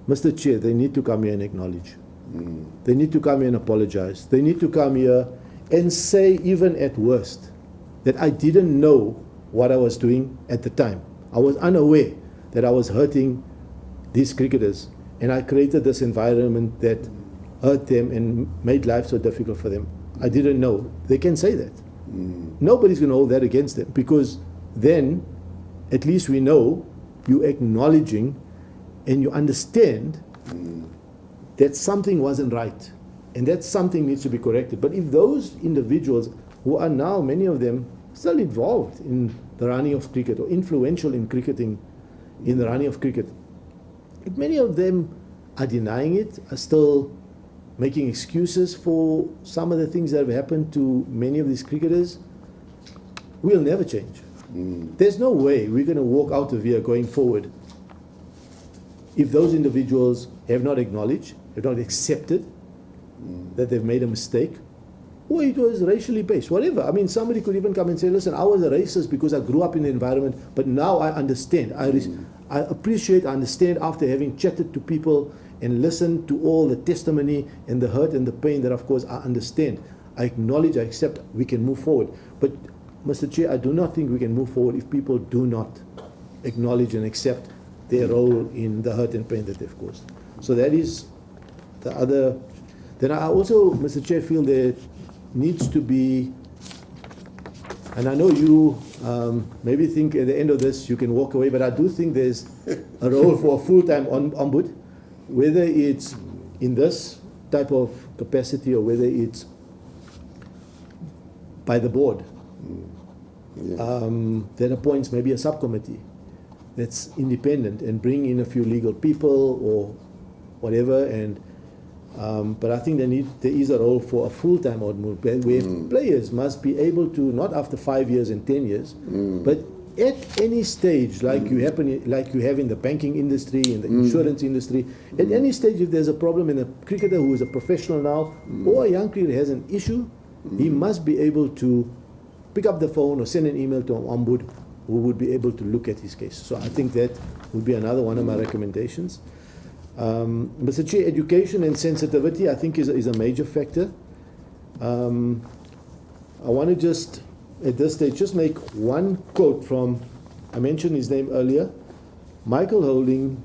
Mr. Chair, they need to come here and acknowledge. They need to come here and apologize. They need to come here and say, even at worst, that I didn't know what I was doing at the time. I was unaware that I was hurting these cricketers, and I created this environment that hurt them and made life so difficult for them. I didn't know. They can say that. Nobody's going to hold that against them, because then at least we know you're acknowledging and you understand that something wasn't right and that something needs to be corrected. But if those individuals who are now, many of them, still involved in the running of cricket or influential in cricketing, in the running of cricket, if many of them are denying it, are still making excuses for some of the things that have happened to many of these cricketers, we'll never change. There's no way we're going to walk out of here going forward if those individuals have not acknowledged, have not accepted that they've made a mistake, or it was racially based, whatever. I mean, somebody could even come and say, listen, I was a racist because I grew up in the environment, but now I understand. I appreciate, I understand after having chatted to people and listened to all the testimony and the hurt and the pain that, of course, I understand. I acknowledge, I accept, we can move forward. But, Mr. Chair, I do not think we can move forward if people do not acknowledge and accept their role in the hurt and pain that they've caused. So that is the other. Then I also, Mr. Chair, feel there needs to be, and I know you maybe think at the end of this you can walk away, but I do think there's a role for a full-time ombud, whether it's in this type of capacity or whether it's by the board that appoints maybe a subcommittee that's independent and bring in a few legal people or whatever. And but I think there is a role for a full-time ombud where players must be able to, not after 5 years and 10 years, but at any stage, like you have in the banking industry, in the insurance industry, at any stage, if there's a problem in a cricketer who is a professional now, or a young cricketer has an issue, he must be able to pick up the phone or send an email to an ombud who would be able to look at his case. So I think that would be another one of my recommendations. Mr. Chair, education and sensitivity, I think, is a major factor. I want to just, at this stage, just make one quote from, I mentioned his name earlier, Michael Holding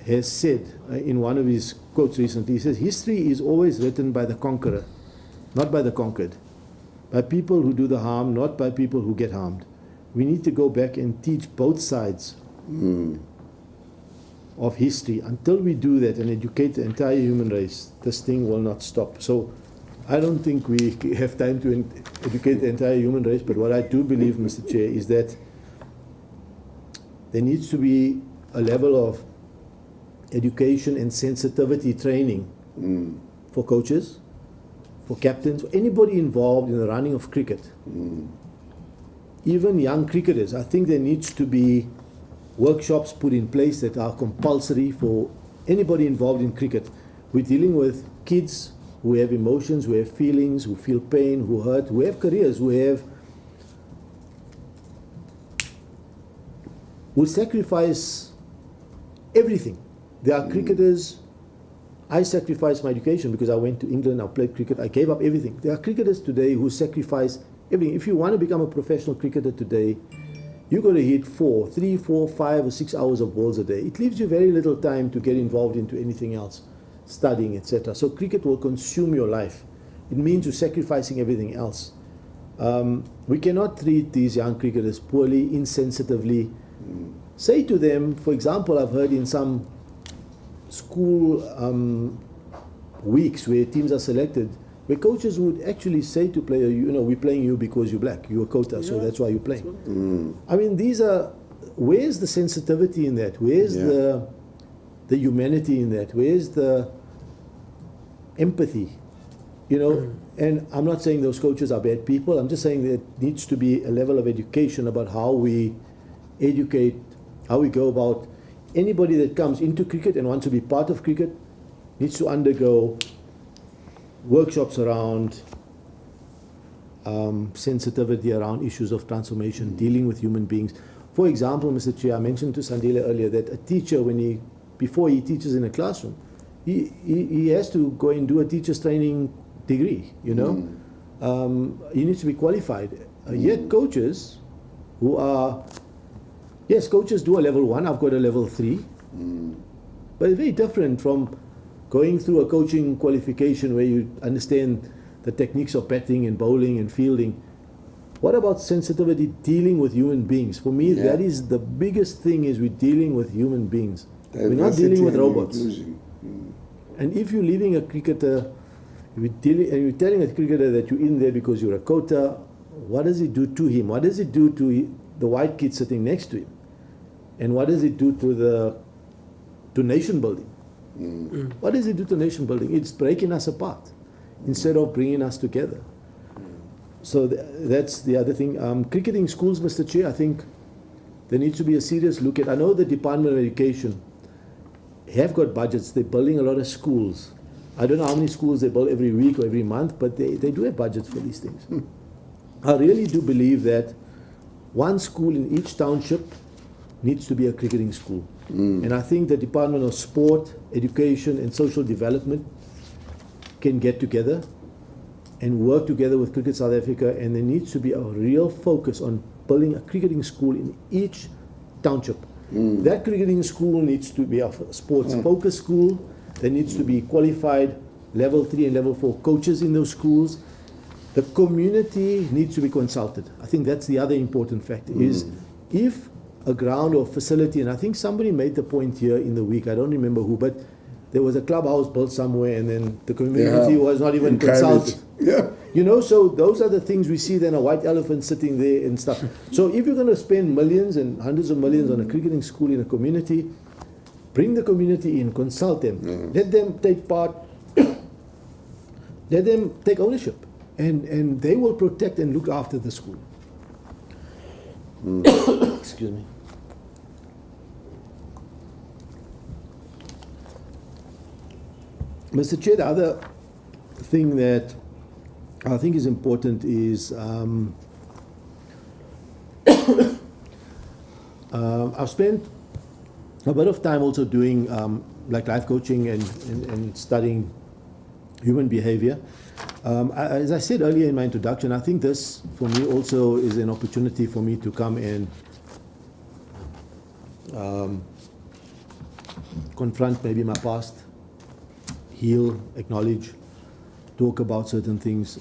has said in one of his quotes recently, he says, history is always written by the conqueror, not by the conquered, by people who do the harm, not by people who get harmed. We need to go back and teach both sides of history. Until we do that and educate the entire human race, this thing will not stop. So I don't think we have time to educate the entire human race, but what I do believe, Mr. Chair, is that there needs to be a level of education and sensitivity training for coaches, for captains, for anybody involved in the running of cricket. Even young cricketers, I think there needs to be workshops put in place that are compulsory for anybody involved in cricket. We're dealing with kids who have emotions, who have feelings, who feel pain, who hurt, who have careers, who sacrifice everything. There are cricketers. I sacrificed my education because I went to England, I played cricket, I gave up everything. There are cricketers today who sacrifice everything. If you want to become a professional cricketer today, you've got to hit 3, 4, 5 or 6 hours of balls a day. It leaves you very little time to get involved into anything else, studying, etc. So cricket will consume your life. It means you're sacrificing everything else. We cannot treat these young cricketers poorly, insensitively. Say to them, for example, I've heard in some school weeks where teams are selected, where coaches would actually say to players, we're playing you because you're black, you're a quota, so that's why you're playing. I mean, where's the sensitivity in that? Where's the humanity in that? Where's the empathy? And I'm not saying those coaches are bad people. I'm just saying there needs to be a level of education about how we educate, how we go about anybody that comes into cricket and wants to be part of cricket needs to undergo workshops around sensitivity around issues of transformation, dealing with human beings. For example, Mr. Chair, I mentioned to Sandile earlier that a teacher, before he teaches in a classroom, he has to go and do a teacher's training degree, He needs to be qualified. Yet coaches who are, yes, coaches do a level 1, I've got a level 3, but it's very different from going through a coaching qualification where you understand the techniques of batting and bowling and fielding. What about sensitivity, dealing with human beings? For me, that is the biggest thing, is we're dealing with human beings. We're not dealing with robots. And if you're leaving a cricketer, and you're telling a cricketer that you're in there because you're a quota, what does it do to him? What does it do to the white kid sitting next to him? And what does it do to nation building? What does it do to nation building? It's breaking us apart instead of bringing us together. So that's the other thing. Cricketing schools, Mr. Chair, I think there needs to be a serious look at. I know the Department of Education have got budgets. They're building a lot of schools. I don't know how many schools they build every week or every month, but they do have budgets for these things. I really do believe that one school in each township needs to be a cricketing school. And I think the Department of Sport, Education and Social Development can get together and work together with Cricket South Africa, and there needs to be a real focus on building a cricketing school in each township. That cricketing school needs to be a sports-focused school. There needs to be qualified level 3 and level 4 coaches in those schools. The community needs to be consulted. I think that's the other important factor, is if a ground or facility, and I think somebody made the point here in the week, I don't remember who, but there was a clubhouse built somewhere and then the community was not even consulted. Yeah. You know, so those are the things we see, then a white elephant sitting there and stuff. So if you're going to spend millions and hundreds of millions on a cricketing school in a community, bring the community in, consult them, let them take part, let them take ownership, and they will protect and look after the school. Excuse me. Mr. Chair, the other thing that I think is important is I've spent a bit of time also doing like life coaching and studying human behavior. As I said earlier in my introduction, I think this for me also is an opportunity for me to come and confront maybe my past, heal, acknowledge, talk about certain things.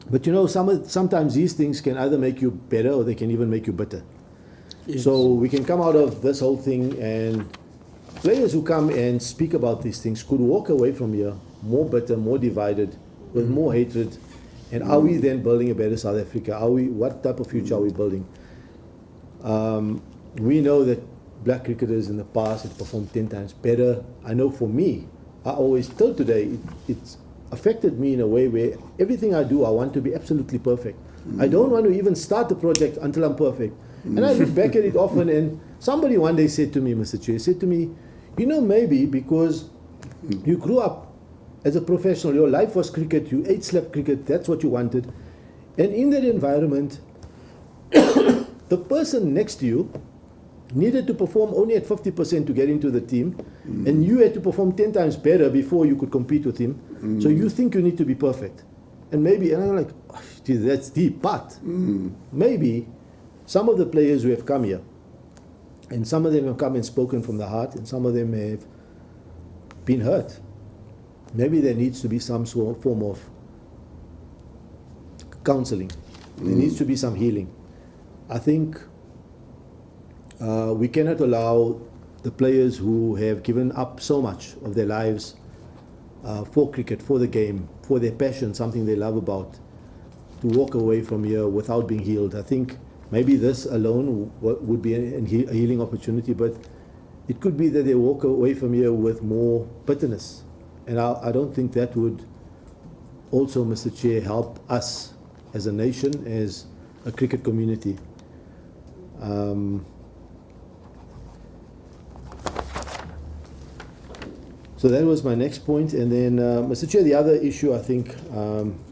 But you know, sometimes these things can either make you better or they can even make you bitter. Yes. So we can come out of this whole thing, and players who come and speak about these things could walk away from here more bitter, more divided, with more hatred. And are we then building a better South Africa? What type of future are we building? We know that black cricketers in the past have performed 10 times better. I know for me, I always till today, it's affected me in a way where everything I do, I want to be absolutely perfect. I don't want to even start the project until I'm perfect. And I look back at it often, and somebody one day said to me, Mr. Chair, said to me, you know, maybe because you grew up as a professional, your life was cricket, you ate, slept cricket, that's what you wanted. And in that environment, the person next to you needed to perform only at 50% to get into the team, and you had to perform 10 times better before you could compete with him. So you think you need to be perfect. And maybe, and I'm like, oh, geez, that's deep, but maybe some of the players who have come here, and some of them have come and spoken from the heart, and some of them have been hurt. Maybe there needs to be some form of counseling. There needs to be some healing. I think we cannot allow the players who have given up so much of their lives for cricket, for the game, for their passion, something they love about, to walk away from here without being healed. I think maybe this alone would be a healing opportunity, but it could be that they walk away from here with more bitterness. And I don't think that would also, Mr. Chair, help us as a nation, as a cricket community. So that was my next point. And then, Mr. Chair, the other issue I think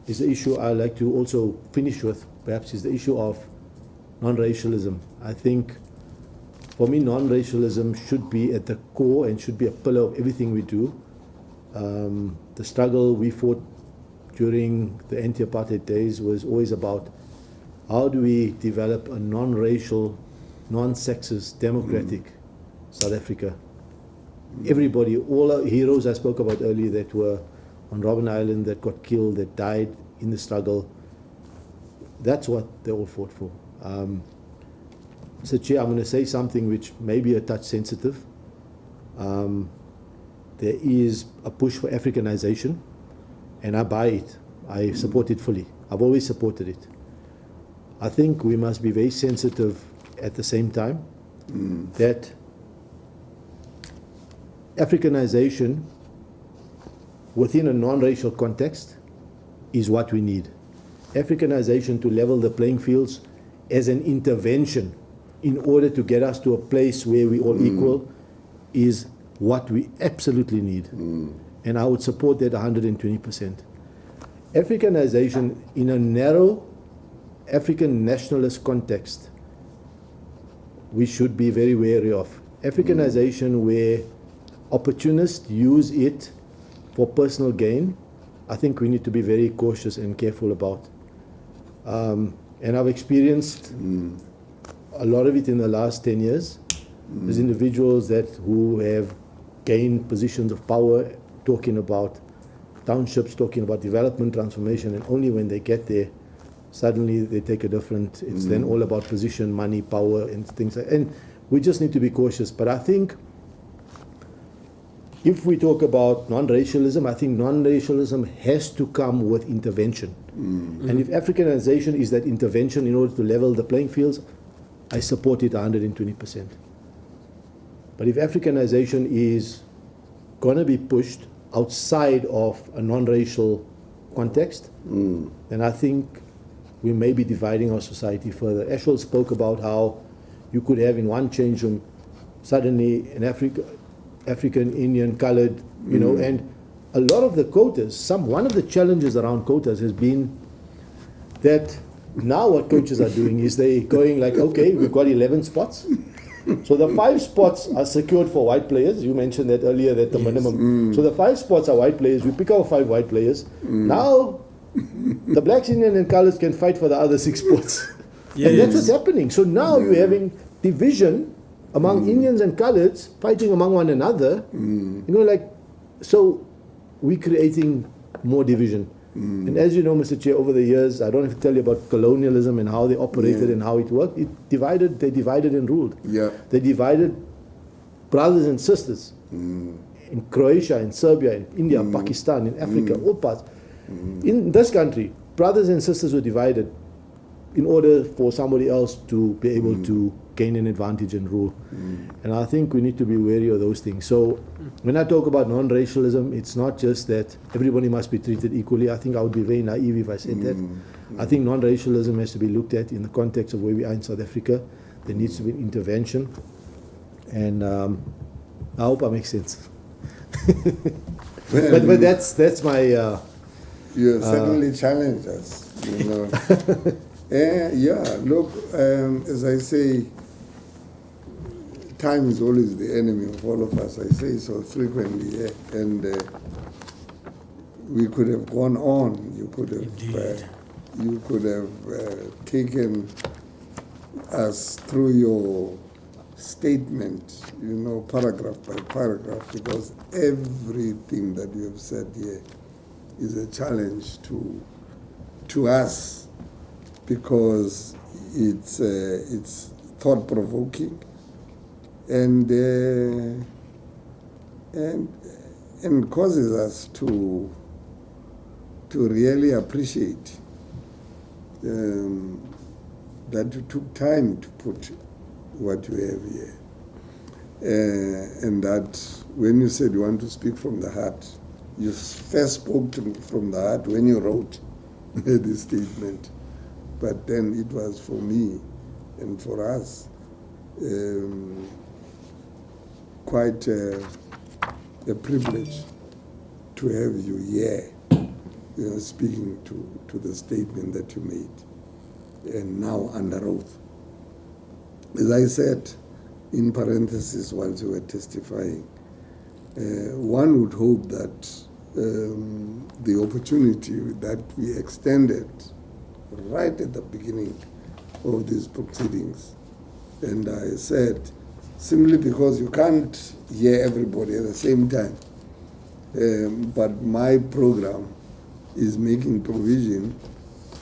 is the issue I'd like to also finish with, perhaps, is the issue of non-racialism. I think, for me, non-racialism should be at the core and should be a pillar of everything we do. The struggle we fought during the anti-apartheid days was always about how do we develop a non-racial, non-sexist, democratic South Africa. Everybody, all our heroes I spoke about earlier that were on Robben Island, that got killed, that died in the struggle, that's what they all fought for. Mr. Chair, I'm going to say something which may be a touch sensitive. There is a push for Africanization, and I buy it. I support it fully. I've always supported it. I think we must be very sensitive at the same time that Africanization within a non-racial context is what we need. Africanization to level the playing fields as an intervention in order to get us to a place where we all equal is what we absolutely need. and I would support that 120%. Africanization in a narrow African nationalist context, we should be very wary of. Africanization where opportunists use it for personal gain, I think we need to be very cautious and careful about. And I've experienced a lot of it in the last 10 years. There's individuals who have gained positions of power talking about townships, talking about development, transformation, and only when they get there, suddenly they take a different, it's then all about position, money, power, and things like that. And we just need to be cautious. But I think if we talk about non-racialism, I think non-racialism has to come with intervention. And if Africanization is that intervention in order to level the playing fields, I support it 120%. But if Africanization is going to be pushed outside of a non-racial context, then I think we may be dividing our society further. Ashwell spoke about how you could have in one change room suddenly an African, Indian, colored, you know, and a lot of the quotas, one of the challenges around quotas has been that now what coaches are doing is they going like, okay, we've got 11 spots. So the 5 spots are secured for white players. You mentioned that earlier, that the minimum. So the 5 spots are white players. We pick our 5 white players. Now the blacks, Indian, and colors can fight for the other 6 spots. And that's what's happening. So now you're having division among Indians and coloreds fighting among one another. You know, like, so we're creating more division. And as you know, Mr. Chair, over the years, I don't have to tell you about colonialism and how they operated and how it worked. They divided and ruled. They divided brothers and sisters in Croatia, in Serbia, in India, Pakistan, in Africa, all parts. In this country, brothers and sisters were divided in order for somebody else to be able to gain an advantage and rule. And I think we need to be wary of those things. So when I talk about non-racialism, it's not just that everybody must be treated equally. I think I would be very naive if I said that. I think non-racialism has to be looked at in the context of where we are in South Africa. There needs to be intervention. And I hope I make sense. but that's my... you have certainly challenged us, you know. Look, as I say, time is always the enemy of all of us. I say so frequently, and we could have gone on. You could have taken us through your statement, you know, paragraph by paragraph, because everything that you have said here is a challenge to us, because it's thought-provoking and causes us to really appreciate that you took time to put what you have here, and that when you said you want to speak from the heart, you first spoke from the heart when you wrote this statement. But then it was for me and for us quite a privilege to have you here, you know, speaking to the statement that you made, and now under oath. As I said, in parentheses, while you were testifying, one would hope that the opportunity that we extended right at the beginning of these proceedings, and I said, simply because you can't hear everybody at the same time, but my program is making provision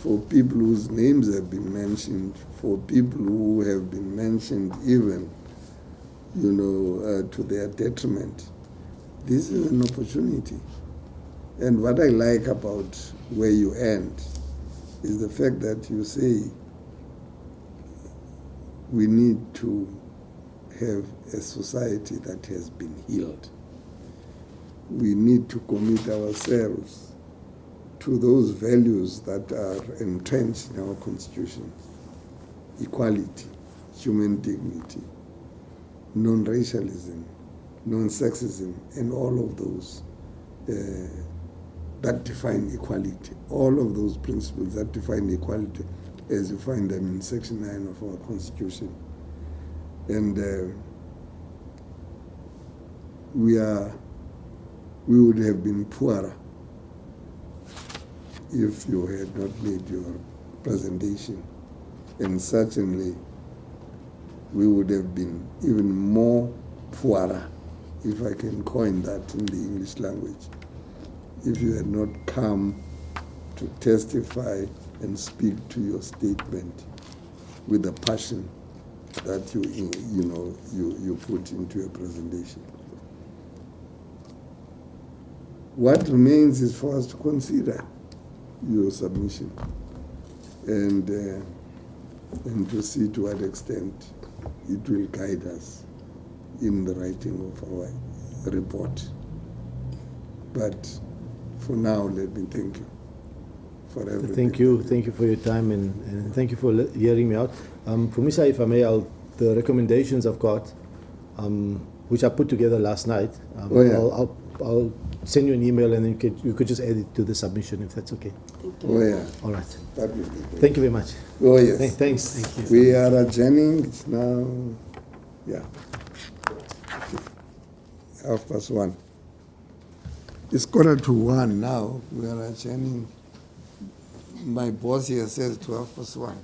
for people whose names have been mentioned, for people who have been mentioned even, you know, to their detriment. This is an opportunity. And what I like about where you end is the fact that you say we need to have a society that has been healed. We need to commit ourselves to those values that are entrenched in our Constitution: equality, human dignity, non-racialism, non-sexism, and all of those. that define equality. All of those principles that define equality as you find them in Section 9 of our Constitution. And we would have been poorer if you had not made your presentation. And certainly we would have been even more poorer, if I can coin that in the English language, if you had not come to testify and speak to your statement with the passion that you put into your presentation. What remains is for us to consider your submission and to see to what extent it will guide us in the writing of our report. But for now, let me thank you for everything. Thank you for your time and thank you for hearing me out. Dumisa, if I may, the recommendations I've got, which I put together last night, I'll send you an email and then you could just add it to the submission if that's okay. Thank you. Oh yeah. All right. That would be great. Thank you very much. Oh yes. Thanks. Thank you. We are adjourning. It's now, 1:30. It's 1:45 now. We are adjourning. My boss here says 1:12.